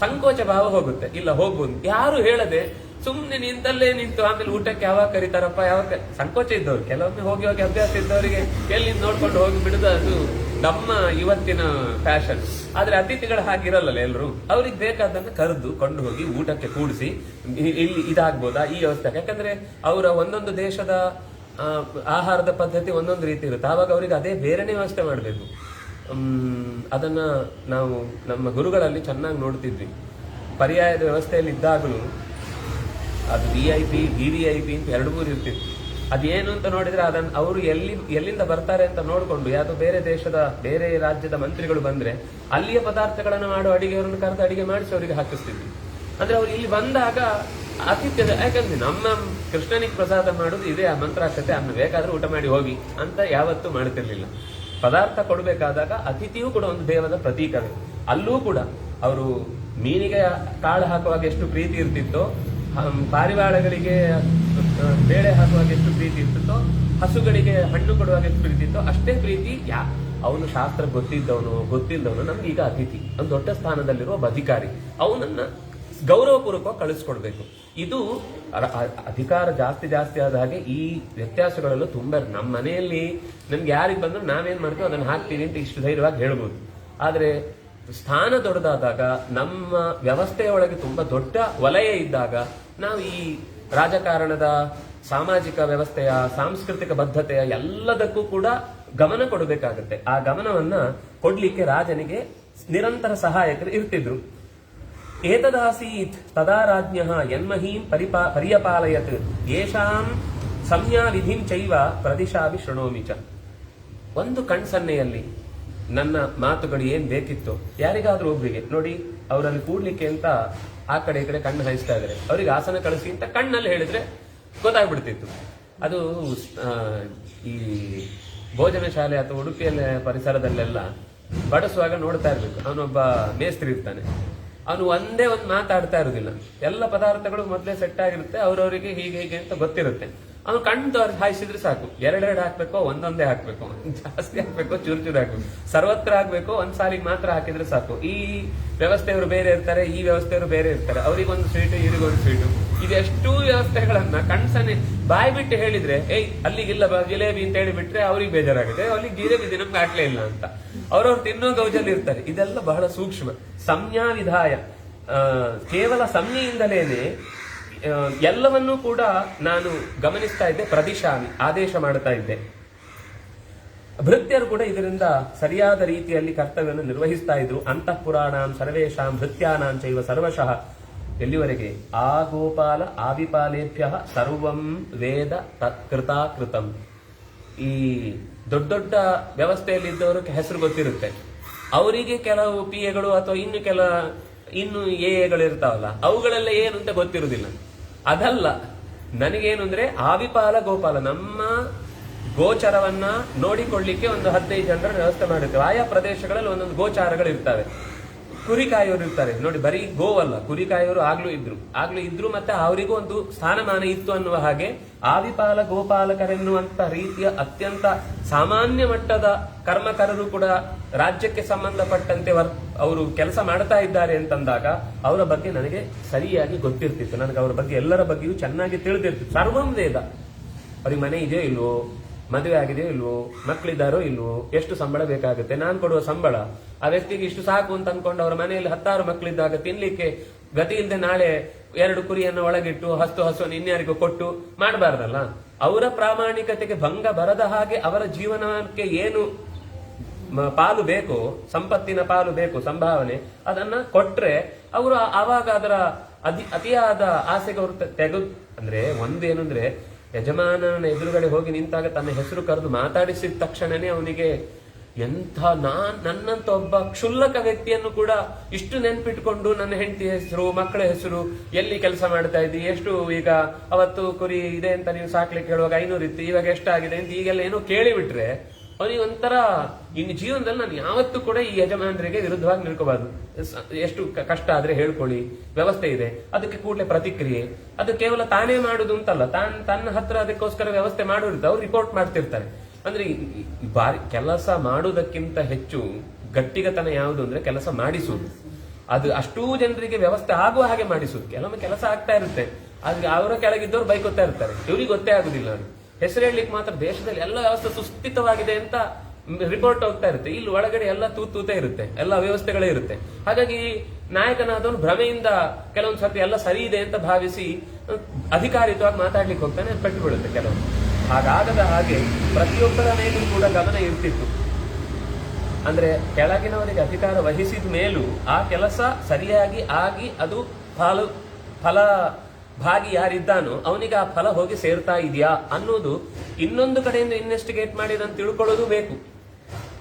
[SPEAKER 1] ಸಂಕೋಚ ಭಾವ ಹೋಗುತ್ತೆ. ಇಲ್ಲ ಹೋಗ್ಬೋದು, ಯಾರು ಹೇಳದೆ ಸುಮ್ನೆ ನಿಂತಲ್ಲೇ ನಿಂತು ಆಮೇಲೆ ಊಟಕ್ಕೆ ಯಾವಾಗ ಕರೀತಾರಪ್ಪ, ಯಾವಾಗ ಸಂಕೋಚ ಇದ್ದವ್ರು, ಕೆಲವೊಮ್ಮೆ ಹೋಗಿ ಅಭ್ಯಾಸ ಇದ್ದವರಿಗೆ ಎಲ್ಲಿ ನೋಡ್ಕೊಂಡು ಹೋಗಿ ಬಿಡುದು, ಅದು ನಮ್ಮ ಇವತ್ತಿನ ಫ್ಯಾಷನ್. ಆದ್ರೆ ಅತಿಥಿಗಳು ಹಾಗಿರಲ್ಲ ಎಲ್ರು. ಅವ್ರಿಗೆ ಬೇಕಾದನ್ನ ಕರೆದು ಕೊಂಡು ಹೋಗಿ ಊಟಕ್ಕೆ ಕೂಡಿಸಿ, ಇಲ್ಲಿ ಇದಾಗ್ಬೋದಾ ಈ ವ್ಯವಸ್ಥೆ. ಯಾಕಂದ್ರೆ ಅವರ ಒಂದೊಂದು ದೇಶದ ಆಹಾರದ ಪದ್ಧತಿ ಒಂದೊಂದು ರೀತಿ ಇರುತ್ತೆ. ಆವಾಗ ಅವರಿಗೆ ಅದೇ ಬೇರೆನೇ ವ್ಯವಸ್ಥೆ ಮಾಡಬೇಕು. ಅದನ್ನ ನಾವು ನಮ್ಮ ಗುರುಗಳಲ್ಲಿ ಚೆನ್ನಾಗಿ ನೋಡ್ತಿದ್ವಿ. ಪರ್ಯಾಯದ ವ್ಯವಸ್ಥೆಯಲ್ಲಿ ಇದ್ದಾಗಲೂ ಅದು VIP VVIP ಅಂತ 2-3 ಇರ್ತಿತ್ತು. ಅದೇನು ಅಂತ ನೋಡಿದ್ರೆ ಅದನ್ನು ಅವರು ಎಲ್ಲಿಂದ ಬರ್ತಾರೆ ಅಂತ ನೋಡ್ಕೊಂಡು ಯಾವ್ದೋ ಬೇರೆ ರಾಜ್ಯದ ಮಂತ್ರಿಗಳು ಬಂದ್ರೆ ಅಲ್ಲಿಯ ಪದಾರ್ಥಗಳನ್ನು ಮಾಡುವ ಅಡಿಗೆಯವರನ್ನು ಕರೆದು ಅಡಿಗೆ ಮಾಡಿಸಿ ಅವರಿಗೆ ಹಾಕಿಸ್ತಿದ್ವಿ. ಅಂದ್ರೆ ಅವ್ರು ಇಲ್ಲಿ ಬಂದಾಗ ಆತಿಥ್ಯದ, ಯಾಕಂದ್ರೆ ನಮ್ಮ ಕೃಷ್ಣನಿಗೆ ಪ್ರಸಾದ ಮಾಡುದು ಇದೇ ಆ ಮಂತ್ರಾಕ್ಷತೆ, ಅನ್ನ ಬೇಕಾದ್ರೆ ಊಟ ಮಾಡಿ ಹೋಗಿ ಅಂತ ಯಾವತ್ತೂ ಮಾಡ್ತಿರ್ಲಿಲ್ಲ. ಪದಾರ್ಥ ಕೊಡಬೇಕಾದಾಗ ಅತಿಥಿಯೂ ಕೂಡ ಒಂದು ದೇವದ ಪ್ರತೀಕವೇ. ಅಲ್ಲೂ ಕೂಡ ಅವರು ಮೀನಿಗೆ ಕಾಳು ಹಾಕುವಾಗ ಎಷ್ಟು ಪ್ರೀತಿ ಇರ್ತಿತ್ತೋ, ಪಾರಿವಾಳಗಳಿಗೆ ಬೇಳೆ ಹಾಕುವಾಗ ಎಷ್ಟು ಪ್ರೀತಿ ಇರ್ತಿತ್ತೋ, ಹಸುಗಳಿಗೆ ಹಣ್ಣು ಕೊಡುವಾಗ ಎಷ್ಟು ಪ್ರೀತಿ ಇತ್ತೋ ಅಷ್ಟೇ ಪ್ರೀತಿ ಅವನು ಶಾಸ್ತ್ರ ಗೊತ್ತಿದ್ದವನು ನಮ್ಗೆ ಈಗ ಅತಿಥಿ, ಒಂದು ದೊಡ್ಡ ಸ್ಥಾನದಲ್ಲಿರುವ ಅಧಿಕಾರಿ, ಅವನನ್ನ ಗೌರವಪೂರ್ವಕವಾಗಿ ಕಳಿಸ್ಕೊಡ್ಬೇಕು. ಇದು ಅಧಿಕಾರ ಜಾಸ್ತಿ ಆದ ಹಾಗೆ ಈ ವ್ಯತ್ಯಾಸಗಳಲ್ಲೂ ತುಂಬಾ. ನಮ್ಮ ಮನೆಯಲ್ಲಿ ನಮ್ಗೆ ಯಾರಿಗೆ ಬಂದ್ರು ನಾವೇನ್ ಮಾಡ್ತೀವಿ ಅದನ್ನ ಹಾಕ್ತೀವಿ ಅಂತ ಇಷ್ಟು ಧೈರ್ಯವಾಗಿ ಹೇಳ್ಬೋದು. ಆದ್ರೆ ಸ್ಥಾನ ದೊಡ್ಡದಾದಾಗ, ನಮ್ಮ ವ್ಯವಸ್ಥೆಯೊಳಗೆ ತುಂಬಾ ದೊಡ್ಡ ವಲಯ ಇದ್ದಾಗ ನಾವು ಈ ರಾಜಕಾರಣದ, ಸಾಮಾಜಿಕ ವ್ಯವಸ್ಥೆಯ, ಸಾಂಸ್ಕೃತಿಕ ಬದ್ಧತೆಯ ಎಲ್ಲದಕ್ಕೂ ಕೂಡ ಗಮನ ಕೊಡಬೇಕಾಗುತ್ತೆ. ಆ ಗಮನವನ್ನ ಕೊಡ್ಲಿಕ್ಕೆ ರಾಜನಿಗೆ ನಿರಂತರ ಸಹಾಯಕರು ಇರ್ತಿದ್ರು. ಏತದಾಸೀತ್ ತದಾ ರಾಜ್ಞಃ ಯನ್ಮಹೀಂ ಪರ್ಯಪಾಲಯತ್ ಯೇಷಾಂ ಸಂಜ್ಞಾ ವಿಧಿಂ ಚೈವ ಪ್ರದಿಶಾಭಿ ಶೃಣೋಮಿ ಚ. ಒಂದು ಕಣ್ಸನ್ನೆಯಲ್ಲಿ ನನ್ನ ಮಾತುಗಳು ಏನ್ ಬೇಕಿತ್ತು, ಯಾರಿಗಾದ್ರೂ ಒಬ್ರಿಗೆ ನೋಡಿ ಅವರಲ್ಲಿ ಕೂಡ್ಲಿಕ್ಕೆ ಅಂತ ಆ ಕಡೆ ಈ ಕಡೆ ಕಣ್ಣು ಹಾಯಿಸ್ತಾ ಇದ್ದಾರೆ, ಅವ್ರಿಗೆ ಆಸನ ಕಳಿಸಿ ಅಂತ ಕಣ್ಣಲ್ಲಿ ಹೇಳಿದ್ರೆ ಗೊತ್ತಾಗ್ಬಿಡ್ತಿತ್ತು. ಅದು ಈ ಭೋಜನ ಶಾಲೆ ಅಥವಾ ಉಡುಪಿಯಲ್ಲಿ ಪರಿಸರದಲ್ಲೆಲ್ಲ ಬಡಿಸುವಾಗ ನೋಡ್ತಾ ಇರ್ಬೇಕು. ಅವನೊಬ್ಬ ಮೇಸ್ತ್ರಿ ಇರ್ತಾನೆ, ಅವನು ಒಂದೇ ಒಂದು ಮಾತಾಡ್ತಾ ಇರುದಿಲ್ಲ, ಎಲ್ಲ ಪದಾರ್ಥಗಳು ಮೊದಲೇ ಸೆಟ್ ಆಗಿರುತ್ತೆ, ಅವ್ರವರಿಗೆ ಹೀಗೆ ಅಂತ ಗೊತ್ತಿರುತ್ತೆ. ಅವನು ಕಣ್ಣು ಹಾಯಿಸಿದ್ರೆ ಸಾಕು, ಎರಡೆರಡು ಹಾಕ್ಬೇಕೋ ಒಂದೊಂದೇ ಹಾಕ್ಬೇಕು, ಜಾಸ್ತಿ ಹಾಕ್ಬೇಕೋ ಚೂರು ಹಾಕ್ಬೇಕು, ಸರ್ವತ್ರ ಹಾಕ್ಬೇಕು, ಒಂದ್ ಸಾಲಿಗೆ ಮಾತ್ರ ಹಾಕಿದ್ರೆ ಸಾಕು. ಈ ವ್ಯವಸ್ಥೆಯವರು ಬೇರೆ ಇರ್ತಾರೆ, ಈ ವ್ಯವಸ್ಥೆಯವರು ಬೇರೆ ಇರ್ತಾರೆ, ಅವ್ರಿಗೊಂದು ಸ್ವೀಟು ಇವ್ರಿಗೊಂದು ಸ್ವೀಟು, ಇದೆಷ್ಟೂ ವ್ಯವಸ್ಥೆಗಳನ್ನ ಕಣ್ಸನೆ ಬಾಯಿ ಬಿಟ್ಟು ಹೇಳಿದ್ರೆ ಅಲ್ಲಿಗಿಲ್ಲ ಜಿಲೇಬಿ ಅಂತ ಹೇಳಿಬಿಟ್ರೆ ಅವ್ರಿಗೆ ಬೇಜಾರಾಗುತ್ತೆ, ಅವ್ರಿಗೆ ಜಿಲೇಬಿ ನಮ್ಗೆ ಹಾಕ್ಲೇ ಇಲ್ಲ ಅಂತ ಅವ್ರವ್ರು ತಿನ್ನೋ ಗೌಜಲ್ಲಿ ಇರ್ತಾರೆ. ಇದೆಲ್ಲ ಬಹಳ ಸೂಕ್ಷ್ಮ. ಸಂಜ್ಞಾ ವಿಧಾಯ, ಕೇವಲ ಸಂಜ್ಞೆಯಿಂದಲೇನೆ ಎಲ್ಲವನ್ನೂ ಕೂಡ ನಾನು ಗಮನಿಸ್ತಾ ಇದ್ದೆ. ಪ್ರದಿಶಾಮಿ, ಆದೇಶ ಮಾಡ್ತಾ ಇದ್ದೆ. ಭೃತ್ಯರು ಕೂಡ ಇದರಿಂದ ಸರಿಯಾದ ರೀತಿಯಲ್ಲಿ ಕರ್ತವ್ಯವನ್ನು ನಿರ್ವಹಿಸ್ತಾ ಇದ್ರು. ಅಂತಃಪುರಾಣಾಂ ಸರ್ವೇಷಾಂ ಭೃತ್ಯಾನಾಂ ಚೈವ ಸರ್ವಶಃ. ಎಲ್ಲಿವರೆಗೆ? ಆ ಗೋಪಾಲ ಆವಿಪಾಲೇಭ್ಯ ಸರ್ವಂ ವೇದ ಕೃತಾಕೃತಂ. ಈ ದೊಡ್ಡ ದೊಡ್ಡ ವ್ಯವಸ್ಥೆಯಲ್ಲಿ ಇದ್ದವರಿಗೆ ಹೆಸರು ಗೊತ್ತಿರುತ್ತೆ, ಅವರಿಗೆ ಕೆಲವು ಪಿಎಗಳು ಅಥವಾ ಇನ್ನು ಎಗಳು ಇರ್ತಾವಲ್ಲ, ಅವುಗಳೆಲ್ಲ ಏನು ಅಂತ ಗೊತ್ತಿರುವುದಿಲ್ಲ. ಅದಲ್ಲ, ನನಗೇನು ಅಂದ್ರೆ ಆವಿಪಾಲ ಗೋಪಾಲ, ನಮ್ಮ ಗೋಚರವನ್ನ ನೋಡಿಕೊಳ್ಳಿಕ್ಕೆ ಒಂದು 15 ಜನರ ವ್ಯವಸ್ಥೆ ಮಾಡಿರ್ತೇವೆ. ಆಯಾ ಪ್ರದೇಶಗಳಲ್ಲಿ ಒಂದೊಂದು ಗೋಚಾರಗಳು ಇರ್ತವೆ. ಕುರಿಕಾಯೋರು ಇರ್ತಾರೆ ನೋಡಿ, ಬರೀ ಗೋವಲ್ಲ, ಕುರಿಕಾಯೋರು ಆಗ್ಲೂ ಇದ್ರು ಮತ್ತೆ ಅವರಿಗೂ ಒಂದು ಸ್ಥಾನಮಾನ ಇತ್ತು ಅನ್ನುವ ಹಾಗೆ ಆವಿಪಾಲ ಗೋಪಾಲಕರೆನ್ನುವಂತ ರೀತಿಯ ಅತ್ಯಂತ ಸಾಮಾನ್ಯ ಮಟ್ಟದ ಕರ್ಮಕರರು ಕೂಡ ರಾಜ್ಯಕ್ಕೆ ಸಂಬಂಧಪಟ್ಟಂತೆ ಅವರು ಕೆಲಸ ಮಾಡ್ತಾ ಇದ್ದಾರೆ ಅಂತಂದಾಗ ಅವರ ಬಗ್ಗೆ ನನಗೆ ಸರಿಯಾಗಿ ಗೊತ್ತಿರ್ತಿತ್ತು. ನನಗೆ ಅವರ ಬಗ್ಗೆ ಎಲ್ಲರ ಬಗ್ಗೆಯೂ ಚೆನ್ನಾಗಿ ತಿಳಿದಿರ್ತಿತ್ತು. ಸರ್ವಂ ವೇದ. ಅವ್ರಿಗೆ ಮನೆ ಇದೆಯೋ ಇಲ್ವೋ, ಮದುವೆ ಆಗಿದೆಯೋ ಇಲ್ವೋ, ಮಕ್ಕಳಿದ್ದಾರೋ ಇಲ್ವೋ, ಎಷ್ಟು ಸಂಬಳ ಬೇಕಾಗುತ್ತೆ, ನಾನು ಕೊಡುವ ಸಂಬಳ ಆ ವ್ಯಕ್ತಿಗೆ ಇಷ್ಟು ಸಾಕು ಅಂತ ಅನ್ಕೊಂಡು ಅವರ ಮನೆಯಲ್ಲಿ 10 ಮಕ್ಕಳಿದ್ದಾಗ ತಿನ್ಲಿಕ್ಕೆ ಗತಿ ಇಲ್ಲದೆ ನಾಳೆ 2 ಕುರಿಯನ್ನು ಒಳಗಿಟ್ಟು ಹಸುವನ್ನು ಇನ್ಯಾರಿಗೂ ಕೊಟ್ಟು ಮಾಡಬಾರ್ದಲ್ಲ. ಅವರ ಪ್ರಾಮಾಣಿಕತೆಗೆ ಭಂಗ ಬರದ ಹಾಗೆ ಅವರ ಜೀವನಕ್ಕೆ ಏನು ಪಾಲು ಬೇಕು, ಸಂಪತ್ತಿನ ಪಾಲು ಬೇಕು, ಸಂಭಾವನೆ, ಅದನ್ನ ಕೊಟ್ರೆ ಅವರು ಆವಾಗ ಅದರ ಅತಿಯಾದ ಆಸೆಗೆ ಅವರು ಅಂದ್ರೆ ಒಂದೇನು ಅಂದ್ರೆ ಯಜಮಾನನ ಎದುರುಗಡೆ ಹೋಗಿ ನಿಂತಾಗ ತನ್ನ ಹೆಸರು ಕರೆದು ಮಾತಾಡಿಸಿದ ತಕ್ಷಣನೇ ಅವನಿಗೆ ನನ್ನಂತ ಒಬ್ಬ ಕ್ಷುಲ್ಲಕ ವ್ಯಕ್ತಿಯನ್ನು ಕೂಡ ಇಷ್ಟು ನೆನ್ಪಿಟ್ಕೊಂಡು ನನ್ನ ಹೆಂಡತಿ ಹೆಸರು, ಮಕ್ಕಳ ಹೆಸರು, ಎಲ್ಲಿ ಕೆಲಸ ಮಾಡ್ತಾ ಇದ್ದಿ, ಎಷ್ಟು ಈಗ ಅವತ್ತು ಕುರಿ ಇದೆ ಅಂತ ನೀವು ಸಾಕ್ಲಿಕ್ಕೆ ಹೇಳುವಾಗ 500 ಇತ್ತು, ಇವಾಗ ಎಷ್ಟಾಗಿದೆ ಅಂತ ಈಗೆಲ್ಲ ಏನೋ ಕೇಳಿಬಿಟ್ರೆ ಅವನಿಗೆ ಒಂಥರ ಇನ್ನು ಜೀವನದಲ್ಲಿ ನಾನು ಯಾವತ್ತೂ ಕೂಡ ಈ ಯಜಮಾನರಿಗೆ ವಿರುದ್ಧವಾಗಿ ನಿಲ್ಕೋಬಾರ್ದು. ಎಷ್ಟು ಕಷ್ಟ ಆದ್ರೆ ಹೇಳ್ಕೊಳ್ಳಿ, ವ್ಯವಸ್ಥೆ ಇದೆ, ಅದಕ್ಕೆ ಕೂಡಲೇ ಪ್ರತಿಕ್ರಿಯೆ. ಅದು ಕೇವಲ ತಾನೇ ಮಾಡುದು ಅಂತಲ್ಲ, ತನ್ನ ಹತ್ರ ಅದಕ್ಕೋಸ್ಕರ ವ್ಯವಸ್ಥೆ ಮಾಡೋರಿರ್ತಾರೆ, ಅವ್ರು ರಿಪೋರ್ಟ್ ಮಾಡ್ತಿರ್ತಾರೆ. ಅಂದ್ರೆ ಕೆಲಸ ಮಾಡುವುದಕ್ಕಿಂತ ಹೆಚ್ಚು ಗಟ್ಟಿಗತನ ಯಾವುದು ಅಂದ್ರೆ ಕೆಲಸ ಮಾಡಿಸುವುದು. ಅದು ಅಷ್ಟೂ ಜನರಿಗೆ ವ್ಯವಸ್ಥೆ ಆಗುವ ಹಾಗೆ ಮಾಡಿಸುವುದು. ಕೆಲವೊಮ್ಮೆ ಕೆಲಸ ಆಗ್ತಾ ಇರುತ್ತೆ, ಆದ್ರೆ ಅವರ ಕೆಳಗಿದ್ದವ್ರು ಬೈಕೊತ್ತಾ ಇರ್ತಾರೆ, ಇವ್ರಿಗೆ ಗೊತ್ತೇ ಆಗುದಿಲ್ಲ. ಅದು ಹೆಸರು ಹೇಳಲಿಕ್ಕೆ ಮಾತ್ರ ದೇಶದಲ್ಲಿ ಎಲ್ಲ ವ್ಯವಸ್ಥೆ ಸುಸ್ಥಿತವಾಗಿದೆ ಅಂತ ರಿಪೋರ್ಟ್ ಹೋಗ್ತಾ ಇರುತ್ತೆ, ಇಲ್ಲಿ ಒಳಗಡೆ ಎಲ್ಲ ತೂತೇ ಇರುತ್ತೆ, ಎಲ್ಲ ವ್ಯವಸ್ಥೆಗಳೇ ಇರುತ್ತೆ. ಹಾಗಾಗಿ ನಾಯಕನಾದವನು ಭ್ರಮೆಯಿಂದ ಕೆಲವೊಂದು ಸರ್ತಿ ಎಲ್ಲ ಸರಿ ಇದೆ ಅಂತ ಭಾವಿಸಿ ಅಧಿಕಾರಿತವಾಗಿ ಮಾತಾಡ್ಲಿಕ್ಕೆ ಹೋಗ್ತಾನೆ, ಪೆಟ್ಟು ಬೀಳುತ್ತೆ ಕೆಲವು. ಹಾಗಾಗದ ಹಾಗೆ ಪ್ರತಿಯೊಬ್ಬರ ಮೇಲೂ ಕೂಡ ಗಮನ ಇರ್ತಿತ್ತು. ಅಂದ್ರೆ ಕೆಳಗಿನವರಿಗೆ ಅಧಿಕಾರ ವಹಿಸಿದ ಮೇಲೂ ಆ ಕೆಲಸ ಸರಿಯಾಗಿ ಆಗಿ ಅದು ಫಲ ಭಾಗಿ ಯಾರಿದ್ದಾನೋ ಅವನಿಗೆ ಆ ಫಲ ಹೋಗಿ ಸೇರ್ತಾ ಇದೆಯಾ ಅನ್ನೋದು ಇನ್ನೊಂದು ಕಡೆಯಿಂದ ಇನ್ವೆಸ್ಟಿಗೇಟ್ ಮಾಡಿದಂತ ತಿಳ್ಕೊಳ್ಳೋದು ಬೇಕು.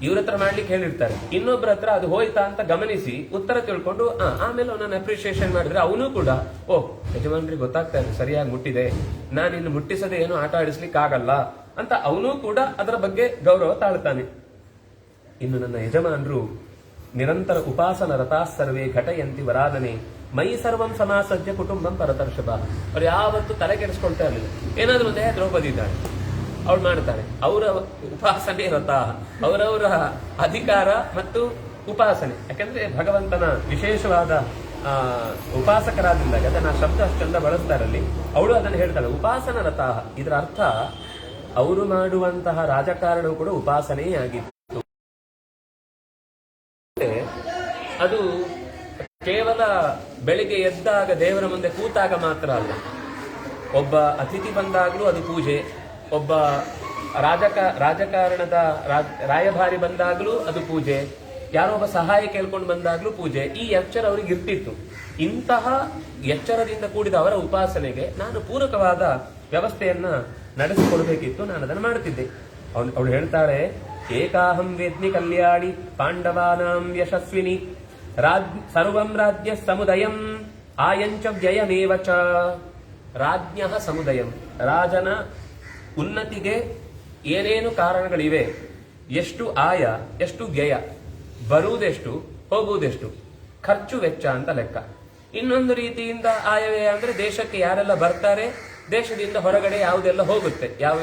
[SPEAKER 1] ಇವ್ರ ಹತ್ರ ಮಾಡ್ಲಿಕ್ಕೆ ಹೇಳಿರ್ತಾರೆ, ಇನ್ನೊಬ್ಬರ ಹತ್ರ ಅದು ಹೋಯ್ತಾ ಅಂತ ಗಮನಿಸಿ ಉತ್ತರ ತಿಳ್ಕೊಂಡು ಆಮೇಲೆ ಅವನನ್ನ ಅಪ್ರಿಸಿಯೇಷನ್ ಮಾಡಿದ್ರೆ ಅವನು ಕೂಡ ಯಜಮಾನ್ರಿಗೆ ಗೊತ್ತಾಗ್ತಾ ಇದೆ ಸರಿಯಾಗಿ ಮುಟ್ಟಿದೆ, ನಾನು ಇನ್ನು ಮುಟ್ಟಿಸದೆ ಏನು ಆಟ ಆಡಿಸ್ಲಿಕ್ಕೆ ಆಗಲ್ಲ ಅಂತ ಅವನು ಕೂಡ ಅದರ ಬಗ್ಗೆ ಗೌರವ ತಾಳ್ತಾನೆ. ಇನ್ನು ನನ್ನ ಯಜಮಾನರು ನಿರಂತರ ಉಪಾಸನ ರಥಾ ಸರ್ವೇ ಘಟಯಂತಿ ವರಾದನೆ ಮೈ ಸರ್ವಂ ಸಮಾಸಜ್ಯ ಕುಟುಂಬಂ ಪರತರ್ಷಭ. ಅವ್ರು ಯಾವತ್ತು ತಲೆ ಕೆಡಿಸ್ಕೊಳ್ತಾ ಇರಲಿಲ್ಲ. ಏನಾದ್ರೂ ಒಂದೇ ದ್ರೌಪದಿ ಇದ್ದಾಳೆ, ಅವ್ರು ಮಾಡ್ತಾರೆ. ಅವರ ಉಪಾಸನೆ ರಥ, ಅವರವರ ಅಧಿಕಾರ ಮತ್ತು ಉಪಾಸನೆ. ಯಾಕಂದ್ರೆ ಭಗವಂತನ ವಿಶೇಷವಾದ ಉಪಾಸಕರಾದಿಂದಾಗ ಅದನ್ನ ಶಬ್ದ ಅಷ್ಟೆಲ್ಲ ಬಳಸ್ತಾರಲ್ಲಿ. ಅವಳು ಅದನ್ನು ಹೇಳ್ತಾಳೆ, ಉಪಾಸನ ರಥ. ಇದರ ಅರ್ಥ ಅವರು ಮಾಡುವಂತಹ ರಾಜಕಾರಣವು ಕೂಡ ಉಪಾಸನೆಯೇ ಆಗಿತ್ತು. ಅದು ಕೇವಲ ಬೆಳಿಗ್ಗೆ ಎದ್ದಾಗ ದೇವರ ಮುಂದೆ ಕೂತಾಗ ಮಾತ್ರ ಅಲ್ಲ, ಒಬ್ಬ ಅತಿಥಿ ಬಂದಾಗ್ಲೂ ಅದು ಪೂಜೆ, ಒಬ್ಬ ರಾಜಕಾರಣದ ರಾಯಭಾರಿ ಬಂದಾಗ್ಲೂ ಅದು ಪೂಜೆ, ಯಾರೋ ಒಬ್ಬ ಸಹಾಯ ಕೇಳ್ಕೊಂಡು ಬಂದಾಗ್ಲೂ ಪೂಜೆ. ಈ ಎಚ್ಚರ ಅವರಿಗೆ ಇರ್ತಿತ್ತು. ಇಂತಹ ಎಚ್ಚರದಿಂದ ಕೂಡಿದ ಅವರ ಉಪಾಸನೆಗೆ ನಾನು ಪೂರಕವಾದ ವ್ಯವಸ್ಥೆಯನ್ನ ನಡೆಸಿಕೊಡ್ಬೇಕಿತ್ತು. ನಾನು ಅದನ್ನು ಮಾಡುತ್ತಿದ್ದೆ. ಅವಳು ಹೇಳ್ತಾಳೆ, ಏಕಾಹಂ ವೇದ್ಮಿ ಕಲ್ಯಾಣಿ ಪಾಂಡವಾನಾಂ ಯಶಸ್ವಿನಿ ಸರ್ವಂ ರಾಜ್ಯ ಸಮುದಯಂ ಆಯಂಚ ವ್ಯಯಮೇವ ಚ. ರಾಜ್ಞ ಸಮುದಯಂ, ರಾಜನ ಉನ್ನತಿಗೆ ಏನೇನು ಕಾರಣಗಳಿವೆ, ಎಷ್ಟು ಆಯ, ಎಷ್ಟು ವ್ಯಯ, ಬರುವುದೆಷ್ಟು ಹೋಗುವುದೆಷ್ಟು, ಖರ್ಚು ವೆಚ್ಚ ಅಂತ ಲೆಕ್ಕ. ಇನ್ನೊಂದು ರೀತಿಯಿಂದ ಆಯವ್ಯಯ ಅಂದ್ರೆ ದೇಶಕ್ಕೆ ಯಾರೆಲ್ಲ ಬರ್ತಾರೆ, ದೇಶದಿಂದ ಹೊರಗಡೆ ಯಾವುದೆಲ್ಲ ಹೋಗುತ್ತೆ, ಯಾವ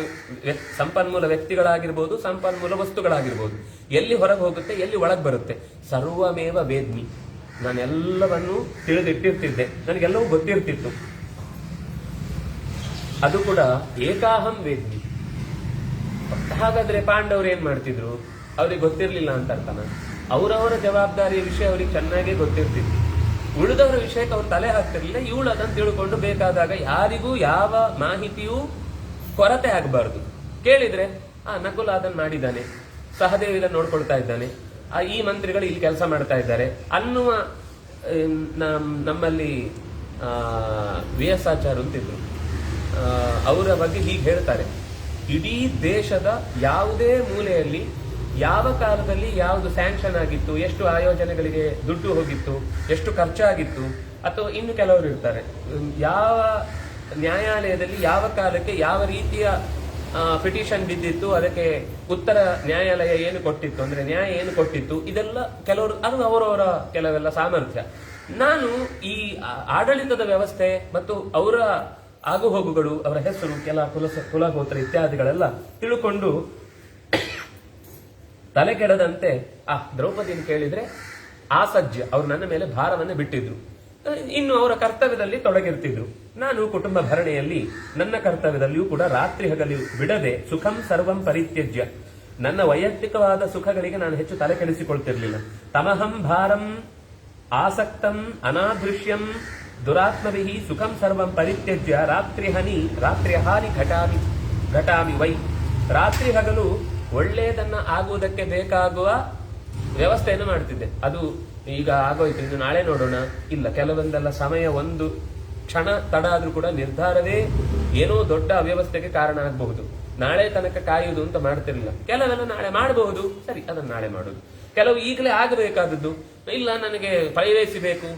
[SPEAKER 1] ಸಂಪನ್ಮೂಲ ವ್ಯಕ್ತಿಗಳಾಗಿರ್ಬೋದು, ಸಂಪನ್ಮೂಲ ವಸ್ತುಗಳಾಗಿರ್ಬೋದು, ಎಲ್ಲಿ ಹೊರಗೆ ಹೋಗುತ್ತೆ, ಎಲ್ಲಿ ಒಳಗೆ ಬರುತ್ತೆ. ಸರ್ವಮೇವ ವೇದ್ಮಿ, ನಾನೆಲ್ಲವನ್ನು ತಿಳಿದಿಟ್ಟಿರ್ತಿದ್ದೆ, ನನಗೆಲ್ಲವೂ ಗೊತ್ತಿರ್ತಿತ್ತು. ಅದು ಕೂಡ ಏಕಾಹಂ ವೇದ್ಮಿ. ಹಾಗಾದ್ರೆ ಪಾಂಡವರು ಏನ್ ಮಾಡ್ತಿದ್ರು? ಅವ್ರಿಗೆ ಗೊತ್ತಿರ್ಲಿಲ್ಲ ಅಂತ ಅರ್ಥನ? ಅವರವರ ಜವಾಬ್ದಾರಿಯ ವಿಷಯ ಅವ್ರಿಗೆ ಚೆನ್ನಾಗೇ ಗೊತ್ತಿರ್ತಿತ್ತು. ಉಳಿದವರ ವಿಷಯಕ್ಕೆ ಅವ್ರು ತಲೆ ಹಾಕ್ತಿರ್ಲಿಲ್ಲ. ಇವಳು ಅದನ್ನು ತಿಳ್ಕೊಂಡು ಬೇಕಾದಾಗ ಯಾರಿಗೂ ಯಾವ ಮಾಹಿತಿಯೂ ಕೊರತೆ ಆಗಬಾರ್ದು. ಕೇಳಿದ್ರೆ ನಕುಲ ಅದನ್ನು ಮಾಡಿದ್ದಾನೆ, ಸಹದೇವ್ ಇದನ್ನು ನೋಡ್ಕೊಳ್ತಾ ಇದ್ದಾನೆ, ಈ ಮಂತ್ರಿಗಳು ಇಲ್ಲಿ ಕೆಲಸ ಮಾಡ್ತಾ ಇದ್ದಾರೆ ಅನ್ನುವ ನಮ್ಮಲ್ಲಿ VS-ಆಚಾರ್ಯ ಅಂತಿದ್ರು. ಅವರ ಬಗ್ಗೆ ಹೀಗೆ ಹೇಳ್ತಾರೆ, ಇಡೀ ದೇಶದ ಯಾವುದೇ ಮೂಲೆಯಲ್ಲಿ ಯಾವ ಕಾಲದಲ್ಲಿ ಯಾವುದು ಸ್ಯಾಂಕ್ಷನ್ ಆಗಿತ್ತು, ಎಷ್ಟು ಆಯೋಜನೆಗಳಿಗೆ ದುಡ್ಡು ಹೋಗಿತ್ತು, ಎಷ್ಟು ಖರ್ಚಾಗಿತ್ತು, ಅಥವಾ ಇನ್ನು ಕೆಲವರು ಇರ್ತಾರೆ, ಯಾವ ನ್ಯಾಯಾಲಯದಲ್ಲಿ ಯಾವ ಕಾಲಕ್ಕೆ ಯಾವ ರೀತಿಯ ಪಿಟಿಷನ್ ಬಿದ್ದಿತ್ತು, ಅದಕ್ಕೆ ಉತ್ತರ ನ್ಯಾಯಾಲಯ ಏನು ಕೊಟ್ಟಿತ್ತು, ಅಂದ್ರೆ ನ್ಯಾಯ ಏನು ಕೊಟ್ಟಿತ್ತು, ಇದೆಲ್ಲ ಕೆಲವರು ಅದು ಅವರವರ ಕೆಲವೆಲ್ಲ ಸಾಮರ್ಥ್ಯ. ನಾನು ಈ ಆಡಳಿತದ ವ್ಯವಸ್ಥೆ ಮತ್ತು ಅವರ ಆಗು ಹೋಗುಗಳು, ಅವರ ಹೆಸರು, ಕೆಲ ಕುಲಗೋತ್ರ ಇತ್ಯಾದಿಗಳೆಲ್ಲ ತಿಳ್ಕೊಂಡು ತಲೆ ಕೆಡದಂತೆ ದ್ರೌಪದಿನ ಕೇಳಿದ್ರೆ ಆಸಜ್ಯ ಅವರು ನನ್ನ ಮೇಲೆ ಭಾರವನ್ನು ಬಿಟ್ಟಿದ್ರು. ಇನ್ನು ಅವರ ಕರ್ತವ್ಯದಲ್ಲಿ ತೊಡಗಿರ್ತಿದ್ರು. ನಾನು ಕುಟುಂಬ ಭರಣೆಯಲ್ಲಿ ನನ್ನ ಕರ್ತವ್ಯದಲ್ಲಿಯೂ ಕೂಡ ರಾತ್ರಿ ಹಗಲು ಬಿಡದೆ ಸುಖಂ ಸರ್ವಂ ಪರಿತ್ಯಜ್ಯ, ನನ್ನ ವೈಯಕ್ತಿಕವಾದ ಸುಖಗಳಿಗೆ ನಾನು ಹೆಚ್ಚು ತಲೆ ಕೆಡಿಸಿಕೊಳ್ತಿರ್ಲಿಲ್ಲ. ತಮಹಂ ಭಾರಂ ಆಸಕ್ತಂ ಅನಾದೃಶ್ಯಂ ದುರಾತ್ಮವಿಹಿ ಸುಖಂ ಸರ್ವಂ ಪರಿತ್ಯಜ್ಯ ರಾತ್ರಿ ಹಾನಿ ಘಟಾಮಿ ವೈ. ರಾತ್ರಿ ಹಗಲು ಒಳ್ಳೆಯದನ್ನ ಆಗುವುದಕ್ಕೆ ಬೇಕಾಗುವ ವ್ಯವಸ್ಥೆಯನ್ನು ಮಾಡ್ತಿದ್ದೆ. ಅದು ಈಗ ಆಗೋಯ್ತು, ಇನ್ನು ನಾಳೆ ನೋಡೋಣ, ಇಲ್ಲ, ಕೆಲವೊಂದೆಲ್ಲ ಸಮಯ ಒಂದು ಕ್ಷಣ ತಡ ಆದ್ರೂ ಕೂಡ ನಿರ್ಧಾರವೇ ಏನೋ ದೊಡ್ಡ ಅವ್ಯವಸ್ಥೆಗೆ ಕಾರಣ ಆಗಬಹುದು. ನಾಳೆ ತನಕ ಕಾಯುವುದು ಅಂತ ಮಾಡ್ತಿರ್ಲಿಲ್ಲ. ಕೆಲವೆಲ್ಲ ನಾಳೆ ಮಾಡಬಹುದು, ಸರಿ ಅದನ್ನ ನಾಳೆ ಮಾಡುದು. ಕೆಲವು ಈಗಲೇ ಆಗಬೇಕಾದದ್ದು, ಇಲ್ಲ ನನಗೆ ಪ್ರೈವೇಸಿ ಬೇಕು.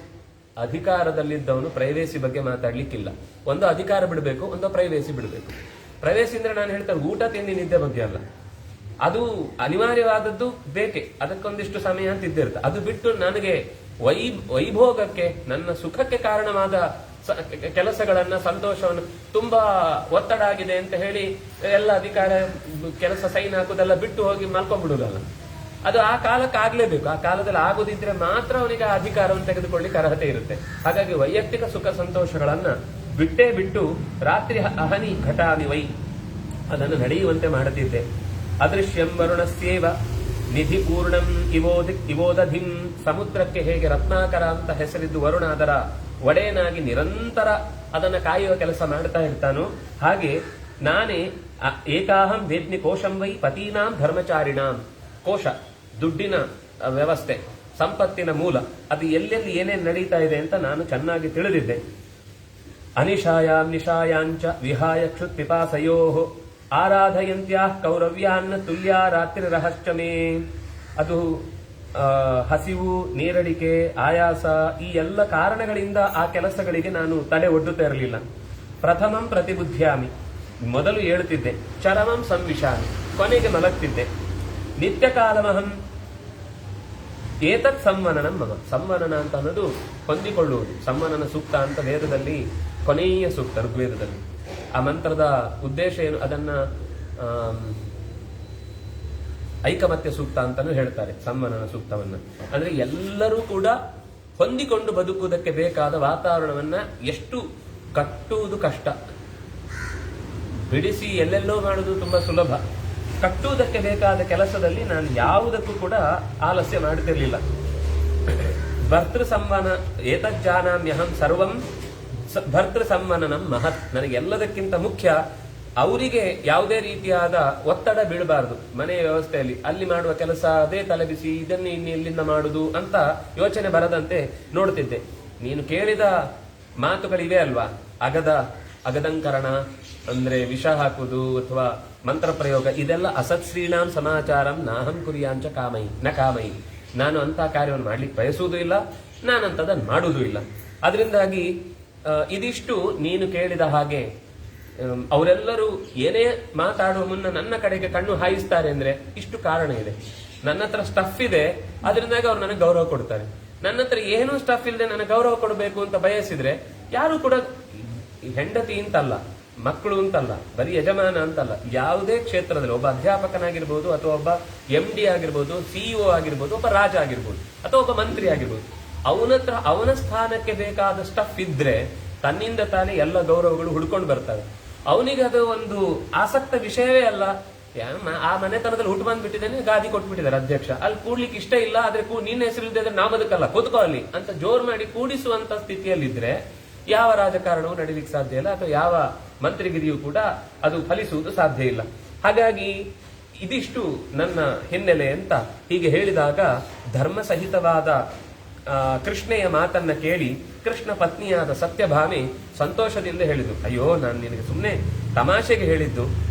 [SPEAKER 1] ಅಧಿಕಾರದಲ್ಲಿದ್ದವನು ಪ್ರೈವೇಸಿ ಬಗ್ಗೆ ಮಾತಾಡ್ಲಿಕ್ಕಿಲ್ಲ. ಒಂದು ಅಧಿಕಾರ ಬಿಡಬೇಕು, ಒಂದು ಪ್ರೈವೇಸಿ ಬಿಡಬೇಕು. ಪ್ರೈವೇಸಿ ಅಂದ್ರೆ ನಾನು ಹೇಳ್ತೇನೆ ಊಟ ತಿಂಡಿ ನಿದ್ದೆ ಬಗ್ಗೆ ಅಲ್ಲ, ಅದು ಅನಿವಾರ್ಯವಾದದ್ದು ಬೇಕೆ, ಅದಕ್ಕೊಂದಿಷ್ಟು ಸಮಯ ಅಂತ ಇದ್ದಿರುತ್ತೆ. ಅದು ಬಿಟ್ಟು ನನಗೆ ವೈಭೋಗಕ್ಕೆ, ನನ್ನ ಸುಖಕ್ಕೆ ಕಾರಣವಾದ ಕೆಲಸಗಳನ್ನ, ಸಂತೋಷವನ್ನು, ತುಂಬಾ ಒತ್ತಡ ಆಗಿದೆ ಅಂತ ಹೇಳಿ ಎಲ್ಲ ಅಧಿಕಾರ ಕೆಲಸ ಸೈನ್ ಹಾಕುದೆಲ್ಲ ಬಿಟ್ಟು ಹೋಗಿ ಮಲ್ಕೊಂಡ್ಬಿಡುದಲ್ಲ. ಅದು ಆ ಕಾಲಕ್ಕೆ ಆಗ್ಲೇಬೇಕು. ಆ ಕಾಲದಲ್ಲಿ ಆಗುದಿದ್ರೆ ಮಾತ್ರ ಅವನಿಗೆ ಆ ಅಧಿಕಾರವನ್ನು ತೆಗೆದುಕೊಳ್ಳಿಕ್ಕೆ ಅರ್ಹತೆ ಇರುತ್ತೆ. ಹಾಗಾಗಿ ವೈಯಕ್ತಿಕ ಸುಖ ಸಂತೋಷಗಳನ್ನ ಬಿಟ್ಟೇ ಬಿಟ್ಟು ರಾತ್ರಿ ಅಹನಿ ಘಟಾಮಿ ವೈ ಅದನ್ನು ನಡೆಯುವಂತೆ ಮಾಡುತ್ತಿದ್ದೆ. ಅದೃಶ್ಯಂ ವರುಣಸ್ಯೇವ ನಿಧಿ ಪೂರ್ಣಂ ಇವೋದಧಿಂ. ಸಮುದ್ರಕ್ಕೆ ಹೇಗೆ ರತ್ನಾಕರ ಅಂತ ಹೆಸರಿದ್ದು ವರುಣ ಅದರ ಒಡೆಯನಾಗಿ ನಿರಂತರ ಅದನ್ನ ಕಾಯುವ ಕೆಲಸ ಮಾಡ್ತಾ ಇರ್ತಾನೋ, ಹಾಗೆ ನಾನೇ ಏಕಾಹಂ ವೇದ್ಮಿ ಕೋಶಂ ವೈ ಪತೀನಾಂ ಧರ್ಮಚಾರಿಣಾಂ. ಕೋಶ ದುಡ್ಡಿನ ವ್ಯವಸ್ಥೆ, ಸಂಪತ್ತಿನ ಮೂಲ, ಅದು ಎಲ್ಲೆಲ್ಲಿ ಏನೇನು ನಡೀತಾ ಇದೆ ಅಂತ ನಾನು ಚೆನ್ನಾಗಿ ತಿಳಿದಿದ್ದೆ. ಅನಿಶಾಯಾಂ ನಿಶಾಯಾಂಚ ವಿಹಾಯ ಕ್ಷುತ್ ಪಿಪಾಸಯೋಃ ಆರಾಧಯಂತ್ಯಾಃ ಕೌರವ್ಯಾನ್ನ ತುಲ್ಯಾ ರಾತ್ರಿರಹಶ್ಚ ಮೇ. ಅದು ಹಸಿವು, ನೀರಡಿಕೆ, ಆಯಾಸ ಈ ಎಲ್ಲ ಕಾರಣಗಳಿಂದ ಆ ಕೆಲಸಗಳಿಗೆ ನಾನು ತಲೆ ಒಡ್ಡುತ್ತಾ ಇರಲಿಲ್ಲ. ಪ್ರಥಮಂ ಪ್ರತಿಬುದ್ಧ್ಯಾಮಿ, ಮೊದಲು ಹೇಳುತ್ತಿದ್ದೆ. ಚರಮಂ ಸಂವಿಶಾಮಿ, ಕೊನೆಗೆ ಮಲಗ್ತಿದ್ದೆ. ನಿತ್ಯ ಕಾಲಮಹಂ ಏತತ್ ಸಂವನನಂ ಮಮ. ಸಂವನನ ಅಂತ ಅನ್ನೋದು ಹೊಂದಿಕೊಳ್ಳುವುದು. ಸಂವನನ ಸೂಕ್ತ ಅಂತ ವೇದದಲ್ಲಿ ಕೊನೆಯ ಸೂಕ್ತ, ಋಗ್ವೇದದಲ್ಲಿ. ಆ ಮಂತ್ರದ ಉದ್ದೇಶ ಏನು, ಅದನ್ನ ಐಕಮತ್ಯ ಸೂಕ್ತ ಅಂತಾನು ಹೇಳ್ತಾರೆ, ಸಂವನನ ಸೂಕ್ತವನ್ನ. ಅಂದ್ರೆ ಎಲ್ಲರೂ ಕೂಡ ಹೊಂದಿಕೊಂಡು ಬದುಕುವುದಕ್ಕೆ ಬೇಕಾದ ವಾತಾವರಣವನ್ನ ಎಷ್ಟು ಕಟ್ಟುವುದು ಕಷ್ಟ. ಬಿಡಿಸಿ ಎಲ್ಲೆಲ್ಲೋ ಮಾಡುವುದು ತುಂಬಾ ಸುಲಭ. ಕಟ್ಟುವುದಕ್ಕೆ ಬೇಕಾದ ಕೆಲಸದಲ್ಲಿ ನಾನು ಯಾವುದಕ್ಕೂ ಕೂಡ ಆಲಸ್ಯ ಮಾಡುತ್ತಿರಲಿಲ್ಲ. ಭರ್ತೃ ಸಂವನ ಏತಜ್ಜಾನಾಮ್ಯಹಂ ಸರ್ವಂ ಭರ್ತೃ ಸಂವನನಂ ಮಹತ್. ನನಗೆ ಎಲ್ಲದಕ್ಕಿಂತ ಮುಖ್ಯ ಅವರಿಗೆ ಯಾವುದೇ ರೀತಿಯಾದ ಒತ್ತಡ ಬೀಳಬಾರದು. ಮನೆಯ ವ್ಯವಸ್ಥೆಯಲ್ಲಿ ಅಲ್ಲಿ ಮಾಡುವ ಕೆಲಸ ಅದೇ ತಲೆಬಿಸಿ, ಇದನ್ನು ಎಲ್ಲಿಂದ ಮಾಡುದು ಅಂತ ಯೋಚನೆ ಬರದಂತೆ ನೋಡ್ತಿದ್ದೆ. ನೀನು ಕೇಳಿದ ಮಾತುಗಳಿವೆ ಅಲ್ವಾ, ಅಗದಂಕರಣ ಅಂದ್ರೆ ವಿಷ ಹಾಕುವುದು ಅಥವಾ ಮಂತ್ರ ಪ್ರಯೋಗ, ಇದೆಲ್ಲ ಅಸತ್ ಶ್ರೀಣಾಂ ಸಮಾಚಾರಂ ನಾಹಂ ಕುರಿಯಾಂಚ ಕಾಮೈ. ನಾನು ಅಂತ ಕಾರ್ಯವನ್ನು ಮಾಡ್ಲಿಕ್ಕೆ ಬಯಸುವುದೂ ಇಲ್ಲ, ನಾನಂತದನ್ನು ಮಾಡುವುದೂ ಇಲ್ಲ. ಅದರಿಂದಾಗಿ ಇದಿಷ್ಟು ನೀನು ಕೇಳಿದ ಹಾಗೆ ಅವರೆಲ್ಲರೂ ಏನೇ ಮಾತಾಡುವ ಮುನ್ನ ನನ್ನ ಕಡೆಗೆ ಕಣ್ಣು ಹಾಯಿಸ್ತಾರೆ ಅಂದ್ರೆ ಇಷ್ಟು ಕಾರಣ ಇದೆ. ನನ್ನ ಹತ್ರ ಸ್ಟಫ್ ಇದೆ, ಅದರಿಂದಾಗಿ ಅವ್ರು ನನಗೆ ಗೌರವ ಕೊಡ್ತಾರೆ. ನನ್ನ ಹತ್ರ ಏನೂ ಸ್ಟಫ್ ಇಲ್ಲದೆ ನನಗೆ ಗೌರವ ಕೊಡಬೇಕು ಅಂತ ಬಯಸಿದ್ರೆ ಯಾರು ಕೂಡ, ಹೆಂಡತಿ ಅಂತಲ್ಲ, ಮಕ್ಕಳು ಅಂತಲ್ಲ, ಬರೀ ಯಜಮಾನ ಅಂತಲ್ಲ, ಯಾವುದೇ ಕ್ಷೇತ್ರದಲ್ಲಿ ಒಬ್ಬ ಅಧ್ಯಾಪಕನಾಗಿರ್ಬೋದು ಅಥವಾ ಒಬ್ಬ MD ಆಗಿರ್ಬೋದು, CEO ಆಗಿರ್ಬೋದು, ಒಬ್ಬ ರಾಜ ಆಗಿರ್ಬೋದು ಅಥವಾ ಒಬ್ಬ ಮಂತ್ರಿ ಆಗಿರ್ಬೋದು, ಅವನತ್ರ ಅವನ ಸ್ಥಾನಕ್ಕೆ ಬೇಕಾದ ಸ್ಟಫ್ ಇದ್ರೆ ತನ್ನಿಂದ ತಾನೇ ಎಲ್ಲ ಗೌರವಗಳು ಹುಡ್ಕೊಂಡು ಬರ್ತವೆ. ಅವನಿಗೆ ಅದು ಒಂದು ಆಸಕ್ತ ವಿಷಯವೇ ಅಲ್ಲ. ಆ ಮನೆತನದಲ್ಲಿ ಹುಟ್ಟು ಬಂದ್ಬಿಟ್ಟಿದ್ದೇನೆ, ಗಾದಿ ಕೊಟ್ಬಿಟ್ಟಿದ್ದಾರೆ ಅಧ್ಯಕ್ಷ, ಅಲ್ಲಿ ಕೂಡ್ಲಿಕ್ಕೆ ಇಷ್ಟ ಇಲ್ಲ, ಆದ್ರೆ ನಿನ್ನ ಹೆಸರು ಇಲ್ಲದೆ ನಾವು ಬದುಕಲ್ಲ, ಕೂತ್ಕೋ ಅಲ್ಲಿ ಅಂತ ಜೋರ್ ಮಾಡಿ ಕೂಡಿಸುವಂತ ಸ್ಥಿತಿಯಲ್ಲಿದ್ರೆ ಯಾವ ರಾಜಕಾರಣವೂ ನಡೀಲಿಕ್ಕೆ ಸಾಧ್ಯ ಇಲ್ಲ, ಅಥವಾ ಯಾವ ಮಂತ್ರಿಗಿರಿಯೂ ಕೂಡ ಅದು ಫಲಿಸುವುದು ಸಾಧ್ಯ ಇಲ್ಲ. ಹಾಗಾಗಿ ಇದಿಷ್ಟು ನನ್ನ ಹಿನ್ನೆಲೆ ಅಂತ ಹೀಗೆ ಹೇಳಿದಾಗ ಧರ್ಮಸಹಿತವಾದ ಕೃಷ್ಣೆಯ ಮಾತನ್ನ ಕೇಳಿ ಕೃಷ್ಣ ಪತ್ನಿಯಾದ ಸತ್ಯಭಾಮೆ ಸಂತೋಷದಿಂದ ಹೇಳಿದ್ದು, ಅಯ್ಯೋ ನಾನು ನಿನಗೆ ಸುಮ್ಮನೆ ತಮಾಷೆಗೆ ಹೇಳಿದ್ದು,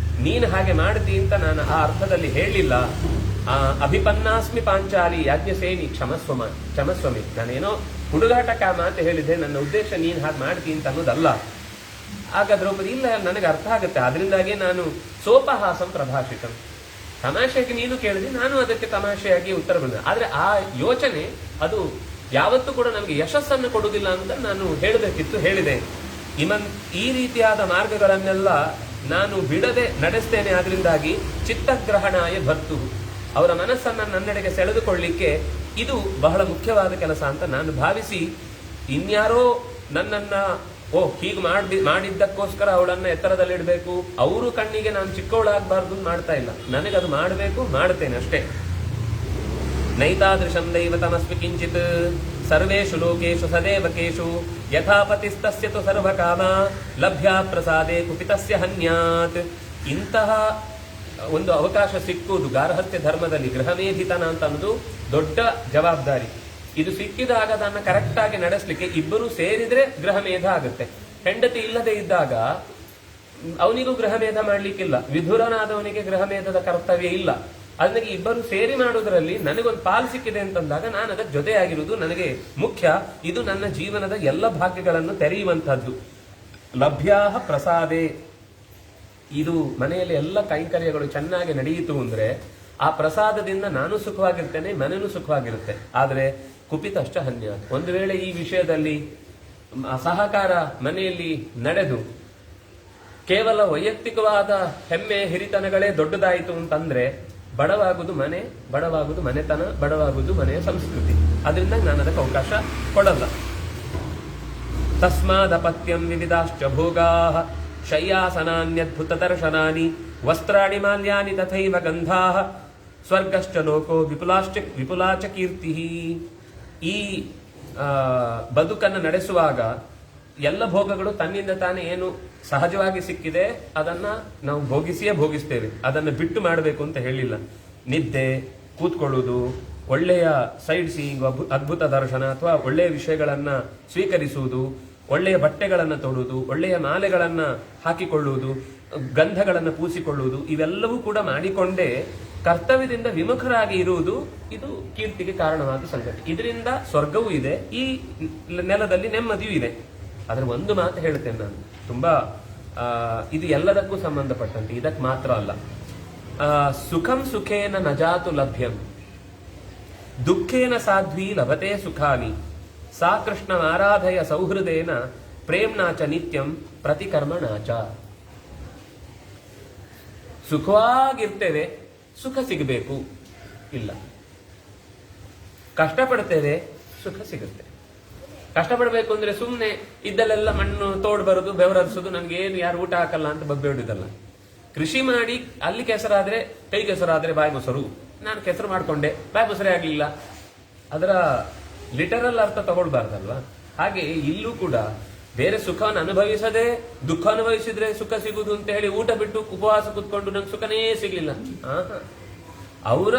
[SPEAKER 1] ನೀನು ಹಾಗೆ ಮಾಡ್ತಿ ಅಂತ ನಾನು ಆ ಅರ್ಥದಲ್ಲಿ ಹೇಳಿಲ್ಲ. ಅಭಿಪನ್ನಾಸ್ಮಿ ಪಾಂಚಾಲಿ ಯಾಜ್ಞಸೇನಿ ಕ್ಷಮಸ್ವಮಿ, ನಾನೇನೋ ಹುಡುಗಾಟಕ ಮಾತು ಹೇಳಿದೆ, ನನ್ನ ಉದ್ದೇಶ ನೀನು ಹಾಗೆ ಮಾಡ್ತಿ ಅಂತ ಅನ್ನೋದಲ್ಲ. ಆಗ ದ್ರೌಪದಿ, ಇಲ್ಲ ನನಗೆ ಅರ್ಥ ಆಗುತ್ತೆ, ಅದರಿಂದಾಗಿ ನಾನು ಸೋಪಹಾಸಂ ಪ್ರಭಾಷಿತಂ, ತಮಾಷೆಗೆ ನೀನು ಕೇಳಿದೆ, ನಾನು ಅದಕ್ಕೆ ತಮಾಷೆಯಾಗಿ ಉತ್ತರ ಬಂದೆ. ಆದ್ರೆ ಆ ಯೋಚನೆ ಅದು ಯಾವತ್ತೂ ಕೂಡ ನಮಗೆ ಯಶಸ್ಸನ್ನು ಕೊಡುವುದಿಲ್ಲ ಅಂತ ನಾನು ಹೇಳಬೇಕಿತ್ತು, ಹೇಳಿದೆ. ಈ ರೀತಿಯಾದ ಮಾರ್ಗಗಳನ್ನೆಲ್ಲ ನಾನು ಬಿಡದೆ ನಡೆಸ್ತೇನೆ. ಆದ್ರಿಂದಾಗಿ ಚಿತ್ತಗ್ರಹಣಾಯ ಭರ್ತು, ಅವರ ಮನಸ್ಸನ್ನ ನನ್ನೆಡೆಗೆ ಸೆಳೆದುಕೊಳ್ಳಿಕ್ಕೆ ಇದು ಬಹಳ ಮುಖ್ಯವಾದ ಕೆಲಸ ಅಂತ ನಾನು ಭಾವಿಸಿ, ಇನ್ಯಾರೋ ನನ್ನನ್ನ ಹೀಗೆ ಮಾಡಿದ್ದಕ್ಕೋಸ್ಕರ ಅವಳನ್ನ ಎತ್ತರದಲ್ಲಿಡಬೇಕು, ಅವರು ಕಣ್ಣಿಗೆ ನಾನು ಚಿಕ್ಕವಳಾಗಬಾರ್ದು ಮಾಡ್ತಾ ಇಲ್ಲ. ನನಗದು ಮಾಡಬೇಕು, ಮಾಡ್ತೇನೆ ಅಷ್ಟೇ. ನೈತಾದೃಶಂ ದೈವತಮಸ್ಮಿ ಕಿಂಚಿತ್ ಸರ್ವೇಷು ಲೋಕೇಶು ಸದೇವಕೇಶು ಯಥಾಪತಿಸ್ತಸ್ಯ ತು ಸರ್ವಕಾಮ ಲಭ್ಯಾ ಪ್ರಸಾದೇ ಕುಪಿತಸ್ಯ ಹನ್ಯಾತ್. ಇಂತಹ ಒಂದು ಅವಕಾಶ ಸಿಕ್ಕುವುದು ಗಾರ್ಹಸ್ಥ್ಯ ಧರ್ಮದಲ್ಲಿ ಗೃಹಮೇಧಿತನ ಅಂತ ಅನ್ನೋದು ದೊಡ್ಡ ಜವಾಬ್ದಾರಿ. ಇದು ಸಿಕ್ಕಿದಾಗ ಅದನ್ನ ಕರೆಕ್ಟ್ ಆಗಿ ನಡೆಸಲಿಕ್ಕೆ ಇಬ್ಬರು ಸೇರಿದ್ರೆ ಗೃಹಮೇಧ ಆಗುತ್ತೆ. ಹೆಂಡತಿ ಇಲ್ಲದೆ ಇದ್ದಾಗ ಅವನಿಗೂ ಗೃಹಮೇಧ ಮಾಡ್ಲಿಕ್ಕಿಲ್ಲ, ವಿಧುರನಾದವನಿಗೆ ಗೃಹಮೇಧದ ಕರ್ತವ್ಯ ಇಲ್ಲ. ಅದಕ್ಕೆ ಇಬ್ಬರು ಸೇರಿ ಮಾಡುವುದರಲ್ಲಿ ನನಗೊಂದು ಪಾಲು ಸಿಕ್ಕಿದೆ ಅಂತಂದಾಗ ನಾನು ಅದಕ್ಕೆ ಜೊತೆಯಾಗಿರುವುದು ನನಗೆ ಮುಖ್ಯ. ಇದು ನನ್ನ ಜೀವನದ ಎಲ್ಲ ಭಾಗ್ಯಗಳನ್ನು ತೆರೆಯುವಂತಹದ್ದು. ಲಭ್ಯಾ ಪ್ರಸಾದೇ, ಇದು ಮನೆಯಲ್ಲಿ ಎಲ್ಲ ಕೈಂಕರ್ಯಗಳು ಚೆನ್ನಾಗಿ ನಡೆಯಿತು ಅಂದ್ರೆ ಆ ಪ್ರಸಾದದಿಂದ ನಾನು ಸುಖವಾಗಿರ್ತೇನೆ, ಮನೆಯೂ ಸುಖವಾಗಿರುತ್ತೆ. ಆದ್ರೆ ಕುಪಿತಷ್ಟ ಹನ್ಯ, ಒಂದು ವೇಳೆ ಈ ವಿಷಯದಲ್ಲಿ ಸಹಕಾರ ಮನೆಯಲ್ಲಿ ನಡೆದು ಕೇವಲ ವೈಯಕ್ತಿಕವಾದ ಹೆಮ್ಮೆ ಹಿರಿತನಗಳೇ ದೊಡ್ಡದಾಯಿತು ಅಂತಂದ್ರೆ ಬಡವಾಗುವುದು ಮನೆ, ಬಡವಾಗುವುದು ಮನೆತನ, ಬಡವಾಗುವುದು ಮನೆಯ ಸಂಸ್ಕೃತಿ. ಅದರಿಂದ ನಾನು ಅದಕ್ಕೆ ಅವಕಾಶ ಕೊಡಲ್ಲ. ತಸ್ಮಾದಪತ್ಯಂ ವಿವಿಧಾಶ್ಚ ಭೋಗಾಃ ಶಯ್ಯಾಸನಾನ್ಯದ್ಭುತ ದರ್ಶನಾನಿ ವಸ್ತ್ರಾಣಿ ಮಾಲ್ಯಾನಿ ತಥೈವ ಗಂಧಾಃ ಸ್ವರ್ಗಶ್ಚ ಲೋಕೋ ವಿಪುಲಾಚ ಕೀರ್ತಿ. ಈ ಬದುಕನ್ನು ನಡೆಸುವಾಗ ಎಲ್ಲ ಭೋಗಗಳು ತನ್ನಿಂದ ತಾನೇ ಏನು ಸಹಜವಾಗಿ ಸಿಕ್ಕಿದೆ ಅದನ್ನ ನಾವು ಭೋಗಿಸ್ತೇವೆ, ಅದನ್ನು ಬಿಟ್ಟು ಮಾಡಬೇಕು ಅಂತ ಹೇಳಿಲ್ಲ. ನಿದ್ದೆ, ಕೂತ್ಕೊಳ್ಳುವುದು, ಒಳ್ಳೆಯ ಸೈಡ್ ಸೀಯಿಂಗ್, ಅದ್ಭುತ ದರ್ಶನ ಅಥವಾ ಒಳ್ಳೆಯ ವಿಷಯಗಳನ್ನ ಸ್ವೀಕರಿಸುವುದು, ಒಳ್ಳೆಯ ಬಟ್ಟೆಗಳನ್ನು ತೊಡುವುದು, ಒಳ್ಳೆಯ ಮಾಲೆಗಳನ್ನು ಹಾಕಿಕೊಳ್ಳುವುದು, ಗಂಧಗಳನ್ನು ಪೂಸಿಕೊಳ್ಳುವುದು, ಇವೆಲ್ಲವೂ ಕೂಡ ಮಾಡಿಕೊಂಡೇ ಕರ್ತವ್ಯದಿಂದ ವಿಮುಖರಾಗಿ ಇರುವುದು ಇದು ಕೀರ್ತಿಗೆ ಕಾರಣವಾದ ಸಂಗತಿ. ಇದರಿಂದ ಸ್ವರ್ಗವೂ ಇದೆ, ಈ ನೆಲದಲ್ಲಿ ನೆಮ್ಮದಿಯೂ ಇದೆ. ಆದ್ರೆ ಒಂದು ಮಾತು ಹೇಳ್ತೇನೆ ನಾನು, ತುಂಬಾ ಇದು ಎಲ್ಲದಕ್ಕೂ ಸಂಬಂಧಪಟ್ಟಂತೆ, ಇದಕ್ಕೆ ಮಾತ್ರ ಅಲ್ಲ. ಸುಖಂ ಸುಖೇನ ನಜಾತು ಲಭ್ಯಂ ದುಃಖೇನ ಸಾಧ್ವಿ ಲಭತೆ ಸುಖಾನಿ ಸಾ ಕೃಷ್ಣ ಆರಾಧಯ ಸೌಹೃದೇನ ಪ್ರೇಮ್ನಾಚ ನಿತ್ಯಂ ಪ್ರತಿಕರ್ಮಣಾಚ. ಸುಖವಾಗಿರ್ತೇವೆ, ಸುಖ ಸಿಗಬೇಕು ಇಲ್ಲ. ಕಷ್ಟಪಡ್ತೇವೆ, ಸುಖ ಸಿಗುತ್ತೆ. ಕಷ್ಟಪಡಬೇಕು ಅಂದ್ರೆ ಸುಮ್ಮನೆ ಇದ್ದಲ್ಲೆಲ್ಲ ಮಣ್ಣು ತೋಡ್ ಬರುದು, ಬೆವರರಿಸೋದು, ನನ್ಗೆ ಏನು ಯಾರು ಊಟ ಹಾಕಲ್ಲ ಅಂತ ಬಬ್ಬೇಡುದಲ್ಲ. ಕೃಷಿ ಮಾಡಿ ಅಲ್ಲಿ ಕೆಸರಾದ್ರೆ ಕೈ ಕೆಸರಾದ್ರೆ ಬಾಯಿ ಮೊಸರು. ನಾನು ಕೆಸರು ಮಾಡ್ಕೊಂಡೆ, ಬಾಯಿ ಮೊಸರೇ ಆಗ್ಲಿಲ್ಲ. ಅದರ ಲಿಟರಲ್ ಅರ್ಥ ತಗೊಳ್ಬಾರ್ದಲ್ವಾ? ಹಾಗೆ ಇಲ್ಲೂ ಕೂಡ ಬೇರೆ ಸುಖವನ್ನು ಅನುಭವಿಸದೆ ದುಃಖ ಅನುಭವಿಸಿದ್ರೆ ಸುಖ ಸಿಗುದು ಅಂತ ಹೇಳಿ ಊಟ ಬಿಟ್ಟು ಉಪವಾಸ ಕೂತ್ಕೊಂಡು ನಂಗೆ ಸುಖನೇ ಸಿಗ್ಲಿಲ್ಲ. ಅವರ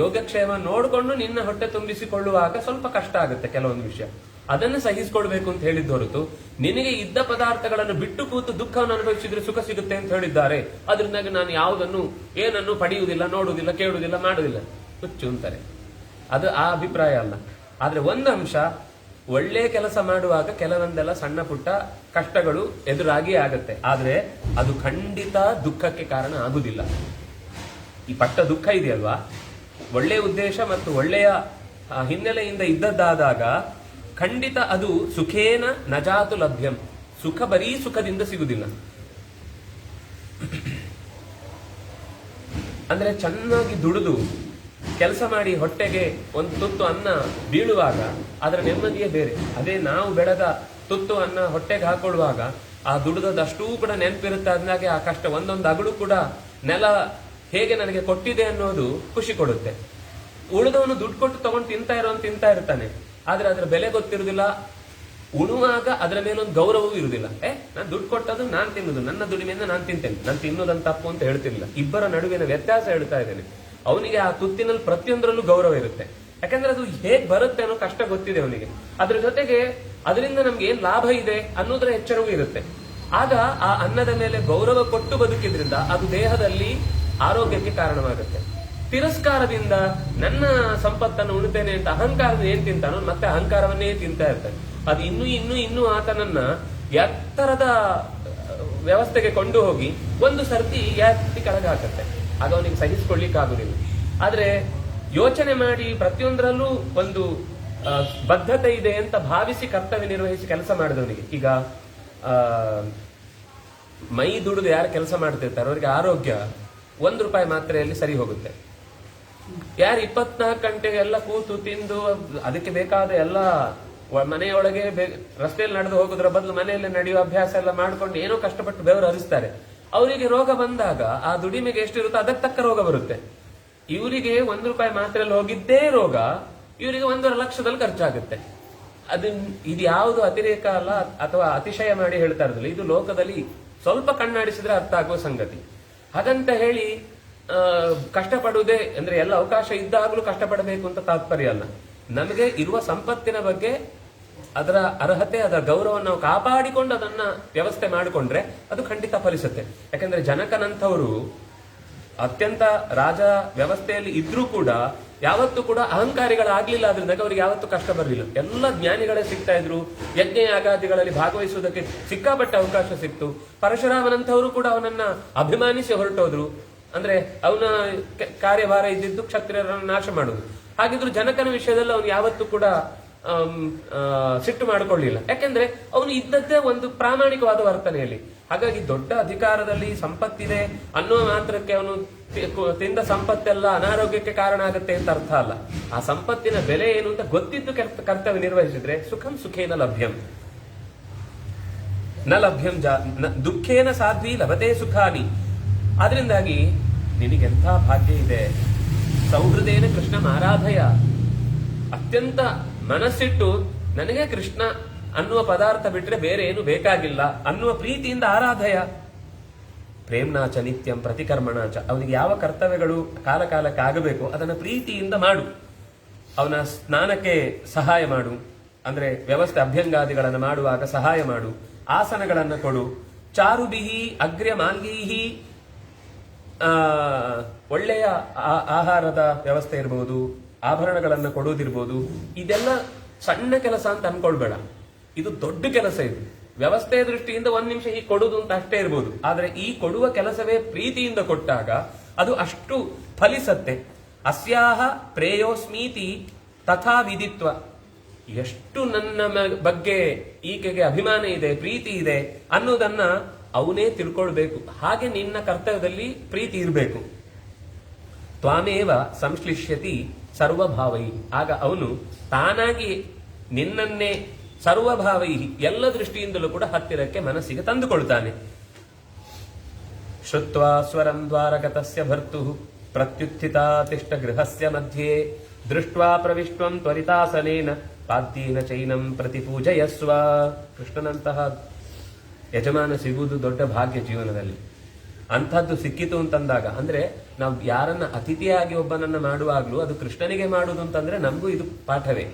[SPEAKER 1] ಯೋಗಕ್ಷೇಮ ನೋಡಿಕೊಂಡು ನಿನ್ನ ಹೊಟ್ಟೆ ತುಂಬಿಸಿಕೊಳ್ಳುವಾಗ ಸ್ವಲ್ಪ ಕಷ್ಟ ಆಗುತ್ತೆ ಕೆಲವೊಂದು ವಿಷಯ, ಅದನ್ನು ಸಹಿಸಿಕೊಳ್ಬೇಕು ಅಂತ ಹೇಳಿದ್ದು ಹೊರತು ನಿನಗೆ ಇದ್ದ ಪದಾರ್ಥಗಳನ್ನು ಬಿಟ್ಟು ಕೂತು ದುಃಖವನ್ನು ಅನುಭವಿಸಿದ್ರೆ ಸುಖ ಸಿಗುತ್ತೆ ಅಂತ ಹೇಳಿದ್ದಾರೆ, ಅದರಿಂದಾಗಿ ನಾನು ಯಾವುದನ್ನು ಏನನ್ನು ಪಡೆಯುವುದಿಲ್ಲ, ನೋಡುವುದಿಲ್ಲ, ಕೇಳುವುದಿಲ್ಲ, ಮಾಡುವುದಿಲ್ಲ, ಹುಚ್ಚು ಅಂತಾರೆ. ಅದು ಆ ಅಭಿಪ್ರಾಯ ಅಲ್ಲ. ಆದ್ರೆ ಒಂದು ಅಂಶ, ಒಳ್ಳೆ ಕೆಲಸ ಮಾಡುವಾಗ ಕೆಲವೊಂದೆಲ್ಲ ಸಣ್ಣ ಪುಟ್ಟ ಕಷ್ಟಗಳು ಎದುರಾಗಿ ಆಗತ್ತೆ, ಆದ್ರೆ ಅದು ಖಂಡಿತ ದುಃಖಕ್ಕೆ ಕಾರಣ ಆಗುದಿಲ್ಲ. ಈ ಪಟ್ಟ ದುಃಖ ಇದೆಯಲ್ವಾ, ಒಳ್ಳೆಯ ಉದ್ದೇಶ ಮತ್ತು ಒಳ್ಳೆಯ ಹಿನ್ನೆಲೆಯಿಂದ ಇದ್ದದ್ದಾದಾಗ ಖಂಡಿತ ಅದು ಸುಖೇನ ನಜಾತು ಲಭ್ಯಂ, ಸುಖ ಬರೀ ಸುಖದಿಂದ ಸಿಗುದಿಲ್ಲ. ಅಂದ್ರೆ ಚೆನ್ನಾಗಿ ದುಡಿದು ಕೆಲಸ ಮಾಡಿ ಹೊಟ್ಟೆಗೆ ಒಂದು ತುತ್ತು ಅನ್ನ ಬೀಳುವಾಗ ಅದರ ನೆಮ್ಮದಿಯೇ ಬೇರೆ. ಅದೇ ನಾವು ಬೆಳೆದ ತುತ್ತು ಅನ್ನ ಹೊಟ್ಟೆಗೆ ಹಾಕೊಳ್ಳುವಾಗ ಆ ದುಡಿದಷ್ಟೂ ಕೂಡ ನೆನಪಿರುತ್ತೆ. ಅದಾಗೆ ಆ ಕಷ್ಟ ಒಂದೊಂದು ಅಗಳು ಕೂಡ ನೆಲ ಹೇಗೆ ನನಗೆ ಕೊಟ್ಟಿದೆ ಅನ್ನೋದು ಖುಷಿ ಕೊಡುತ್ತೆ. ಉಳಿದವನು ದುಡ್ಡು ಕೊಟ್ಟು ತಗೊಂಡು ತಿಂತಾ ಇರ್ತಾನೆ, ಆದ್ರೆ ಅದರ ಬೆಲೆ ಗೊತ್ತಿರುವುದಿಲ್ಲ. ಉಣುವಾಗ ಅದರ ಮೇಲೊಂದು ಗೌರವವೂ ಇರುವುದಿಲ್ಲ. ನಾನು ದುಡ್ಡು ಕೊಟ್ಟದ್ದು ನಾನು ತಿನ್ನುದು, ನನ್ನ ದುಡಿಮೆಯಿಂದ ನಾನು ತಿಂತೇನೆ, ನಾನು ತಿನ್ನೋದನ್ನ ತಪ್ಪು ಅಂತ ಹೇಳ್ತಿರ್ಲಿಲ್ಲ. ಇಬ್ಬರ ನಡುವಿನ ವ್ಯತ್ಯಾಸ ಹೇಳ್ತಾ ಇದ್ದೇನೆ. ಅವನಿಗೆ ಆ ತುತ್ತಿನಲ್ಲಿ ಪ್ರತಿಯೊಂದರಲ್ಲೂ ಗೌರವ ಇರುತ್ತೆ, ಯಾಕಂದ್ರೆ ಅದು ಹೇಗ್ ಬರುತ್ತೆ ಅನ್ನೋ ಕಷ್ಟ ಗೊತ್ತಿದೆ ಅವನಿಗೆ. ಅದ್ರ ಜೊತೆಗೆ ಅದರಿಂದ ನಮ್ಗೆ ಏನ್ ಲಾಭ ಇದೆ ಅನ್ನೋದರ ಎಚ್ಚರವೂ ಇರುತ್ತೆ. ಆಗ ಆ ಅನ್ನದ ಮೇಲೆ ಗೌರವ ಕೊಟ್ಟು ಬದುಕಿದ್ರಿಂದ ಅದು ದೇಹದಲ್ಲಿ ಆರೋಗ್ಯಕ್ಕೆ ಕಾರಣವಾಗುತ್ತೆ. ತಿರಸ್ಕಾರದಿಂದ ನನ್ನ ಸಂಪತ್ತನ್ನು ಉಳಿತೇನೆ ಅಂತ ಅಹಂಕಾರದ ಏನ್ ತಿಂತಾನೋ ಮತ್ತೆ ಅಹಂಕಾರವನ್ನೇ ತಿಂತಾ ಇರ್ತಾನೆ. ಅದು ಇನ್ನೂ ಆತನನ್ನ ಎತ್ತರದ ವ್ಯವಸ್ಥೆಗೆ ಕೊಂಡು ಹೋಗಿ ಒಂದು ಸರ್ತಿ ಎತ್ತಿ ಕೆಳಗೆ ಹಾಕತ್ತೆ. ಆಗ ಅವನಿಗೆ ಸಹಿಸಿಕೊಳ್ಳಿಕ್ಕೆ ಆಗುದಿಲ್ಲ. ಆದ್ರೆ ಯೋಚನೆ ಮಾಡಿ ಪ್ರತಿಯೊಂದರಲ್ಲೂ ಒಂದು ಬದ್ಧತೆ ಇದೆ ಅಂತ ಭಾವಿಸಿ ಕರ್ತವ್ಯ ನಿರ್ವಹಿಸಿ ಕೆಲಸ ಮಾಡಿದವನಿಗೆ, ಈಗ ಮೈ ದುಡಿದು ಯಾರು ಕೆಲಸ ಮಾಡ್ತಿರ್ತಾರೆ ಅವರಿಗೆ ಆರೋಗ್ಯ ₹1 ಮಾತ್ರೆಯಲ್ಲಿ ಸರಿ ಹೋಗುತ್ತೆ. ಯಾರು 24 ಗಂಟೆಗೆಲ್ಲ ಕೂತು ತಿಂದು ಅದಕ್ಕೆ ಬೇಕಾದ ಎಲ್ಲ ಮನೆಯೊಳಗೆ ರಸ್ತೆಯಲ್ಲಿ ನಡೆದು ಹೋಗೋದ್ರ ಬದಲು ಮನೆಯಲ್ಲೇ ನಡೆಯುವ ಅಭ್ಯಾಸ ಎಲ್ಲ ಮಾಡ್ಕೊಂಡು ಏನೋ ಕಷ್ಟಪಟ್ಟು ಬೆವರು ಹರಿಸ್ತಾರೆ. ಅವರಿಗೆ ರೋಗ ಬಂದಾಗ ಆ ದುಡಿಮೆಗೆ ಎಷ್ಟಿರುತ್ತೋ ಅದಕ್ಕೆ ತಕ್ಕ ರೋಗ ಬರುತ್ತೆ. ಇವರಿಗೆ ₹1 ಮಾತ್ರೆಯಲ್ಲಿ ಹೋಗಿದ್ದೇ ರೋಗ ಇವರಿಗೆ 1.5 ಲಕ್ಷದಲ್ಲಿ ಖರ್ಚಾಗುತ್ತೆ. ಇದು ಯಾವುದು ಅತಿರೇಕ ಅಲ್ಲ ಅಥವಾ ಅತಿಶಯ ಮಾಡಿ ಹೇಳ್ತಾ ಇರೋದಿಲ್ಲ. ಇದು ಲೋಕದಲ್ಲಿ ಸ್ವಲ್ಪ ಕಣ್ಣಾಡಿಸಿದ್ರೆ ಅರ್ಥ ಆಗುವ ಸಂಗತಿ. ಹಾಗಂತ ಹೇಳಿ ಕಷ್ಟಪಡುವುದೇ ಅಂದ್ರೆ ಎಲ್ಲ ಅವಕಾಶ ಇದ್ದಾಗಲೂ ಕಷ್ಟಪಡಬೇಕು ಅಂತ ತಾತ್ಪರ್ಯ ಅಲ್ಲ. ನಮಗೆ ಇರುವ ಸಂಪತ್ತಿನ ಬಗ್ಗೆ ಅದರ ಅರ್ಹತೆ, ಅದರ ಗೌರವವನ್ನು ನಾವು ಕಾಪಾಡಿಕೊಂಡು ಅದನ್ನ ವ್ಯವಸ್ಥೆ ಮಾಡಿಕೊಂಡ್ರೆ ಅದು ಖಂಡಿತ ಫಲಿಸುತ್ತೆ. ಯಾಕಂದ್ರೆ ಜನಕನಂಥವರು ಅತ್ಯಂತ ರಾಜ ವ್ಯವಸ್ಥೆಯಲ್ಲಿ ಇದ್ರೂ ಕೂಡ ಯಾವತ್ತೂ ಕೂಡ ಅಹಂಕಾರಿಗಳಾಗ್ಲಿಲ್ಲ. ಆದ್ರಿಂದ ಅವರಿಗೆ ಯಾವತ್ತೂ ಕಷ್ಟ ಬರಲಿಲ್ಲ. ಎಲ್ಲ ಜ್ಞಾನಿಗಳೇ ಸಿಗ್ತಾ ಇದ್ರು. ಯಜ್ಞ ಯಾಗಾದಿಗಳಲ್ಲಿ ಭಾಗವಹಿಸುವುದಕ್ಕೆ ಸಿಕ್ಕಾಪಟ್ಟೆ ಅವಕಾಶ ಸಿಕ್ತು. ಪರಶುರಾಮನಂಥವರು ಕೂಡ ಅವನನ್ನ ಅಭಿಮಾನಿಸಿ ಹೊರಟೋದ್ರು. ಅಂದ್ರೆ ಅವನ ಕಾರ್ಯಭಾರ ಇದ್ದಿದ್ದು ಕ್ಷತ್ರಿಯರನ್ನು ನಾಶ ಮಾಡುವುದು. ಹಾಗಿದ್ರು ಜನಕನ ವಿಷಯದಲ್ಲಿ ಅವನು ಯಾವತ್ತೂ ಕೂಡ ಸಿಟ್ಟು ಮಾಡಿಕೊಳ್ಳಿಲ್ಲ. ಯಾಕೆಂದ್ರೆ ಅವನು ಇದ್ದದ್ದೇ ಒಂದು ಪ್ರಾಮಾಣಿಕವಾದ ವರ್ತನೆಯಲ್ಲಿ. ಹಾಗಾಗಿ ದೊಡ್ಡ ಅಧಿಕಾರದಲ್ಲಿ ಸಂಪತ್ತಿದೆ ಅನ್ನುವ ಮಾತ್ರಕ್ಕೆ ಅವನು ತಿಂದ ಸಂಪತ್ತೆಲ್ಲ ಅನಾರೋಗ್ಯಕ್ಕೆ ಕಾರಣ ಆಗುತ್ತೆ ಅಂತ ಅರ್ಥ ಅಲ್ಲ. ಆ ಸಂಪತ್ತಿನ ಬೆಲೆ ಏನು ಅಂತ ಗೊತ್ತಿದ್ದು ಕರ್ತವ್ಯ ನಿರ್ವಹಿಸಿದ್ರೆ ಸುಖಂ ಸುಖೇನ ಲಭ್ಯಂ ನ ಲಭ್ಯಂ ದುಃಖೇನ ಸಾಧ್ವಿ ಲಭತೆ ಸುಖಾನಿ. ಆದ್ರಿಂದಾಗಿ ನಿನಗೆಂಥ ಭಾಗ್ಯ ಇದೆ. ಸೌಹೃದೇನ ಕೃಷ್ಣ ಆರಾಧಯ, ಅತ್ಯಂತ ಮನಸ್ಸಿಟ್ಟು ನನಗೆ ಕೃಷ್ಣ ಅನ್ನುವ ಪದಾರ್ಥ ಬಿಟ್ರೆ ಬೇರೆ ಏನು ಬೇಕಾಗಿಲ್ಲ ಅನ್ನುವ ಪ್ರೀತಿಯಿಂದ ಆರಾಧಯ. ಪ್ರೇಮ್ನಾಚ ನಿತ್ಯಂ ಪ್ರತಿಕರ್ಮಣಾಚ, ಅವನಿಗೆ ಯಾವ ಕರ್ತವ್ಯಗಳು ಕಾಲಕಾಲಕ್ಕೆ ಆಗಬೇಕು ಅದನ್ನ ಪ್ರೀತಿಯಿಂದ ಮಾಡು. ಅವನ ಸ್ನಾನಕ್ಕೆ ಸಹಾಯ ಮಾಡು, ಅಂದ್ರೆ ವ್ಯವಸ್ಥೆ ಅಭ್ಯಂಗಾದಿಗಳನ್ನು ಮಾಡುವಾಗ ಸಹಾಯ ಮಾಡು, ಆಸನಗಳನ್ನು ಕೊಡು, ಚಾರುಬಿಹಿ ಅಗ್ರ್ಯ ಮಾಲ್ಗೀಹಿ ಒಳ್ಳೆಯ ಆಹಾರದ ವ್ಯವಸ್ಥೆ ಇರಬಹುದು, ಆಭರಣಗಳನ್ನು ಕೊಡುವುದಿರ್ಬೋದು. ಇದೆಲ್ಲ ಸಣ್ಣ ಕೆಲಸ ಅಂತ ಅನ್ಕೊಳ್ಬೇಡ, ಇದು ದೊಡ್ಡ ಕೆಲಸ. ಇದು ವ್ಯವಸ್ಥೆಯ ದೃಷ್ಟಿಯಿಂದ 1 ನಿಮಿಷ ಹೀಗೆ ಕೊಡುದು ಅಂತ ಅಷ್ಟೇ ಇರ್ಬೋದು. ಆದ್ರೆ ಈ ಕೊಡುವ ಕೆಲಸವೇ ಪ್ರೀತಿಯಿಂದ ಕೊಟ್ಟಾಗ ಅದು ಅಷ್ಟು ಫಲಿಸತ್ತೆ. ಅಸ್ಯಾಹ ಪ್ರೇಯೋಸ್ಮೀತಿ ತಥಾ ವಿದಿತ್ವ. ಎಷ್ಟು ನನ್ನ ಬಗ್ಗೆ ಈಕೆಗೆ ಅಭಿಮಾನ ಇದೆ, ಪ್ರೀತಿ ಇದೆ ಅನ್ನೋದನ್ನ ಅವನೇ ತಿಳ್ಕೊಳ್ಬೇಕು. ಹಾಗೆ ನಿನ್ನ ಕರ್ತವ್ಯದಲ್ಲಿ ಪ್ರೀತಿ ಇರಬೇಕು. ತ್ವಾಮೇವ ಸಂಶ್ಲಿಷ್ಯತಿ ಸರ್ವಭಾವೈ. ಆಗ ಅವನು ತಾನಾಗಿ ನಿನ್ನನ್ನೇ ಸರ್ವಭಾವೈ ಎಲ್ಲ ದೃಷ್ಟಿಯಿಂದಲೂ ಕೂಡ ಹತ್ತಿರಕ್ಕೆ ಮನಸ್ಸಿಗೆ ತಂದುಕೊಳ್ತಾನೆ. ಶ್ರುತ್ವಾ ಸ್ವರಂ ದ್ವಾರಗತಸ್ಯ ಭರ್ತುಃ ಪ್ರತ್ಯುತ್ಥಿತಾ ತಿಷ್ಠ ಗೃಹಸ್ಯ ಮಧ್ಯೆ ದೃಷ್ಟ್ವಾ ಪ್ರವಿಷ್ಟ್ವಂ ತ್ವರಿತಾಸನೇನ ಪಾದ್ಯೇನ ಚೈನಂ ಪ್ರತಿ ಪೂಜಯಸ್ವ. ಕೃಷ್ಣನಂತಹ ಯಜಮಾನ ಸಿಗುವುದು ದೊಡ್ಡ ಭಾಗ್ಯ ಜೀವನದಲ್ಲಿ. ಅಂಥದ್ದು ಸಿಕ್ಕಿತು ಅಂತಂದಾಗ, ಅಂದ್ರೆ ನಾವು ಯಾರನ್ನ ಅತಿಥಿಯಾಗಿ ಒಬ್ಬನನ್ನ ಮಾಡುವಾಗ್ಲೂ ಅದು ಕೃಷ್ಣನಿಗೆ ಮಾಡುವುದು ಅಂತಂದ್ರೆ ನಮಗೂ ಇದು ಪಾಠವೇ.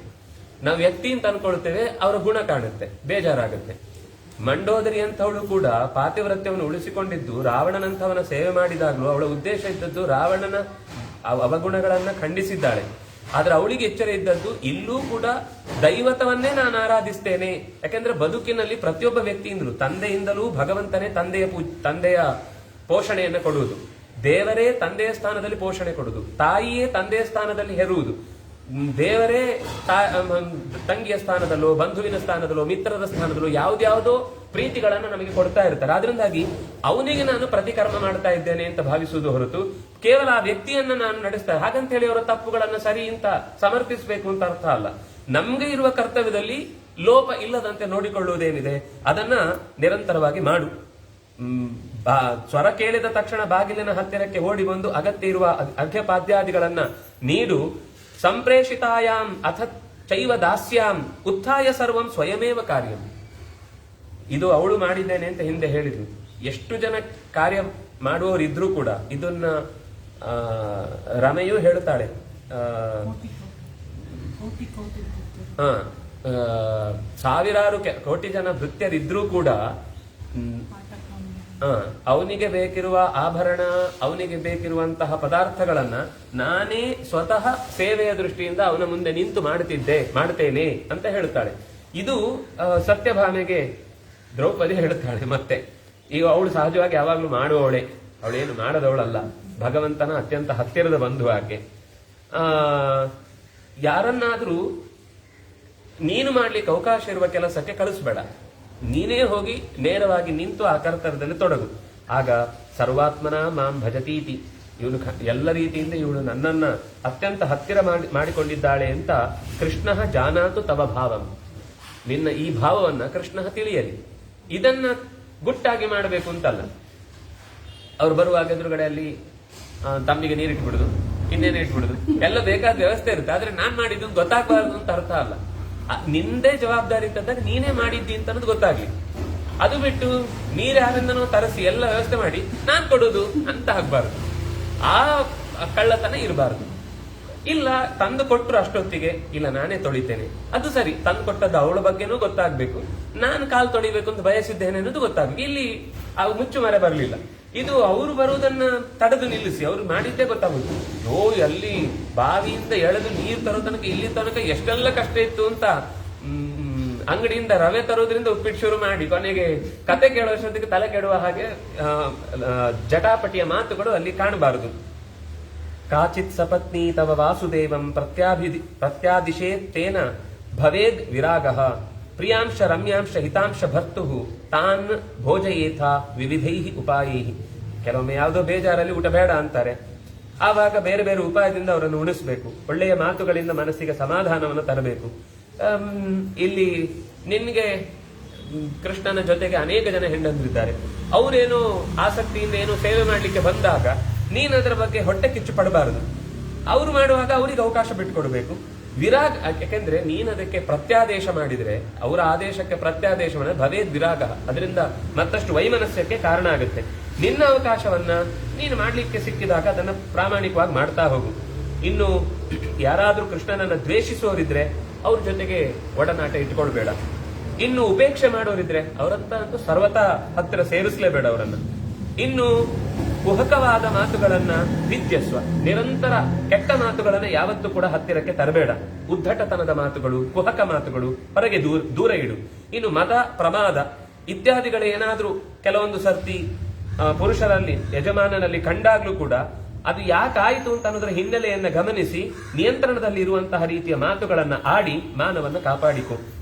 [SPEAKER 1] ನಾವು ವ್ಯಕ್ತಿ ಅಂತ ಅನ್ಕೊಳ್ತೇವೆ, ಅವರ ಗುಣ ಕಾಣುತ್ತೆ, ಬೇಜಾರಾಗುತ್ತೆ. ಮಂಡೋದರಿ ಅಂತವಳು ಕೂಡ ಪಾತಿವ್ರತ್ಯವನ್ನು ಉಳಿಸಿಕೊಂಡಿದ್ದು ರಾವಣನಂತವನ ಸೇವೆ ಮಾಡಿದಾಗ್ಲೂ ಅವಳ ಉದ್ದೇಶ ಇದ್ದದ್ದು ರಾವಣನ ಅವಗುಣಗಳನ್ನ ಖಂಡಿಸಿದ್ದಾಳೆ. ಆದ್ರೆ ಅವಳಿಗೆ ಎಚ್ಚರ ಇದ್ದದ್ದು ಇಲ್ಲೂ ಕೂಡ ದೈವತವನ್ನೇ ನಾನು ಆರಾಧಿಸ್ತೇನೆ. ಯಾಕೆಂದ್ರೆ ಬದುಕಿನಲ್ಲಿ ಪ್ರತಿಯೊಬ್ಬ ವ್ಯಕ್ತಿಯಿಂದಲೂ ತಂದೆಯಿಂದಲೂ ಭಗವಂತನೇ ತಂದೆಯ ಪೋಷಣೆಯನ್ನು ಕೊಡುವುದು, ದೇವರೇ ತಂದೆಯ ಸ್ಥಾನದಲ್ಲಿ ಪೋಷಣೆ ಕೊಡುವುದು, ತಾಯಿಯೇ ತಂದೆಯ ಸ್ಥಾನದಲ್ಲಿ ಹೆರುವುದು, ದೇವರೇ ತಂಗಿಯ ಸ್ಥಾನದಲ್ಲೋ ಬಂಧುವಿನ ಸ್ಥಾನದಲ್ಲೋ ಮಿತ್ರರ ಸ್ಥಾನದಲ್ಲೋ ಯಾವ್ದ್ಯಾವುದೋ ಪ್ರೀತಿಗಳನ್ನ ನಮಗೆ ಕೊಡ್ತಾ ಇರ್ತಾರೆ. ಆದ್ರಿಂದಾಗಿ ಅವನಿಗೆ ನಾನು ಪ್ರತಿಕರ್ಮ ಮಾಡ್ತಾ ಇದ್ದೇನೆ ಅಂತ ಭಾವಿಸುವುದು ಹೊರತು ಕೇವಲ ಆ ವ್ಯಕ್ತಿಯನ್ನ ನಾನು ನಡೆಸ್ತಾ ಹಾಗಂತ ಹೇಳಿ ಅವರ ತಪ್ಪುಗಳನ್ನ ಸರಿ ಅಂತ ಸಮರ್ಥಿಸಬೇಕು ಅಂತ ಅರ್ಥ ಅಲ್ಲ. ನಮ್ಗೆ ಇರುವ ಕರ್ತವ್ಯದಲ್ಲಿ ಲೋಪ ಇಲ್ಲದಂತೆ ನೋಡಿಕೊಳ್ಳುವುದೇನಿದೆ ಅದನ್ನ ನಿರಂತರವಾಗಿ ಮಾಡು. ಸ್ವರ ಕೇಳಿದ ತಕ್ಷಣ ಬಾಗಿಲಿನ ಹತ್ತಿರಕ್ಕೆ ಓಡಿ ಬಂದು ಅಗತ್ಯ ಇರುವ ಅರ್ಘ್ಯಪಾದ್ಯಾದಿಗಳನ್ನ ನೀಡು. ಸಂಪ್ರೇಷಿತಾಯಾಂ ಅಥ ಚೈವ ದಾಸ್ಯಾಂ ಉತ್ಥಾಯ ಸರ್ವಂ ಸ್ವಯಮೇವ ಕಾರ್ಯಂ. ಇದು ಅವಳು ಮಾಡಿದ್ದೇನೆ ಅಂತ ಹಿಂದೆ ಹೇಳಿದ್ರು. ಎಷ್ಟು ಜನ ಕಾರ್ಯ ಮಾಡುವವರಿದ್ರೂ ಕೂಡ ಇದನ್ನ ರಮೆಯು ಹೇಳ್ತಾಳೆ. ಸಾವಿರಾರು ಕೋಟಿ ಜನ ಭೃತ್ಯರಿದ್ರೂ ಕೂಡ ಅವನಿಗೆ ಬೇಕಿರುವ ಆಭರಣ, ಅವನಿಗೆ ಬೇಕಿರುವಂತಹ ಪದಾರ್ಥಗಳನ್ನ ನಾನೇ ಸ್ವತಃ ಸೇವೆಯ ದೃಷ್ಟಿಯಿಂದ ಅವನ ಮುಂದೆ ನಿಂತು ಮಾಡ್ತೇನೆ ಅಂತ ಹೇಳ್ತಾಳೆ. ಇದು ಸತ್ಯಭಾಮೆಗೆ ದ್ರೌಪದಿ ಹೇಳ್ತಾಳೆ. ಮತ್ತೆ ಈಗ ಅವಳು ಸಹಜವಾಗಿ ಯಾವಾಗ್ಲೂ ಮಾಡುವವಳೆ, ಅವಳೇನು ಮಾಡದವಳಲ್ಲ, ಭಗವಂತನ ಅತ್ಯಂತ ಹತ್ತಿರದ ಬಂಧು. ಆಕೆ ಯಾರನ್ನಾದ್ರೂ ನೀನು ಮಾಡ್ಲಿಕ್ಕೆ ಅವಕಾಶ ಇರುವ ಕೆಲಸಕ್ಕೆ ಕಳಿಸ್ಬೇಡ, ನೀನೇ ಹೋಗಿ ನೇರವಾಗಿ ನಿಂತು ಆ ಕರ್ತವ್ಯದಲ್ಲಿ ತೊಡಗು. ಆಗ ಸರ್ವಾತ್ಮನ ಮಾಂ ಭಜತೀತಿ, ಇವನು ಎಲ್ಲ ರೀತಿಯಿಂದ ಇವಳು ನನ್ನನ್ನ ಅತ್ಯಂತ ಹತ್ತಿರ ಮಾಡಿಕೊಂಡಿದ್ದಾಳೆ ಅಂತ ಕೃಷ್ಣ ಜಾನಾತು ತವ ಭಾವಂ, ನಿನ್ನ ಈ ಭಾವವನ್ನ ಕೃಷ್ಣ ತಿಳಿಯಲಿ. ಇದನ್ನ ಗುಟ್ಟಾಗಿ ಮಾಡಬೇಕು ಅಂತಲ್ಲ. ಅವ್ರು ಬರುವಾಗ ಎದುರುಗಡೆ ಅಲ್ಲಿ ತಮ್ಮಿಗೆ ನೀರಿಟ್ಬಿಡುದು, ಇನ್ನೇನು ಇಟ್ಬಿಡುದು, ಎಲ್ಲ ಬೇಕಾದ ವ್ಯವಸ್ಥೆ ಇರುತ್ತೆ. ಆದ್ರೆ ನಾನ್ ಮಾಡಿದ್ದು ಗೊತ್ತಾಗಬಾರದು ಅಂತ ಅರ್ಥ ಅಲ್ಲ. ನಿಂದೇ ಜವಾಬ್ದಾರಿ ಇದ್ದಾಗ ನೀನೇ ಮಾಡಿದ್ದಿ ಅಂತ ಅನ್ನೋದು ಗೊತ್ತಾಗ್ಲಿ. ಅದು ಬಿಟ್ಟು ನೀರ್ಯಾರಿಂದನೋ ತರಿಸಿ ಎಲ್ಲ ವ್ಯವಸ್ಥೆ ಮಾಡಿ ನಾನ್ ಕೊಡೋದು ಅಂತ ಆಗ್ಬಾರ್ದು. ಆ ಕಳ್ಳತನ ಇರಬಾರ್ದು. ಇಲ್ಲ ತಂದು ಕೊಟ್ಟರು ಅಷ್ಟೊತ್ತಿಗೆ ಇಲ್ಲ ನಾನೇ ತೊಳಿತೇನೆ, ಅದು ಸರಿ. ತಂದು ಕೊಟ್ಟದ್ದು ಅವಳ ಬಗ್ಗೆನೂ ಗೊತ್ತಾಗ್ಬೇಕು, ನಾನು ಕಾಲು ತೊಳಿಬೇಕು ಅಂತ ಬಯಸಿದ್ದೇನೆ ಅನ್ನೋದು ಗೊತ್ತಾಗ್ಬೇಕು. ಇಲ್ಲಿ ಅವು ಮುಚ್ಚು ಮರೆ ಬರಲಿಲ್ಲ. ಇದು ಅವರು ಬರುವುದನ್ನ ತಡೆದು ನಿಲ್ಲಿಸಿ ಅವ್ರು ಮಾಡಿದ್ದೇ ಗೊತ್ತಾಗುತ್ತೆ. ಅಲ್ಲಿ ಬಾವಿಯಿಂದ ಎಳೆದು ನೀರು ತರೋ ತನಕ ಇಲ್ಲಿ ತನಕ ಎಷ್ಟೆಲ್ಲ ಕಷ್ಟ ಇತ್ತು ಅಂತ ಅಂಗಡಿಯಿಂದ ರವೆ ತರೋದ್ರಿಂದ ಉಪ್ಪಿಟ್ಟು ಶುರು ಮಾಡಿ ಕೊನೆಗೆ ಕತೆ ಕೇಳುವಷ್ಟೊತ್ತಿಗೆ ತಲೆ ಕೆಡುವ ಹಾಗೆ ಜಟಾಪಟಿಯ ಮಾತುಗಳು ಅಲ್ಲಿ ಕಾಣಬಾರದು. ಕಾಚಿತ್ ಸಪತ್ನಿ ತವ ವಾಸುದೇವಂ ಪ್ರತ್ಯಾದಿಶೇತ್ತೇನ ಭವೇದ್ ವಿರಾಗಃ ಪ್ರಿಯಾಂಶ ರಮ್ಯಾಂಶ ಹಿತಾಂಶ ಭರ್ತು ತಾನ್ ಭೋಜಯೇಥ ವಿವಿಧೈ ಉಪಾಯೈ. ಕೆಲವೊಮ್ಮೆ ಯಾವುದೋ ಬೇಜಾರಲ್ಲಿ ಊಟ ಬೇಡ ಅಂತಾರೆ, ಆವಾಗ ಬೇರೆ ಬೇರೆ ಉಪಾಯದಿಂದ ಅವರನ್ನು ಉಣಿಸ್ಬೇಕು. ಒಳ್ಳೆಯ ಮಾತುಗಳಿಂದ ಮನಸ್ಸಿಗೆ ಸಮಾಧಾನವನ್ನು ತರಬೇಕು. ಇಲ್ಲಿ ನಿನ್ಗೆ ಕೃಷ್ಣನ ಜೊತೆಗೆ ಅನೇಕ ಜನ ಹೆಂಡಂದ್ರಿದ್ದಾರೆ. ಅವರೇನೋ ಆಸಕ್ತಿಯಿಂದ ಏನೋ ಸೇವೆ ಮಾಡ್ಲಿಕ್ಕೆ ಬಂದಾಗ ನೀನ್ ಅದರ ಬಗ್ಗೆ ಹೊಟ್ಟೆ ಕಿಚ್ಚು ಪಡಬಾರದು. ಅವ್ರು ಮಾಡುವಾಗ ಅವ್ರಿಗೆ ಅವಕಾಶ ಬಿಟ್ಟುಕೊಡ್ಬೇಕು. ವಿರಾಗ, ಯಾಕೆಂದ್ರೆ ನೀನ್ ಅದಕ್ಕೆ ಪ್ರತ್ಯಾದೇಶ ಮಾಡಿದ್ರೆ ಅವರ ಆದೇಶಕ್ಕೆ ಪ್ರತ್ಯಾದೇಶ ಮಾಡಿದ್ರೆ ಭವೇದ್ ವಿರಾಗ, ಅದರಿಂದ ಮತ್ತಷ್ಟು ವೈಮನಸ್ಯಕ್ಕೆ ಕಾರಣ ಆಗುತ್ತೆ. ನಿನ್ನ ಅವಕಾಶವನ್ನ ನೀನು ಮಾಡ್ಲಿಕ್ಕೆ ಸಿಕ್ಕಿದಾಗ ಅದನ್ನ ಪ್ರಾಮಾಣಿಕವಾಗಿ ಮಾಡ್ತಾ ಹೋಗು. ಇನ್ನು ಯಾರಾದ್ರೂ ಕೃಷ್ಣನನ್ನ ದ್ವೇಷಿಸುವವರಿದ್ರೆ ಅವ್ರ ಜೊತೆಗೆ ಒಡನಾಟ ಇಟ್ಕೊಳ್ಬೇಡ. ಇನ್ನು ಉಪೇಕ್ಷೆ ಮಾಡೋರಿದ್ರೆ ಅವರಂತ ಸರ್ವತಾ ಹತ್ತಿರ ಸೇರಿಸಲೇಬೇಡ ಅವರನ್ನ. ಇನ್ನು ಕುಹಕವಾದ ಮಾತುಗಳನ್ನ ವಿದ್ಯಸ್ವ, ನಿರಂತರ ಕೆಟ್ಟ ಮಾತುಗಳನ್ನ ಯಾವತ್ತೂ ಕೂಡ ಹತ್ತಿರಕ್ಕೆ ತರಬೇಡ. ಉದ್ದಟತನದ ಮಾತುಗಳು, ಕುಹಕ ಮಾತುಗಳು ಹೊರಗೆ ದೂರ ಇಡು. ಇನ್ನು ಮದ, ಪ್ರಮಾದ ಇತ್ಯಾದಿಗಳು ಏನಾದ್ರೂ ಕೆಲವೊಂದು ಸರ್ತಿ ಪುರುಷರಲ್ಲಿ, ಯಜಮಾನನಲ್ಲಿ ಕಂಡಾಗ್ಲೂ ಕೂಡ ಅದು ಯಾಕಾಯಿತು ಅಂತ ಅನ್ನೋದರ ಹಿನ್ನೆಲೆಯನ್ನ ಗಮನಿಸಿ ನಿಯಂತ್ರಣದಲ್ಲಿ ಇರುವಂತಹ ರೀತಿಯ ಮಾತುಗಳನ್ನ ಆಡಿ ಮಾನವನ್ನ ಕಾಪಾಡಿಕೊ.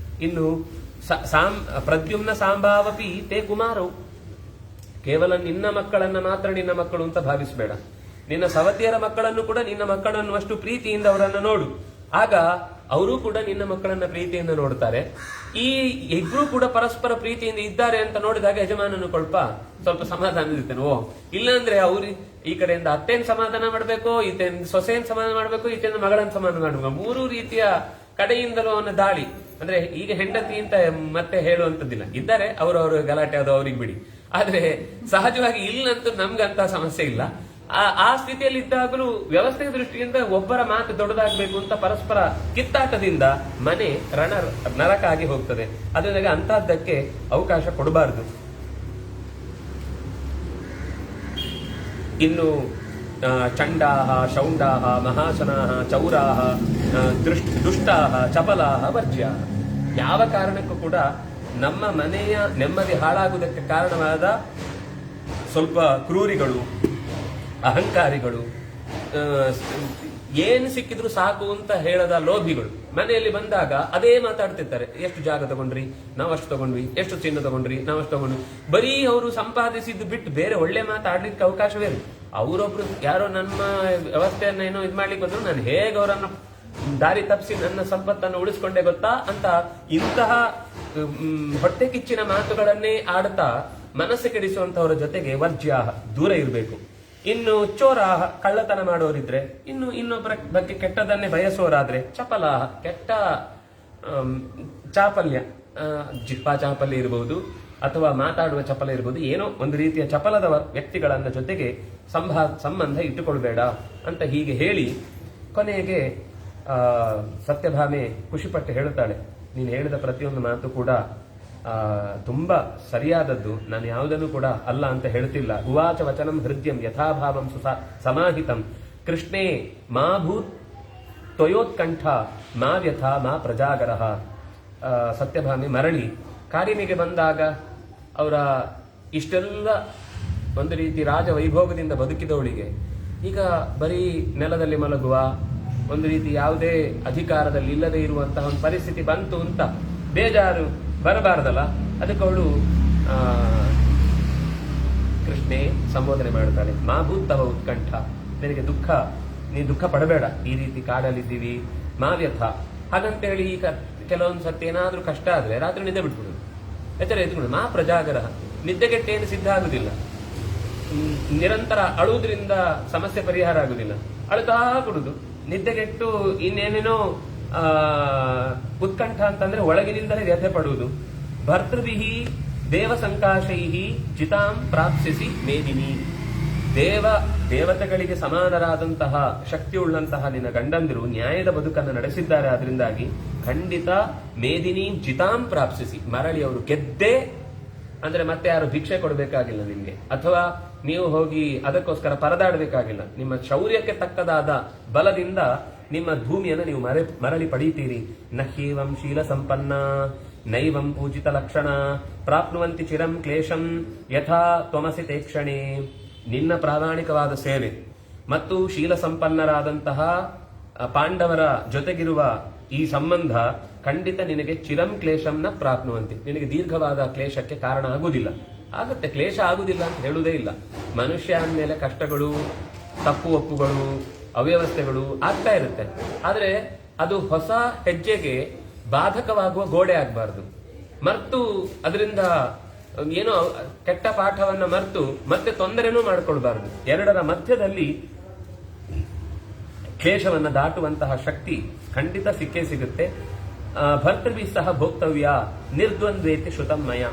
[SPEAKER 1] ಇನ್ನು ಪ್ರದ್ಯುಮ್ನ ಸಾಂಬಾವಪಿ ತೇ ಕುಮಾರವು, ಕೇವಲ ನಿನ್ನ ಮಕ್ಕಳನ್ನ ಮಾತ್ರ ನಿನ್ನ ಮಕ್ಕಳು ಅಂತ ಭಾವಿಸಬೇಡ. ನಿನ್ನ ಸವತಿಯರ ಮಕ್ಕಳನ್ನು ಕೂಡ ನಿನ್ನ ಮಕ್ಕಳನ್ನು ಅಷ್ಟು ಪ್ರೀತಿಯಿಂದ ಅವರನ್ನ ನೋಡು. ಆಗ ಅವರು ಕೂಡ ನಿನ್ನ ಮಕ್ಕಳನ್ನ ಪ್ರೀತಿಯಿಂದ ನೋಡ್ತಾರೆ. ಈ ಇಬ್ರು ಕೂಡ ಪರಸ್ಪರ ಪ್ರೀತಿಯಿಂದ ಇದ್ದಾರೆ ಅಂತ ನೋಡಿದಾಗ ಯಜಮಾನನು ಸ್ವಲ್ಪ ಸಮಾಧಾನ ಇರ್ತೇನೆ. ಇಲ್ಲಾಂದ್ರೆ ಅವ್ರು ಈ ಕಡೆಯಿಂದ ಅತ್ತೆನ್ ಸಮಾಧಾನ ಮಾಡ್ಬೇಕು, ಈತೆಯಿಂದ ಸೊಸೆಯನ್ ಸಮಾಧಾನ ಮಾಡ್ಬೇಕು, ಈತೆಯಿಂದ ಮಗಳನ್ನ ಸಮಾಧಾನ ಮಾಡ್ಬೇಕು. ಮೂರು ರೀತಿಯ ಕಡೆಯಿಂದಲೂ ಅವನ ದಾಳಿ. ಅಂದ್ರೆ ಈಗ ಹೆಂಡತಿ ಅಂತ ಮತ್ತೆ ಹೇಳುವಂತದ್ದಿಲ್ಲ, ಇದ್ದಾರೆ ಅವರವರು ಗಲಾಟೆ ಅದು ಅವ್ರಿಗೆ ಬಿಡಿ. ಆದ್ರೆ ಸಹಜವಾಗಿ ಇಲ್ಲಂತೂ ನಮ್ಗಂತ ಸಮಸ್ಯೆ ಇಲ್ಲ. ಆ ಸ್ಥಿತಿಯಲ್ಲಿ ಇದ್ದಾಗಲೂ ವ್ಯವಸ್ಥೆಯ ದೃಷ್ಟಿಯಿಂದ ಒಬ್ಬರ ಮಾತು ದೊಡ್ಡದಾಗಬೇಕು ಅಂತ ಪರಸ್ಪರ ಕಿತ್ತಾಟದಿಂದ ಮನೆ ನರಕ ಆಗಿ ಹೋಗ್ತದೆ. ಅದರಿಂದ ಅಂತಹದ್ದಕ್ಕೆ ಅವಕಾಶ ಕೊಡಬಾರದು. ಇನ್ನು ಚಂಡಾಹ, ಶೌಂಡಾಹ, ಮಹಾಶನಾಹ, ಚೌರಾಹ, ದುಷ್ಟಾಹ, ಚಪಲಾಹ, ವರ್ಜ್ಯಾಹ. ಯಾವ ಕಾರಣಕ್ಕೂ ಕೂಡ ನಮ್ಮ ಮನೆಯ ನೆಮ್ಮದಿ ಹಾಳಾಗುವುದಕ್ಕೆ ಕಾರಣವಾದ ಸ್ವಲ್ಪ ಕ್ರೂರಿಗಳು, ಅಹಂಕಾರಿಗಳು, ಏನು ಸಿಕ್ಕಿದ್ರು ಸಾಕು ಅಂತ ಹೇಳದ ಲೋಭಿಗಳು ಮನೆಯಲ್ಲಿ ಬಂದಾಗ ಅದೇ ಮಾತಾಡ್ತಿರ್ತಾರೆ. ಎಷ್ಟು ಜಾಗ ತಗೊಂಡ್ರಿ, ನಾವಷ್ಟು ತಗೊಂಡ್ವಿ, ಎಷ್ಟು ಚಿನ್ನ ತಗೊಂಡ್ರಿ, ನಾವಷ್ಟು ತಗೊಂಡ್ವಿ. ಬರೀ ಅವರು ಸಂಪಾದಿಸಿದ್ದು ಬಿಟ್ಟು ಬೇರೆ ಒಳ್ಳೆ ಮಾತಾಡ್ಲಿಕ್ಕೆ ಅವಕಾಶವೇ ಇಲ್ಲ. ಅವರೊಬ್ರು ಯಾರೋ ನಮ್ಮ ವ್ಯವಸ್ಥೆಯನ್ನ ಏನೋ ಇದ್ ಮಾಡ್ಲಿಕ್ಕೆ ಬಂದ್ರು, ನಾನು ಹೇಗೆ ಅವರನ್ನು ದಾರಿ ತಪ್ಪಿಸಿ ನನ್ನ ಸಂಪತ್ತನ್ನು ಉಳಿಸ್ಕೊಂಡೆ ಗೊತ್ತಾ ಅಂತ ಇಂತಹ ಹೊಟ್ಟೆ ಕಿಚ್ಚಿನ ಮಾತುಗಳನ್ನೇ ಆಡ್ತಾ ಮನಸ್ಸು ಕೆಡಿಸುವಂತವರ ಜೊತೆಗೆ ವರ್ಜ್ಯಾಹ, ದೂರ ಇರಬೇಕು. ಇನ್ನು ಚೋರಾಹ, ಕಳ್ಳತನ ಮಾಡೋರಿದ್ರೆ, ಇನ್ನು ಇನ್ನೊಬ್ಬರ ಬಗ್ಗೆ ಕೆಟ್ಟದನ್ನೇ ಬಯಸೋರಾದ್ರೆ, ಚಪಲಾಹ, ಕೆಟ್ಟ ಚಾಪಲ್ಯ, ಜಿಪ್ಪಾ ಚಾಪಲ್ಯ ಇರಬಹುದು ಅಥವಾ ಮಾತಾಡುವ ಚಪಲ ಇರಬಹುದು, ಏನೋ ಒಂದು ರೀತಿಯ ಚಪಲದ ವ್ಯಕ್ತಿಗಳನ್ನ ಜೊತೆಗೆ ಸಂಬಂಧ ಇಟ್ಟುಕೊಳ್ಬೇಡ ಅಂತ ಹೀಗೆ ಹೇಳಿ ಕೊನೆಗೆ ಸತ್ಯಭಾಮೆ ಖುಷಿಪಟ್ಟು ಹೇಳುತ್ತಾಳೆ, ನೀನು ಹೇಳಿದ ಪ್ರತಿಯೊಂದು ಮಾತು ಕೂಡ ತುಂಬಾ ಸರಿಯಾದದ್ದು, ನಾನು ಯಾವುದನ್ನು ಕೂಡ ಅಲ್ಲ ಅಂತ ಹೇಳ್ತಿಲ್ಲ. ಉವಾಚ ವಚನಂ ಹೃದ್ಯಂ ಯಥಾಭಾವಂ ಸಮಾಹಿತಂ ಕೃಷ್ಣೇ ಮಾ ಭೂತ್ ತ್ವಯೋತ್ಕಂಠ ಮಾ ವ್ಯಥಾ ಮಾ ಪ್ರಜಾಗರಃ. ಸತ್ಯಭಾಮೆ ಮರಳಿ ಕಾಡಿನಿಗೆ ಬಂದಾಗ ಅವರ ಇಷ್ಟೆಲ್ಲ ಒಂದು ರೀತಿ ರಾಜ ವೈಭೋಗದಿಂದ ಬದುಕಿದವಳಿಗೆ ಈಗ ಬರೀ ನೆಲದಲ್ಲಿ ಮಲಗುವ, ಒಂದು ರೀತಿ ಯಾವುದೇ ಅಧಿಕಾರದಲ್ಲಿ ಇಲ್ಲದೆ ಇರುವಂತಹ ಒಂದು ಪರಿಸ್ಥಿತಿ ಬಂತು ಅಂತ ಬೇಜಾರು ಬರಬಾರದಲ್ಲ. ಅದಕ್ಕೆ ಅವಳು ಕೃಷ್ಣೆ ಸಂಬೋಧನೆ ಮಾಡ್ತಾಳೆ, ಮಾ ಭೂತವ ಉತ್ಕಂಠ, ನಿನಗೆ ನೀ ದುಃಖ ಪಡಬೇಡ, ಈ ರೀತಿ ಕಾಡಲ್ಲಿದ್ದೀವಿ, ಮಾ ವ್ಯಥ. ಹಾಗಂತೇಳಿ ಈಗ ಕೆಲವೊಂದು ಸತಿ ಏನಾದ್ರೂ ಕಷ್ಟ ಆದ್ರೆ ರಾತ್ರಿ ನಿದ್ದೆ ಬಿಟ್ಬಿಡುದು, ಎಚ್ಚರ ಎದ್ಬಿಡುದು. ಮಾ ಪ್ರಜಾಗರ, ನಿದ್ದೆಗೆಟ್ಟೇನು ಸಿದ್ಧ ಆಗುದಿಲ್ಲ. ನಿರಂತರ ಅಳುವುದರಿಂದ ಸಮಸ್ಯೆ ಪರಿಹಾರ ಆಗುದಿಲ್ಲ, ಅಳುತ್ತಾ ಕೊಡುದು. ನಿದ್ದೆಗೆಟ್ಟು ಇನ್ನೇನೇನೋ ಉತ್ಕಂಠ ಅಂತಂದ್ರೆ ಒಳಗಿನಿಂದಲೇ ವ್ಯಥೆ ಪಡುವುದು. ಭರ್ತೃಭಿಹಿ ದೇವ ಸಂಕಾಶೈಹಿ ಚಿತಾಂ ಪ್ರಾಪ್ಸಿಸಿ ಮೇದಿನಿ. ದೇವತೆಗಳಿಗೆ ಸಮಾನರಾದಂತಹ ಶಕ್ತಿಯುಳ್ಳಂತಹ ನಿನ್ನ ಗಂಡಂದಿರು ನ್ಯಾಯದ ಬದುಕನ್ನು ನಡೆಸಿದ್ದಾರೆ. ಅದರಿಂದಾಗಿ ಖಂಡಿತ ಮೇದಿನಿ ಚಿತಾಂ ಪ್ರಾಪ್ಸಿಸಿ, ಮರಳಿ ಅವರು ಗೆದ್ದೇ, ಅಂದ್ರೆ ಮತ್ತೆ ಯಾರು ಭಿಕ್ಷೆ ಕೊಡಬೇಕಾಗಿಲ್ಲ ನಿಮ್ಗೆ, ಅಥವಾ ನೀವು ಹೋಗಿ ಅದಕ್ಕೋಸ್ಕರ ಪರದಾಡಬೇಕಾಗಿಲ್ಲ. ನಿಮ್ಮ ಶೌರ್ಯಕ್ಕೆ ತಕ್ಕದಾದ ಬಲದಿಂದ ನಿಮ್ಮ ಭೂಮಿಯನ್ನು ನೀವು ಮರಳಿ ಪಡೀತೀರಿ. ನಹ್ಯೇವಂ ಶೀಲ ಸಂಪನ್ನ ನೈವಂ ಪೂಜಿತ ಲಕ್ಷಣ ಪ್ರಾಪ್ನುವಂತಿ ಚಿರಂ ಕ್ಲೇಶಂ ಯಥಾ ತ್ವಮಸಿ ತೇಕ್ಷಣೆ. ನಿನ್ನ ಪ್ರಾಮಾಣಿಕವಾದ ಸೇವೆ ಮತ್ತು ಶೀಲ ಸಂಪನ್ನರಾದಂತಹ ಪಾಂಡವರ ಜೊತೆಗಿರುವ ಈ ಸಂಬಂಧ ಖಂಡಿತ ನಿನಗೆ ಚಿರಂ ಕ್ಲೇಶಂನ ಪ್ರಾಪ್ನುವಂತಿ, ನಿನಗೆ ದೀರ್ಘವಾದ ಕ್ಲೇಶಕ್ಕೆ ಕಾರಣ ಆಗುವುದಿಲ್ಲ. ಆಗುತ್ತೆ, ಕ್ಲೇಶ ಆಗುದಿಲ್ಲ ಅಂತ ಹೇಳುವುದೇ ಇಲ್ಲ. ಮನುಷ್ಯ ಅಂದಮೇಲೆ ಕಷ್ಟಗಳು, ತಪ್ಪು ಒಪ್ಪುಗಳು, ಅವ್ಯವಸ್ಥೆಗಳು ಆಗ್ತಾ ಇರುತ್ತೆ. ಆದ್ರೆ ಅದು ಹೊಸ ಹೆಜ್ಜೆಗೆ ಬಾಧಕವಾಗುವ ಗೋಡೆ ಆಗಬಾರ್ದು. ಮರ್ತು ಅದರಿಂದ ಏನೋ ಕೆಟ್ಟ ಪಾಠವನ್ನ ಮರ್ತು ಮತ್ತೆ ತೊಂದರೆನೂ ಮಾಡ್ಕೊಳ್ಬಾರ್ದು. ಎರಡರ ಮಧ್ಯದಲ್ಲಿ ಕ್ಲೇಶವನ್ನ ದಾಟುವಂತಹ ಶಕ್ತಿ ಖಂಡಿತ ಸಿಕ್ಕೇ ಸಿಗುತ್ತೆ. ಭರ್ತೃಭಿ ಸಹ ಭೋಕ್ತವ್ಯ ನಿರ್ದ್ವಂದ್ವೇತಿ ಶ್ರುತಮ್ಮಯ.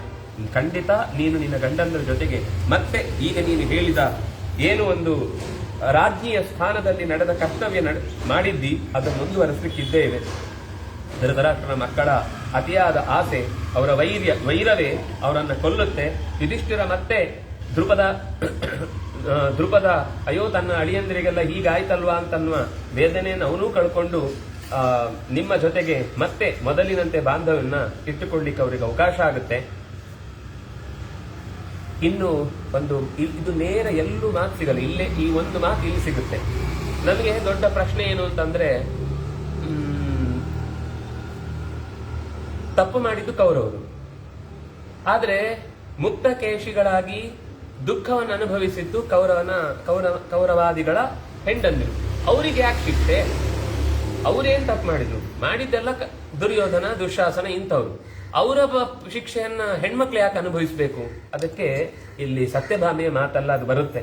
[SPEAKER 1] ಖಂಡಿತ ನೀನು ನಿನ್ನ ಗಂಡಂದರ ಜೊತೆಗೆ ಮತ್ತೆ ಈಗ ನೀನು ಹೇಳಿದ ಏನು ಒಂದು ರಾಜ್ಞಿಯ ಸ್ಥಾನದಲ್ಲಿ ನಡೆದ ಕರ್ತವ್ಯ ಮಾಡಿದ್ದಿ, ಅದನ್ನು ಮುಂದುವರೆಸಲಿಕ್ಕಿದ್ದೇವೆ. ಧೃತರಾಷ್ಟ್ರನ ಮಕ್ಕಳ ಅತಿಯಾದ ಆಸೆ, ಅವರ ವೈರವೇ ಅವರನ್ನ ಕೊಲ್ಲುತ್ತೆ. ಯುಧಿಷ್ಠಿರ ಮತ್ತೆ ದ್ರುಪದ ಅಯ್ಯೋ ತನ್ನ ಅಳಿಯಂದಿರಿಗೆಲ್ಲ ಹೀಗಾಯ್ತಲ್ವಾ ಅಂತನ್ನುವ ವೇದನೆಯನ್ನು ಅವನೂ ಕಳ್ಕೊಂಡು ನಿಮ್ಮ ಜೊತೆಗೆ ಮತ್ತೆ ಮೊದಲಿನಂತೆ ಬಾಂಧವ್ಯನ್ನ ಇಟ್ಟುಕೊಳ್ಳಿಕ್ಕೆ ಅವರಿಗೆ ಅವಕಾಶ ಆಗುತ್ತೆ. ಇನ್ನು ಇದು ನೇರ ಎಲ್ಲೂ ಮಾತು ಸಿಗಲ್ಲ, ಇಲ್ಲೇ ಈ ಒಂದು ಮಾತು ಇಲ್ಲಿ ಸಿಗುತ್ತೆ. ನಮಗೆ ದೊಡ್ಡ ಪ್ರಶ್ನೆ ಏನು ಅಂತಂದ್ರೆ, ತಪ್ಪು ಮಾಡಿದ್ದು ಕೌರವರು, ಆದ್ರೆ ಮುಕ್ತ ಕೇಶಿಗಳಾಗಿ ದುಃಖವನ್ನು ಅನುಭವಿಸಿದ್ದು ಕೌರವಾದಿಗಳ ಹೆಂಡಂದಿರು. ಅವರಿಗೆ ಯಾಕೆ ಶಿಕ್ಷೆ? ಅವರೇನ್ ತಪ್ಪು ಮಾಡಿದ್ದೆಲ್ಲ ದುರ್ಯೋಧನ, ದುಶಾಸನ ಇಂಥವ್ರು. ಅವರ ಶಿಕ್ಷೆಯನ್ನ ಹೆಣ್ಮಕ್ಳು ಯಾಕೆ ಅನುಭವಿಸಬೇಕು? ಅದಕ್ಕೆ ಇಲ್ಲಿ ಸತ್ಯಭಾಮೆಯ ಮಾತಲ್ಲ ಅದು ಬರುತ್ತೆ.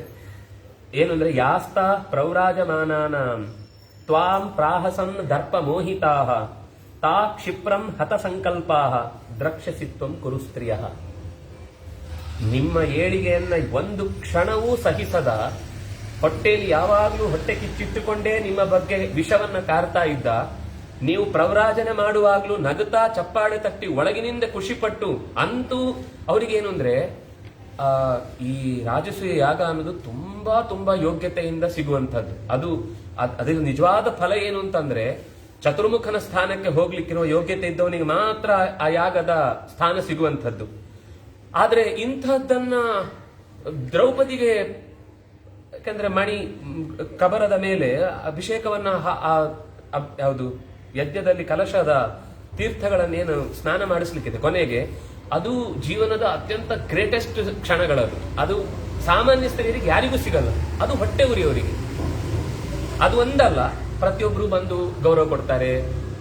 [SPEAKER 1] ಏನು ಅಂದ್ರೆ, ಯಾಸ್ತಾ ಪ್ರೌರಾಜಮಾನಾನಾಂ ತ್ವಾಂ ಪ್ರಾಹಸನ್ ದರ್ಪ ಮೋಹಿತಾಹ ತಾ ಕ್ಷಿಪ್ರಂ ಹತ ಸಂಕಲ್ಪಾಹ ದ್ರಕ್ಷಸಿತ್ವಂ ಕುರು ಸ್ತ್ರೀಯ. ನಿಮ್ಮ ಏಳಿಗೆಯನ್ನ ಒಂದು ಕ್ಷಣವೂ ಸಹಿಸದ, ಹೊಟ್ಟೆಯಲ್ಲಿ ಯಾವಾಗಲೂ ಹೊಟ್ಟೆ ಕಿಚ್ಚಿಟ್ಟುಕೊಂಡೇ ನಿಮ್ಮ ಬಗ್ಗೆ ವಿಷವನ್ನ ಕಾರ್ತಾ ಇದ್ದ, ನೀವು ಪ್ರವ್ರಾಜನೆ ಮಾಡುವಾಗ್ಲೂ ನಗುತ್ತಾ ಚಪ್ಪಾಳೆ ತಟ್ಟಿ ಒಳಗಿನಿಂದ ಖುಷಿಪಟ್ಟು, ಅಂತೂ ಅವರಿಗೇನು ಅಂದ್ರೆ ಈ ರಾಜಸೂಯ ಯಾಗ ಅನ್ನೋದು ತುಂಬಾ ತುಂಬಾ ಯೋಗ್ಯತೆಯಿಂದ ಸಿಗುವಂತದ್ದು. ಅದರ ನಿಜವಾದ ಫಲ ಏನು ಅಂತಂದ್ರೆ, ಚತುರ್ಮುಖನ ಸ್ಥಾನಕ್ಕೆ ಹೋಗ್ಲಿಕ್ಕಿರುವ ಯೋಗ್ಯತೆ ಇದ್ದವನಿಗೆ ಮಾತ್ರ ಆ ಯಾಗದ ಸ್ಥಾನ ಸಿಗುವಂಥದ್ದು. ಆದ್ರೆ ಇಂಥದ್ದನ್ನ ದ್ರೌಪದಿಗೆ, ಯಾಕಂದ್ರೆ ಮಣಿ ಕಬರದ ಮೇಲೆ ಅಭಿಷೇಕವನ್ನ ಯಾವುದು ಯಜ್ಞದಲ್ಲಿ ಕಲಶದ ತೀರ್ಥಗಳನ್ನೇನು ಸ್ನಾನ ಮಾಡಿಸ್ಲಿಕ್ಕಿದೆ ಕೊನೆಗೆ, ಅದು ಜೀವನದ ಅತ್ಯಂತ ಗ್ರೇಟೆಸ್ಟ್ ಕ್ಷಣಗಳದು. ಅದು ಸಾಮಾನ್ಯ ಸ್ತ್ರೀಯರಿಗೆ ಯಾರಿಗೂ ಸಿಗಲ್ಲ, ಅದು ಹೊಟ್ಟೆ ಉರಿಯವರಿಗೆ. ಅದು ಒಂದಲ್ಲ, ಪ್ರತಿಯೊಬ್ರು ಬಂದು ಗೌರವ ಕೊಡ್ತಾರೆ,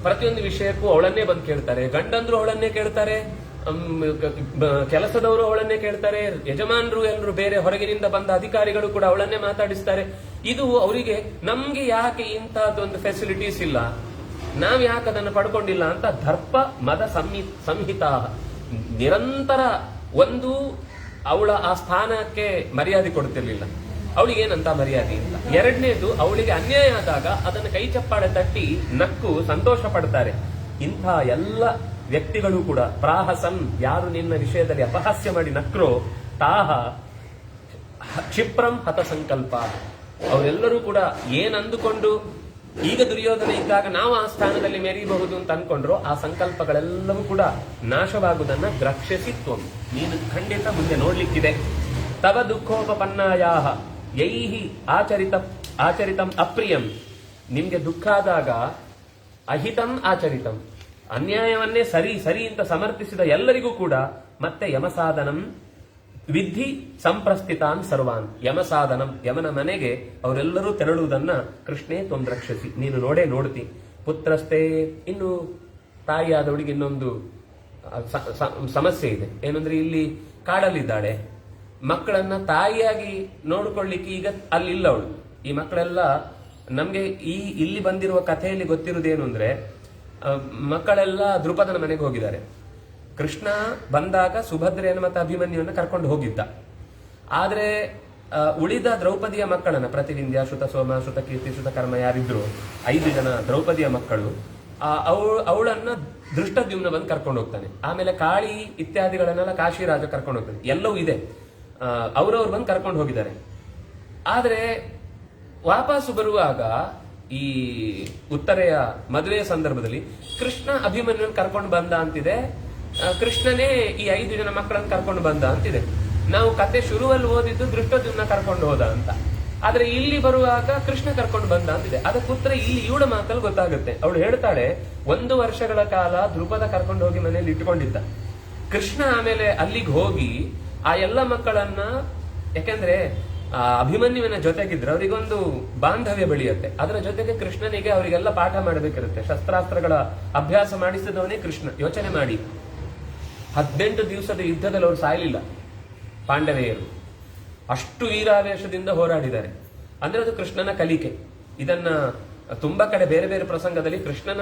[SPEAKER 1] ಪ್ರತಿಯೊಂದು ವಿಷಯಕ್ಕೂ ಅವಳನ್ನೇ ಬಂದು ಕೇಳ್ತಾರೆ, ಗಂಡಂದ್ರು ಅವಳನ್ನೇ ಕೇಳ್ತಾರೆ, ಕೆಲಸದವರು ಅವಳನ್ನೇ ಕೇಳ್ತಾರೆ, ಯಜಮಾನರು ಎಲ್ಲರೂ ಬೇರೆ ಹೊರಗಿನಿಂದ ಬಂದ ಅಧಿಕಾರಿಗಳು ಕೂಡ ಅವಳನ್ನೇ ಮಾತಾಡಿಸ್ತಾರೆ. ಇದು ಅವರಿಗೆ ನಮ್ಗೆ ಯಾಕೆ ಇಂತಹದ್ದೊಂದು ಫೆಸಿಲಿಟೀಸ್ ಇಲ್ಲ, ನಾವ್ ಯಾಕೆ ಅದನ್ನು ಪಡ್ಕೊಂಡಿಲ್ಲ ಅಂತ ದರ್ಪ ಮದ ಸಂಹಿತ ನಿರಂತರ ಅವಳ ಆ ಸ್ಥಾನಕ್ಕೆ ಮರ್ಯಾದೆ ಕೊಡ್ತಿರ್ಲಿಲ್ಲ. ಅವಳಿಗೇನಂತ ಮರ್ಯಾದೆ ಇಲ್ಲ. ಎರಡನೇದು, ಅವಳಿಗೆ ಅನ್ಯಾಯ ಆದಾಗ ಅದನ್ನು ಕೈ ಚಪ್ಪಾಳೆ ತಟ್ಟಿ ನಕ್ಕು ಸಂತೋಷ ಪಡ್ತಾರೆ. ಇಂಥ ಎಲ್ಲ ವ್ಯಕ್ತಿಗಳು ಕೂಡ ಪ್ರಾಹಸನ್, ಯಾರು ನಿನ್ನ ವಿಷಯದಲ್ಲಿ ಅಪಹಾಸ್ಯ ಮಾಡಿ ನಕ್ರೋ, ತಾಹ ಕ್ಷಿಪ್ರಂ ಹತ ಸಂಕಲ್ಪ, ಅವರೆಲ್ಲರೂ ಕೂಡ ಏನ್ ಅಂದುಕೊಂಡು ಈಗ ದುರ್ಯೋಧನ ಇದ್ದಾಗ ನಾವು ಆ ಸ್ಥಾನದಲ್ಲಿ ಮೆರೀಬಹುದು ಅಂತ ಅನ್ಕೊಂಡ್ರು, ಆ ಸಂಕಲ್ಪಗಳೆಲ್ಲವೂ ಕೂಡ ನಾಶವಾಗುವುದನ್ನ ದ್ರಕ್ಷಸಿತ್ವಂ, ನೀನು ಖಂಡಿತ ಮುಂದೆ ನೋಡ್ಲಿಕ್ಕಿದೆ. ತವ ದುಃಖೋಪಪನ್ನಾಯಾಹ ಯೈಹಿ ಆಚರಿತಂ ಅಪ್ರಿಯಂ, ನಿಮ್ಗೆ ದುಃಖ ಆದಾಗ ಅಹಿತಂ ಆಚರಿತಂ, ಅನ್ಯಾಯವನ್ನೇ ಸರಿ ಅಂತ ಸಮರ್ಥಿಸಿದ ಎಲ್ಲರಿಗೂ ಕೂಡ ಮತ್ತೆ ಯಮಸಾಧನಂ ವಿಧಿ ಸಂಪ್ರಸ್ಥಿತಾನ್ ಸರ್ವಾನ್, ಯಮಸಾಧನಂ, ಯಮನ ಮನೆಗೆ ಅವರೆಲ್ಲರೂ ತೆರಳುವುದನ್ನ ಕೃಷ್ಣೇ ತ್ವಂ ನೀನು ನೋಡ್ತಿ. ಪುತ್ರಸ್ಥೆ, ಇನ್ನು ತಾಯಿಯಾದವಳಿಗೆ ಇನ್ನೊಂದು ಸಮಸ್ಯೆ ಇದೆ. ಏನಂದ್ರೆ, ಇಲ್ಲಿ ಕಾಡಲ್ಲಿದ್ದಾಳೆ, ಮಕ್ಕಳನ್ನ ತಾಯಿಯಾಗಿ ನೋಡಿಕೊಳ್ಳಿಕ್ಕೆ ಈಗ ಅಲ್ಲಿಲ್ಲ ಅವಳು. ಈ ಮಕ್ಕಳೆಲ್ಲ ನಮ್ಗೆ ಇಲ್ಲಿ ಬಂದಿರುವ ಕಥೆಯಲ್ಲಿ ಗೊತ್ತಿರುವುದೇನು ಅಂದ್ರೆ, ಮಕ್ಕಳೆಲ್ಲ ದ್ರುಪದನ ಮನೆಗೆ ಹೋಗಿದ್ದಾರೆ. ಕೃಷ್ಣ ಬಂದಾಗ ಸುಭದ್ರೆಯನ್ನು ಮತ್ತು ಅಭಿಮನ್ಯುವನ್ನು ಕರ್ಕೊಂಡು ಹೋಗಿದ್ದ. ಆದ್ರೆ ಉಳಿದ ದ್ರೌಪದಿಯ ಮಕ್ಕಳನ್ನ, ಪ್ರತಿವಿಂಧ್ಯ, ಶ್ರುತ ಸೋಮ, ಶ್ರುತ ಕೀರ್ತಿ, ಶ್ರುತ ಕರ್ಮ ಯಾರಿದ್ರು 5 ಜನ ದ್ರೌಪದಿಯ ಮಕ್ಕಳು, ಅವಳನ್ನ ದೃಷ್ಟದ್ಯುಮ್ನ ಬಂದು ಕರ್ಕೊಂಡು ಹೋಗ್ತಾನೆ. ಆಮೇಲೆ ಕಾಳಿ ಇತ್ಯಾದಿಗಳನ್ನೆಲ್ಲ ಕಾಶಿರಾಜ ಕರ್ಕೊಂಡು ಹೋಗ್ತಾನೆ. ಎಲ್ಲವೂ ಇದೆ, ಅವ್ರವ್ರು ಬಂದು ಕರ್ಕೊಂಡು ಹೋಗಿದ್ದಾರೆ. ಆದ್ರೆ ವಾಪಸ್ಸು ಬರುವಾಗ ಈ ಉತ್ತರೆಯ ಮದುವೆಯ ಸಂದರ್ಭದಲ್ಲಿ ಕೃಷ್ಣ ಅಭಿಮನ್ಯುನ್ ಕರ್ಕೊಂಡು ಬಂದ ಅಂತಿದೆ, ಕೃಷ್ಣನೇ ಈ 5 ಜನ ಮಕ್ಕಳನ್ನು ಕರ್ಕೊಂಡು ಬಂದ ಅಂತಿದೆ. ನಾವು ಕತೆ ಶುರುವಲ್ಲಿ ಓದಿದ್ದು ದೃಷ್ಟದ್ಯುಮ್ನ ಕರ್ಕೊಂಡು ಹೋದ ಅಂತ, ಆದ್ರೆ ಇಲ್ಲಿ ಬರುವಾಗ ಕೃಷ್ಣ ಕರ್ಕೊಂಡು ಬಂದ ಅಂತಿದೆ. ಅದಕ್ಕೆ ಉತ್ತರ ಇಲ್ಲಿ ಇವಳ ಮಾತಲ್ಲಿ ಗೊತ್ತಾಗುತ್ತೆ. ಅವಳು ಹೇಳ್ತಾಳೆ, 1 ವರ್ಷಗಳ ಕಾಲ ದ್ರುಪದ ಕರ್ಕೊಂಡು ಹೋಗಿ ಮನೆಯಲ್ಲಿ ಇಟ್ಕೊಂಡಿದ್ದ. ಕೃಷ್ಣ ಆಮೇಲೆ ಅಲ್ಲಿಗೆ ಹೋಗಿ ಆ ಎಲ್ಲ ಮಕ್ಕಳನ್ನ, ಯಾಕಂದ್ರೆ ಅಭಿಮನ್ಯುವಿನ ಜೊತೆಗಿದ್ರೆ ಅವರಿಗೊಂದು ಬಾಂಧವ್ಯ ಬೆಳೆಯುತ್ತೆ. ಅದರ ಜೊತೆಗೆ ಕೃಷ್ಣನಿಗೆ ಅವರಿಗೆಲ್ಲ ಪಾಠ ಮಾಡಬೇಕಿರುತ್ತೆ. ಶಸ್ತ್ರಾಸ್ತ್ರಗಳ ಅಭ್ಯಾಸ ಮಾಡಿಸಿದವನೇ ಕೃಷ್ಣ. ಯೋಚನೆ ಮಾಡಿ, 18 ದಿವಸದ ಯುದ್ಧದಲ್ಲಿ ಅವರು ಸಾಯಲಿಲ್ಲ ಪಾಂಡವೆಯರು, ಅಷ್ಟು ವೀರಾವೇಶದಿಂದ ಹೋರಾಡಿದ್ದಾರೆ. ಅಂದ್ರೆ ಅದು ಕೃಷ್ಣನ ಕಲಿಕೆ. ಇದನ್ನ ತುಂಬಾ ಕಡೆ ಬೇರೆ ಬೇರೆ ಪ್ರಸಂಗದಲ್ಲಿ ಕೃಷ್ಣನ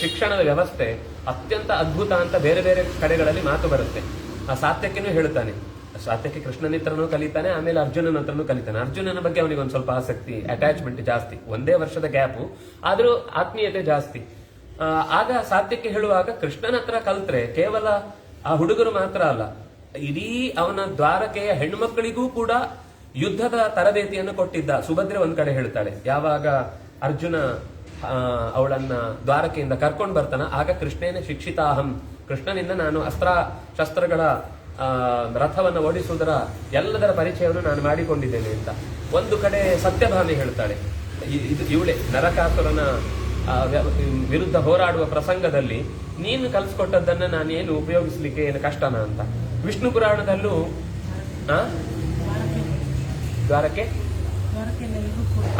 [SPEAKER 1] ಶಿಕ್ಷಣದ ವ್ಯವಸ್ಥೆ ಅತ್ಯಂತ ಅದ್ಭುತ ಅಂತ ಬೇರೆ ಬೇರೆ ಕಡೆಗಳಲ್ಲಿ ಮಾತು ಬರುತ್ತೆ. ಆ ಸಾತ್ಯಕ್ಕೇನು ಹೇಳ್ತಾನೆ, ಸಾತ್ಯಕ್ಕೆ ಕೃಷ್ಣನ ಹತ್ರನೂ ಕಲಿತಾನೆ, ಆಮೇಲೆ ಅರ್ಜುನನ ಹತ್ರನೂ ಕಲಿತಾನೆ. ಅರ್ಜುನನ ಬಗ್ಗೆ ಅವನಿಗೆ ಒಂದು ಸ್ವಲ್ಪ ಆಸಕ್ತಿ, ಅಟ್ಯಾಚ್ಮೆಂಟ್ ಜಾಸ್ತಿ, 1 ವರ್ಷದ ಗ್ಯಾಪು, ಆದ್ರೂ ಆತ್ಮೀಯತೆ ಜಾಸ್ತಿ. ಆಗ ಸಾಧ್ಯಕ್ಕೆ ಹೇಳುವಾಗ ಕೃಷ್ಣನ ಹತ್ರ ಕಲ್ತ್ರೆ ಕೇವಲ ಆ ಹುಡುಗರು ಮಾತ್ರ ಅಲ್ಲ, ಇಡೀ ಅವನ ದ್ವಾರಕೆಯ ಹೆಣ್ಮಕ್ಕಳಿಗೂ ಕೂಡ ಯುದ್ಧದ ತರಬೇತಿಯನ್ನು ಕೊಟ್ಟಿದ್ದ. ಸುಭದ್ರೆ ಒಂದ್ ಕಡೆ ಹೇಳ್ತಾಳೆ, ಯಾವಾಗ ಅರ್ಜುನ ಅವಳನ್ನ ದ್ವಾರಕೆಯಿಂದ ಕರ್ಕೊಂಡು ಬರ್ತಾನ, ಆಗ ಕೃಷ್ಣೇನ ಶಿಕ್ಷಿತಾಹಂ, ಕೃಷ್ಣನಿಂದ ನಾನು ಅಸ್ತ್ರ ಶಸ್ತ್ರಗಳ ರಥವನ್ನು ಓಡಿಸುವುದರ ಎಲ್ಲದರ ಪರಿಚಯವನ್ನು ನಾನು ಮಾಡಿಕೊಂಡಿದ್ದೇನೆ ಅಂತ. ಒಂದು ಕಡೆ ಸತ್ಯಭಾಮೆ ಹೇಳ್ತಾಳೆ, ಇವಳೆ ನರಕಾಸುರನ ವಿರುದ್ಧ ಹೋರಾಡುವ ಪ್ರಸಂಗದಲ್ಲಿ ನೀನು ಕಲಿಸ್ಕೊಟ್ಟದ್ದನ್ನ ನಾನೇನು ಉಪಯೋಗಿಸ್ಲಿಕ್ಕೆ ಏನು ಕಷ್ಟನಾ ಅಂತ. ವಿಷ್ಣು ಪುರಾಣದಲ್ಲೂ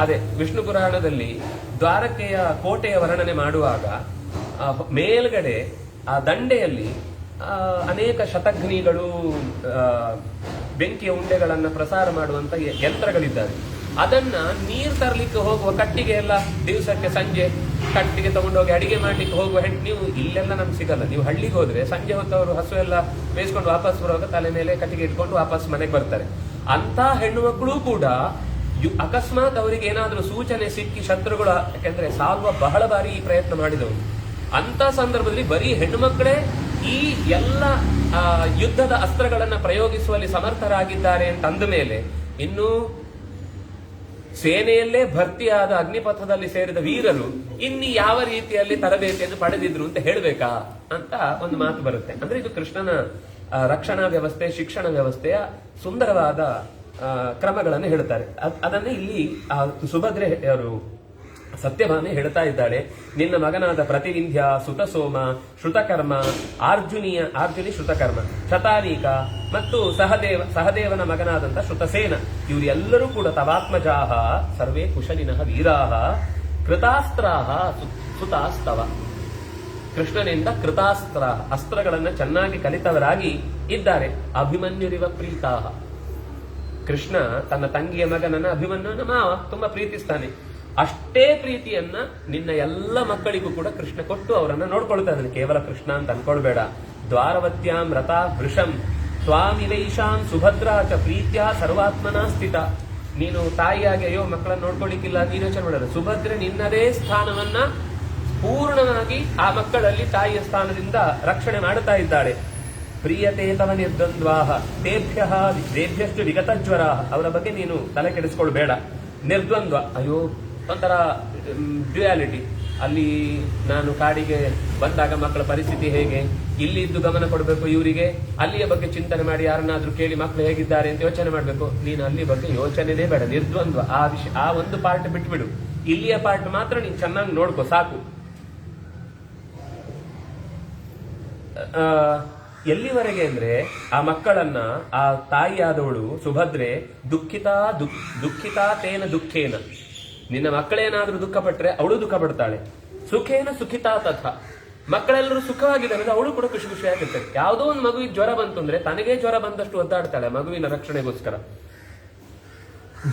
[SPEAKER 1] ಅದೇ ವಿಷ್ಣು ಪುರಾಣದಲ್ಲಿ ದ್ವಾರಕೆಯ ಕೋಟೆಯ ವರ್ಣನೆ ಮಾಡುವಾಗ ಮೇಲ್ಗಡೆ ಆ ದಂಡೆಯಲ್ಲಿ ಅನೇಕ ಶತಘ್ನಿಗಳು ಬೆಂಕಿಯ ಉಂಡೆಗಳನ್ನ ಪ್ರಸಾರ ಮಾಡುವಂತ ಯಂತ್ರಗಳಿದ್ದಾವೆ. ಅದನ್ನ ನೀರು ತರಲಿಕ್ಕೆ ಹೋಗುವ ಕಟ್ಟಿಗೆ ಎಲ್ಲ ದಿವಸಕ್ಕೆ ಸಂಜೆ ಕಟ್ಟಿಗೆ ತಗೊಂಡೋಗಿ ಅಡಿಗೆ ಮಾಡ್ಲಿಕ್ಕೆ ಹೋಗುವ ನೀವು ಇಲ್ಲೆಲ್ಲ ನಮ್ಗೆ ಸಿಗಲ್ಲ. ನೀವು ಹಳ್ಳಿಗೆ ಹೋದ್ರೆ ಸಂಜೆ ಹೊತ್ತವರು ಹಸು ಎಲ್ಲ ಬೇಯಿಸ್ಕೊಂಡು ವಾಪಸ್ ಬರುವಾಗ ತಲೆ ಮೇಲೆ ಕಟ್ಟಿಗೆ ಇಟ್ಕೊಂಡು ವಾಪಸ್ ಮನೆಗೆ ಬರ್ತಾರೆ. ಅಂತ ಹೆಣ್ಣು ಮಕ್ಕಳು ಕೂಡ ಅಕಸ್ಮಾತ್ ಅವರಿಗೆ ಏನಾದ್ರೂ ಸೂಚನೆ ಸಿಕ್ಕಿ ಶತ್ರುಗಳು, ಯಾಕೆಂದ್ರೆ ಸಾಲ್ವ ಬಹಳ ಬಾರಿ ಈ ಪ್ರಯತ್ನ ಮಾಡಿದವರು, ಅಂತ ಸಂದರ್ಭದಲ್ಲಿ ಬರೀ ಹೆಣ್ಣು ಮಕ್ಕಳೇ ಈ ಎಲ್ಲ ಯುದ್ಧದ ಅಸ್ತ್ರಗಳನ್ನ ಪ್ರಯೋಗಿಸುವಲ್ಲಿ ಸಮರ್ಥರಾಗಿದ್ದಾರೆ ಅಂತ ಅಂದ ಮೇಲೆ ಇನ್ನು ಸೇನೆಯಲ್ಲೇ ಭರ್ತಿಯಾದ ಅಗ್ನಿಪಥದಲ್ಲಿ ಸೇರಿದ ವೀರರು ಇನ್ನು ಯಾವ ರೀತಿಯಲ್ಲಿ ತರಬೇತಿಯನ್ನು ಪಡೆದಿದ್ರು ಅಂತ ಹೇಳ್ಬೇಕಾ ಅಂತ ಒಂದು ಮಾತು ಬರುತ್ತೆ. ಅಂದ್ರೆ ಇದು ಕೃಷ್ಣನ ರಕ್ಷಣಾ ವ್ಯವಸ್ಥೆ, ಶಿಕ್ಷಣ ವ್ಯವಸ್ಥೆಯ ಸುಂದರವಾದ ಕ್ರಮಗಳನ್ನು ಹೇಳ್ತಾರೆ. ಅದನ್ನೇ ಇಲ್ಲಿ ಸುಭದ್ರೆ ಅವರು ಸತ್ಯಭಾಮೆ ಹೇಳ್ತಾ ಇದ್ದಾಳೆ. ನಿನ್ನ ಮಗನಾದ ಪ್ರತಿವಿಂಧ್ಯ, ಸುತಸೋಮ, ಶ್ರುತಕರ್ಮ, ಅರ್ಜುನಿ ಶ್ರುತಕರ್ಮ, ಶತಾನೀಕ ಮತ್ತು ಸಹದೇವನ ಮಗನಾದಂತ ಶ್ರುತಸೇನ, ಇವರೆಲ್ಲರೂ ಕೂಡ ತವಾತ್ಮಜಾಹ ಸರ್ವೇ ಕುಶಲಿನಃ ವೀರಾಹ ಕೃತಾಸ್ತ್ರಾಹ ಸುತಾಸ್ತವ. ಕೃಷ್ಣನಿಂದ ಕೃತಾಸ್ತ್ರ ಅಸ್ತ್ರಗಳನ್ನ ಚೆನ್ನಾಗಿ ಕಲಿತವರಾಗಿ ಇದ್ದಾರೆ. ಅಭಿಮನ್ಯುರಿವ ಪ್ರೀತಾಹ, ಕೃಷ್ಣ ತನ್ನ ತಂಗಿಯ ಮಗನನ್ನ ಅಭಿಮನ್ಯುನ ಮಾವ ತುಂಬಾ ಪ್ರೀತಿಸ್ತಾನೆ. ಅಷ್ಟೇ ಪ್ರೀತಿಯನ್ನ ನಿನ್ನ ಎಲ್ಲ ಮಕ್ಕಳಿಗೂ ಕೂಡ ಕೃಷ್ಣ ಕೊಟ್ಟು ಅವರನ್ನ ನೋಡ್ಕೊಳ್ತಾ ಇದ್ದಾನೆ. ಕೇವಲ ಕೃಷ್ಣ ಅಂತ ಅನ್ಕೊಳ್ಬೇಡ. ದ್ವಾರವತ್ಯಾಂ ರಥಾ ವೃಷಂ ಸ್ವಾಮಿವೈಷಾಂ ಸುಭದ್ರಾ ಚ ಪ್ರೀತ್ಯ ಸರ್ವಾತ್ಮನಾ ಸ್ಥಿತ. ನೀನು ತಾಯಿಯಾಗಿ ಅಯ್ಯೋ ಮಕ್ಕಳನ್ನ ನೋಡ್ಕೊಳ್ಳಿಕ್ಕಿಲ್ಲ ನೀನು ಯೋಚನೆ ಮಾಡೋದು. ಸುಭದ್ರೆ ನಿನ್ನದೇ ಸ್ಥಾನವನ್ನ ಪೂರ್ಣವಾಗಿ ಆ ಮಕ್ಕಳಲ್ಲಿ ತಾಯಿಯ ಸ್ಥಾನದಿಂದ ರಕ್ಷಣೆ ಮಾಡುತ್ತಾ ಇದ್ದಾಳೆ. ಪ್ರಿಯತೆ ತವ ನಿರ್ದ್ವಂದ್ವಾಹ ತೇಭ್ಯಷ್ಟು ವಿಗತಜ್ವರಾಹ, ಅವರ ಬಗ್ಗೆ ನೀನು ತಲೆ ಕೆಡಿಸ್ಕೊಳ್ಬೇಡ. ನಿರ್ದ್ವಂದ್ವ, ಅಯ್ಯೋ ಒಂಥರ ಡ್ಯುಯಾಲಿಟಿ, ಅಲ್ಲಿ ನಾನು ಕಾಡಿಗೆ ಬಂದಾಗ ಮಕ್ಕಳ ಪರಿಸ್ಥಿತಿ ಹೇಗೆ, ಇಲ್ಲಿ ಇದ್ದು ಗಮನ ಕೊಡಬೇಕು ಇವರಿಗೆ, ಅಲ್ಲಿಯ ಬಗ್ಗೆ ಚಿಂತನೆ ಮಾಡಿ ಯಾರನ್ನಾದ್ರೂ ಕೇಳಿ ಮಕ್ಕಳು ಹೇಗಿದ್ದಾರೆ ಅಂತ ಯೋಚನೆ ಮಾಡಬೇಕು. ನೀನು ಅಲ್ಲಿ ಬಗ್ಗೆ ಯೋಚನೆನೇ ಬೇಡ, ನಿರ್ದ್ವಂದ್ವ. ಆ ಒಂದು ಪಾರ್ಟ್ ಬಿಟ್ಬಿಡು, ಇಲ್ಲಿಯ ಪಾರ್ಟ್ ಮಾತ್ರ ನೀನು ಚೆನ್ನಾಗಿ ನೋಡ್ಕೋ ಸಾಕು. ಎಲ್ಲಿವರೆಗೆ ಅಂದ್ರೆ ಆ ಮಕ್ಕಳನ್ನ ಆ ತಾಯಿಯಾದವಳು ಸುಭದ್ರೆ ದುಃಖಿತಾ ತೇನ ದುಃಖೇನ, ನಿನ್ನ ಮಕ್ಕಳೇನಾದ್ರೂ ದುಃಖ ಪಟ್ರೆ ಅವಳು ದುಃಖ ಪಡ್ತಾಳೆ. ಸುಖೇನ ಸುಖಿತಾ ತಥ, ಮಕ್ಕಳೆಲ್ಲರೂ ಸುಖವಾಗಿದ್ದಾರೆ ಅವಳು ಕೂಡ ಖುಷಿ ಖುಷಿಯಾಗಿರ್ತಾರೆ. ಯಾವುದೋ ಒಂದು ಮಗುವಿಗೆ ಜ್ವರ ಬಂತು ಅಂದ್ರೆ ತನಗೇ ಜ್ವರ ಬಂದಷ್ಟು ಒದ್ದಾಡ್ತಾಳೆ ಮಗುವಿನ ರಕ್ಷಣೆಗೋಸ್ಕರ.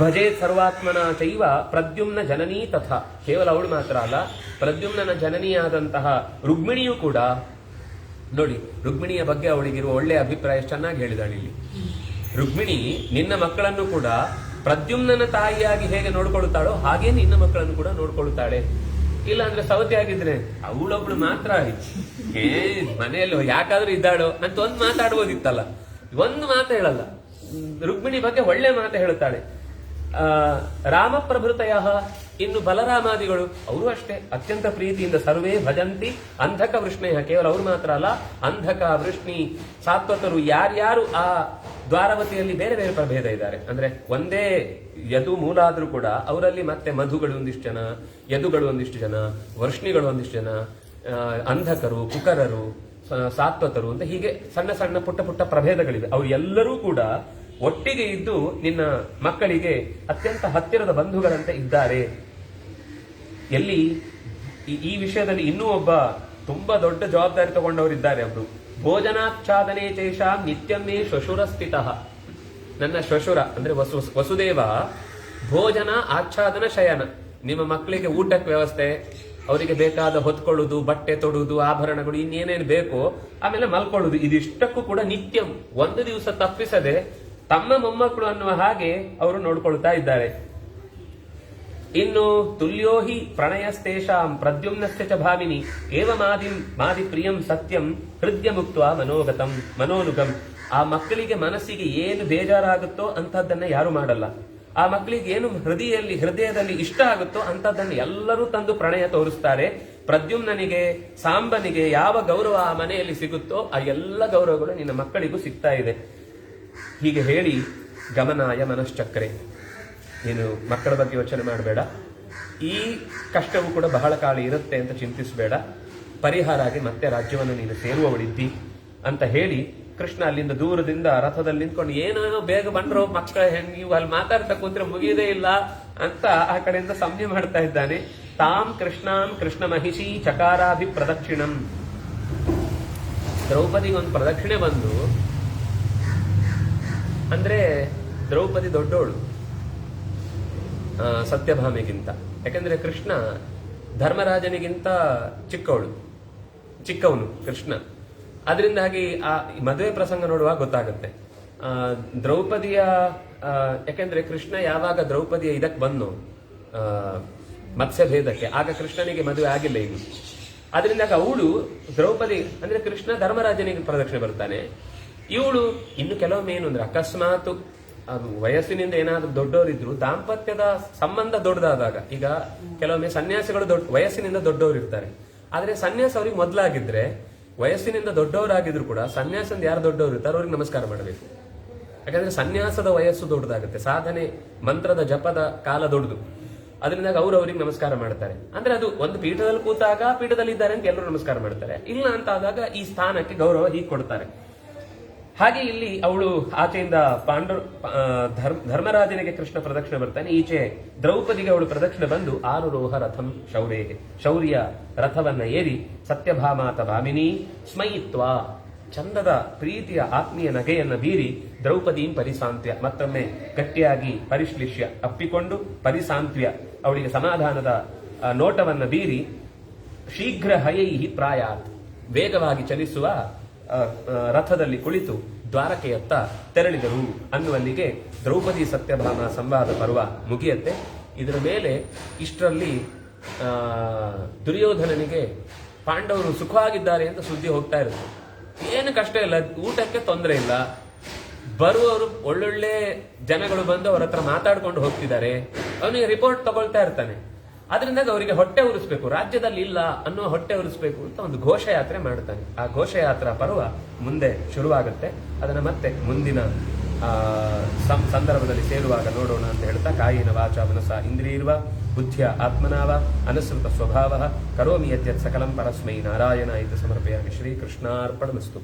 [SPEAKER 1] ಭಜೆ ಸರ್ವಾತ್ಮನ ಚೈವ ಪ್ರದ್ಯುಮ್ನ ಜನನೀ ತಥಾ, ಕೇವಲ ಅವಳು ಮಾತ್ರ ಅಲ್ಲ, ಪ್ರದ್ಯುಮ್ನ ಜನನಿಯಾದಂತಹ ರುಕ್ಮಿಣಿಯೂ ಕೂಡ ನೋಡಿ, ರುಕ್ಮಿಣಿಯ ಬಗ್ಗೆ ಅವಳಿಗಿರುವ ಒಳ್ಳೆಯ ಅಭಿಪ್ರಾಯ ಚೆನ್ನಾಗಿ ಹೇಳಿದಾಳೆ ಇಲ್ಲಿ. ರುಕ್ಮಿಣಿ ನಿನ್ನ ಮಕ್ಕಳನ್ನು ಕೂಡ ಪ್ರದ್ಯುಮ್ನ ತಾಯಿಯಾಗಿ ಹೇಗೆ ನೋಡ್ಕೊಳ್ತಾಳೋ ಹಾಗೆ ನಿನ್ನ ಮಕ್ಕಳನ್ನು ಕೂಡ ನೋಡ್ಕೊಳ್ತಾಳೆ. ಇಲ್ಲ ಅಂದ್ರೆ ಸೌತಿ ಆಗಿದ್ರೆ ಅವಳೊಬ್ಳು ಮಾತ್ರ ಮನೆಯಲ್ಲಿ ಯಾಕಾದ್ರೂ ಇದ್ದಾಳೋ ಅಂತ ಒಂದು ಮಾತಾಡ್ಬೋದಿತ್ತಲ್ಲ, ಒಂದು ಮಾತು ಹೇಳಲ್ಲ. ರುಕ್ಮಿಣಿ ಬಗ್ಗೆ ಒಳ್ಳೆ ಮಾತು ಹೇಳ್ತಾಳೆ. ರಾಮ ಪ್ರಭೃತಯ, ಇನ್ನು ಬಲರಾಮಾದಿಗಳು ಅವರು ಅಷ್ಟೇ ಅತ್ಯಂತ ಪ್ರೀತಿಯಿಂದ ಸರ್ವೇ ಭಜಂತಿ ಅಂಧಕ ವೃಷ್ಣೇಯ, ಕೇವಲ ಅವರು ಮಾತ್ರ ಅಲ್ಲ, ಅಂಧಕ ವೃಷ್ಣಿ ಸಾತ್ವತರು ಯಾರ್ಯಾರು ಆ ದ್ವಾರವತಿಯಲ್ಲಿ ಬೇರೆ ಬೇರೆ ಪ್ರಭೇದ ಇದ್ದಾರೆ. ಅಂದ್ರೆ ಒಂದೇ ಯದು ಮೂಲ ಆದ್ರೂ ಕೂಡ ಅವರಲ್ಲಿ ಮತ್ತೆ ಮಧುಗಳು ಒಂದಿಷ್ಟು ಜನ, ಯದುಗಳು ಒಂದಿಷ್ಟು ಜನ, ವರ್ಷಿಣಿಗಳು ಒಂದಿಷ್ಟು ಜನ, ಅಂಧಕರು, ಕುಕರರು, ಸಾತ್ವತರು ಅಂತ ಹೀಗೆ ಸಣ್ಣ ಸಣ್ಣ ಪುಟ್ಟ ಪುಟ್ಟ ಪ್ರಭೇದಗಳಿವೆ. ಅವು ಎಲ್ಲರೂ ಕೂಡ ಒಟ್ಟಿಗೆ ಇದ್ದು ನಿನ್ನ ಮಕ್ಕಳಿಗೆ ಅತ್ಯಂತ ಹತ್ತಿರದ ಬಂಧುಗಳಂತೆ ಇದ್ದಾರೆ. ಎಲ್ಲಿ ಈ ವಿಷಯದಲ್ಲಿ ಇನ್ನೂ ಒಬ್ಬ ತುಂಬಾ ದೊಡ್ಡ ಜವಾಬ್ದಾರಿ ತಗೊಂಡವರಿದ್ದಾರೆ. ಅವರು ಭೋಜನಾಚ್ಛಾದನೆ ಚೇಷಾಂ ನಿತ್ಯಮೇ ಶ್ವಶುರ ಸ್ಥಿತ, ನನ್ನ ಶ್ವಶುರ ಅಂದ್ರೆ ವಸುದೇವ ಭೋಜನ ಆಚ್ಛಾದನ ಶಯನ, ನಿಮ್ಮ ಮಕ್ಕಳಿಗೆ ಊಟಕ್ಕೆ ವ್ಯವಸ್ಥೆ, ಅವರಿಗೆ ಬೇಕಾದ ಹೊತ್ಕೊಳ್ಳುದು, ಬಟ್ಟೆ ತೊಡುವುದು, ಆಭರಣಗಳು, ಇನ್ನೇನೇನು ಬೇಕೋ, ಆಮೇಲೆ ಮಲ್ಕೊಳ್ಳುದು, ಇದಿಷ್ಟಕ್ಕೂ ಕೂಡ ನಿತ್ಯಂ ಒಂದು ದಿವಸ ತಪ್ಪಿಸದೆ ತಮ್ಮ ಮೊಮ್ಮಕ್ಕಳು ಅನ್ನುವ ಹಾಗೆ ಅವರು ನೋಡ್ಕೊಳ್ತಾ ಇದ್ದಾರೆ. ಇನ್ನು ತುಲ್ಯೋ ಹಿ ಪ್ರಣಯಸ್ತೇಷಾಂ ಪ್ರದ್ಯುಮ್ನಸ್ಯ ಚ ಭಾಮಿನಿ ಮಾದಿ ಪ್ರಿಯಂ ಸತ್ಯಂ ಹೃದಯ ಮುಕ್ತ ಮನೋನುಗಂ. ಆ ಮಕ್ಕಳಿಗೆ ಮನಸ್ಸಿಗೆ ಏನು ಬೇಜಾರಾಗುತ್ತೋ ಅಂತಹದ್ದನ್ನ ಯಾರು ಮಾಡಲ್ಲ. ಆ ಮಕ್ಕಳಿಗೆ ಏನು ಹೃದಯದಲ್ಲಿ ಇಷ್ಟ ಆಗುತ್ತೋ ಅಂತಹದ್ದನ್ನು ಎಲ್ಲರೂ ತಂದು ಪ್ರಣಯ ತೋರಿಸ್ತಾರೆ. ಪ್ರದ್ಯುಮ್ನನಿಗೆ ಸಾಂಬನಿಗೆ ಯಾವ ಗೌರವ ಆ ಮನೆಯಲ್ಲಿ ಸಿಗುತ್ತೋ ಆ ಎಲ್ಲ ಗೌರವಗಳು ನಿನ್ನ ಮಕ್ಕಳಿಗೂ ಸಿಗ್ತಾ ಇದೆ. ಹೀಗೆ ಹೇಳಿ ಗಮನಾಯ ಮನಶ್ಚಕ್ರೆ, ನೀನು ಮಕ್ಕಳ ಬಗ್ಗೆ ಯೋಚನೆ ಮಾಡಬೇಡ, ಈ ಕಷ್ಟವು ಕೂಡ ಬಹಳ ಕಾಲ ಇರುತ್ತೆ ಅಂತ ಚಿಂತಿಸಬೇಡ, ಪರಿಹಾರ ಆಗಿ ಮತ್ತೆ ರಾಜ್ಯವನ್ನು ನೀನು ಸೇರುವವಳಿದ್ದಿ ಅಂತ ಹೇಳಿ ಕೃಷ್ಣ ಅಲ್ಲಿಂದ ದೂರದಿಂದ ರಥದಲ್ಲಿ ನಿಂತ್ಕೊಂಡು ಏನೇನೋ ಬೇಗ ಬಂದ್ರು ಮಕ್ಕಳ ನೀವು ಅಲ್ಲಿ ಮಾತಾಡ್ತಾ ಕೂತ್ರೆ ಮುಗಿಯೋದೇ ಇಲ್ಲ ಅಂತ ಆ ಕಡೆಯಿಂದ ಸಂಜ್ಞೆ ಮಾಡ್ತಾ ಇದ್ದಾನೆ. ತಾಂ ಕೃಷ್ಣ ಮಹಿಷಿ ಚಕಾರಾಭಿ ಪ್ರದಕ್ಷಿಣಂ. ದ್ರೌಪದಿಗೆ ಒಂದು ಪ್ರದಕ್ಷಿಣೆ ಬಂದು, ಅಂದ್ರೆ ದ್ರೌಪದಿ ದೊಡ್ಡವಳು ಸತ್ಯಭಾಮೆಗಿಂತ. ಯಾಕಂದ್ರೆ ಕೃಷ್ಣ ಧರ್ಮರಾಜನಿಗಿಂತ ಚಿಕ್ಕವನು ಕೃಷ್ಣ. ಅದರಿಂದಾಗಿ ಆ ಮದುವೆ ಪ್ರಸಂಗ ನೋಡುವಾಗ ಗೊತ್ತಾಗುತ್ತೆ ದ್ರೌಪದಿಯ, ಯಾಕೆಂದ್ರೆ ಕೃಷ್ಣ ಯಾವಾಗ ದ್ರೌಪದಿಯ ಇದಕ್ಕೆ ಬಂದು ಮತ್ಸ್ಯಭೇದಕ್ಕೆ, ಆಗ ಕೃಷ್ಣನಿಗೆ ಮದುವೆ ಆಗಿಲ್ಲ ಇನ್ನು. ಅದರಿಂದಾಗ ಅವಳು ದ್ರೌಪದಿ ಅಂದ್ರೆ ಕೃಷ್ಣ ಧರ್ಮರಾಜನಿಗೆ ಪ್ರದಕ್ಷಿಣೆ ಬರ್ತಾನೆ. ಇವಳು ಇನ್ನು ಕೆಲವೊಮ್ಮೆ ಏನು ಅಂದ್ರೆ ಅಕಸ್ಮಾತ್ ಅದು ವಯಸ್ಸಿನಿಂದ ಏನಾದ್ರೂ ದೊಡ್ಡವರಿದ್ರು, ದಾಂಪತ್ಯದ ಸಂಬಂಧ ದೊಡ್ಡದಾದಾಗ, ಈಗ ಕೆಲವೊಮ್ಮೆ ಸನ್ಯಾಸಿಗಳು ವಯಸ್ಸಿನಿಂದ ದೊಡ್ಡವರು ಇರ್ತಾರೆ, ಆದ್ರೆ ಸನ್ಯಾಸ ಅವ್ರಿಗೆ ಮೊದಲಾಗಿದ್ರೆ ವಯಸ್ಸಿನಿಂದ ದೊಡ್ಡವರಾಗಿದ್ರು ಕೂಡ ಸನ್ಯಾಸದಿಂದ ಯಾರು ದೊಡ್ಡವರು ಇರ್ತಾರೆ ಅವ್ರಿಗೆ ನಮಸ್ಕಾರ ಮಾಡಬೇಕು. ಯಾಕಂದ್ರೆ ಸನ್ಯಾಸದ ವಯಸ್ಸು ದೊಡ್ಡದಾಗುತ್ತೆ, ಸಾಧನೆ ಮಂತ್ರದ ಜಪದ ಕಾಲ ದೊಡ್ಡದು. ಅದರಿಂದಾಗ ಅವ್ರಿಗೆ ನಮಸ್ಕಾರ ಮಾಡ್ತಾರೆ. ಅಂದ್ರೆ ಅದು ಒಂದು ಪೀಠದಲ್ಲಿ ಕೂತಾಗ ಪೀಠದಲ್ಲಿ ಇದ್ದಾರೆ ಅಂತ ಎಲ್ಲರೂ ನಮಸ್ಕಾರ ಮಾಡ್ತಾರೆ, ಇಲ್ಲ ಅಂತ ಆದಾಗ ಈ ಸ್ಥಾನಕ್ಕೆ ಗೌರವ ಹೀಗೆ ಕೊಡ್ತಾರೆ. ಹಾಗೆ ಇಲ್ಲಿ ಅವಳು ಆಚೆಯಿಂದ ಧರ್ಮರಾಜನಿಗೆ ಕೃಷ್ಣ ಪ್ರದಕ್ಷಿಣೆ ಬರ್ತಾನೆ, ಈಚೆ ದ್ರೌಪದಿಗೆ ಅವಳು ಪ್ರದಕ್ಷಿಣೆ ಬಂದು ಆರುರೋಹ ರಥಂ ಶೌರ್ಯ ರಥವನ್ನ ಏರಿ ಸತ್ಯಭಾಮಾತ ಭಾಮಿನಿ ಸ್ಮಯಿತ್ವ, ಚಂದದ ಪ್ರೀತಿಯ ಆತ್ಮೀಯ ನಗೆಯನ್ನ ಬೀರಿ ದ್ರೌಪದೀಂ ಪರಿಸಾಂತ್ಯ, ಮತ್ತೊಮ್ಮೆ ಗಟ್ಟಿಯಾಗಿ ಪರಿಶ್ಲಿಷ್ಯ ಅಪ್ಪಿಕೊಂಡು ಪರಿಸಾಂತ್ಯ ಅವಳಿಗೆ ಸಮಾಧಾನದ ನೋಟವನ್ನ ಬೀರಿ ಶೀಘ್ರ ಹಯೈಹಿ ಪ್ರಾಯಾತ್, ವೇಗವಾಗಿ ಚಲಿಸುವ ರಥದಲ್ಲಿ ಕುಳಿತು ದ್ವಾರಕೆಯತ್ತ ತೆರಳಿದರು ಅನ್ನುವಲ್ಲಿಗೆ ದ್ರೌಪದಿ ಸತ್ಯಭಾಮ ಸಂವಾದ ಪರ್ವ ಮುಗಿಯತ್ತೆ. ಇದರ ಮೇಲೆ ಇಷ್ಟರಲ್ಲಿ ದುರ್ಯೋಧನನಿಗೆ ಪಾಂಡವರು ಸುಖವಾಗಿದ್ದಾರೆ ಅಂತ ಸುದ್ದಿ ಹೋಗ್ತಾ ಇರುತ್ತೆ. ಏನು ಕಷ್ಟ ಇಲ್ಲ, ಊಟಕ್ಕೆ ತೊಂದರೆ ಇಲ್ಲ, ಬರುವವರು ಒಳ್ಳೊಳ್ಳೆ ಜನಗಳು ಬಂದು ಅವರ ಹತ್ರ ಮಾತಾಡ್ಕೊಂಡು ಹೋಗ್ತಿದ್ದಾರೆ, ಅವನಿಗೆ ರಿಪೋರ್ಟ್ ತಗೊಳ್ತಾ ಇರ್ತಾನೆ. ಅದರಿಂದ ಅವರಿಗೆ ಹೊಟ್ಟೆ ಉರಿಸ್ಬೇಕು, ರಾಜ್ಯದಲ್ಲಿ ಇಲ್ಲ ಅನ್ನೋ ಹೊಟ್ಟೆ ಉರಿಸ್ಬೇಕು ಅಂತ ಒಂದು ಘೋಷಯಾತ್ರೆ ಮಾಡ್ತಾನೆ. ಆ ಘೋಷಯಾತ್ರಾ ಪರ್ವ ಮುಂದೆ ಶುರುವಾಗುತ್ತೆ. ಅದನ್ನ ಮತ್ತೆ ಮುಂದಿನ ಸಂದರ್ಭದಲ್ಲಿ ಸೇರುವಾಗ ನೋಡೋಣ ಅಂತ ಹೇಳ್ತಾ, ಕಾಯಿನ ವಾಚ ಮನಸ ಇಂದ್ರಿಯರ್ವ ಬುದ್ಧಿಯ ಆತ್ಮನಾವ ಅನುಸೃತ ಸ್ವಭಾವ ಕರೋಮಿ ಯದ್ಯತ್ ಸಕಲಂ ಪರಸ್ಮೈ ನಾರಾಯಣ ಇದು ಸಮರ್ಪಯಾಮಿ. ಶ್ರೀಕೃಷ್ಣಾರ್ಪಣಮಸ್ತು.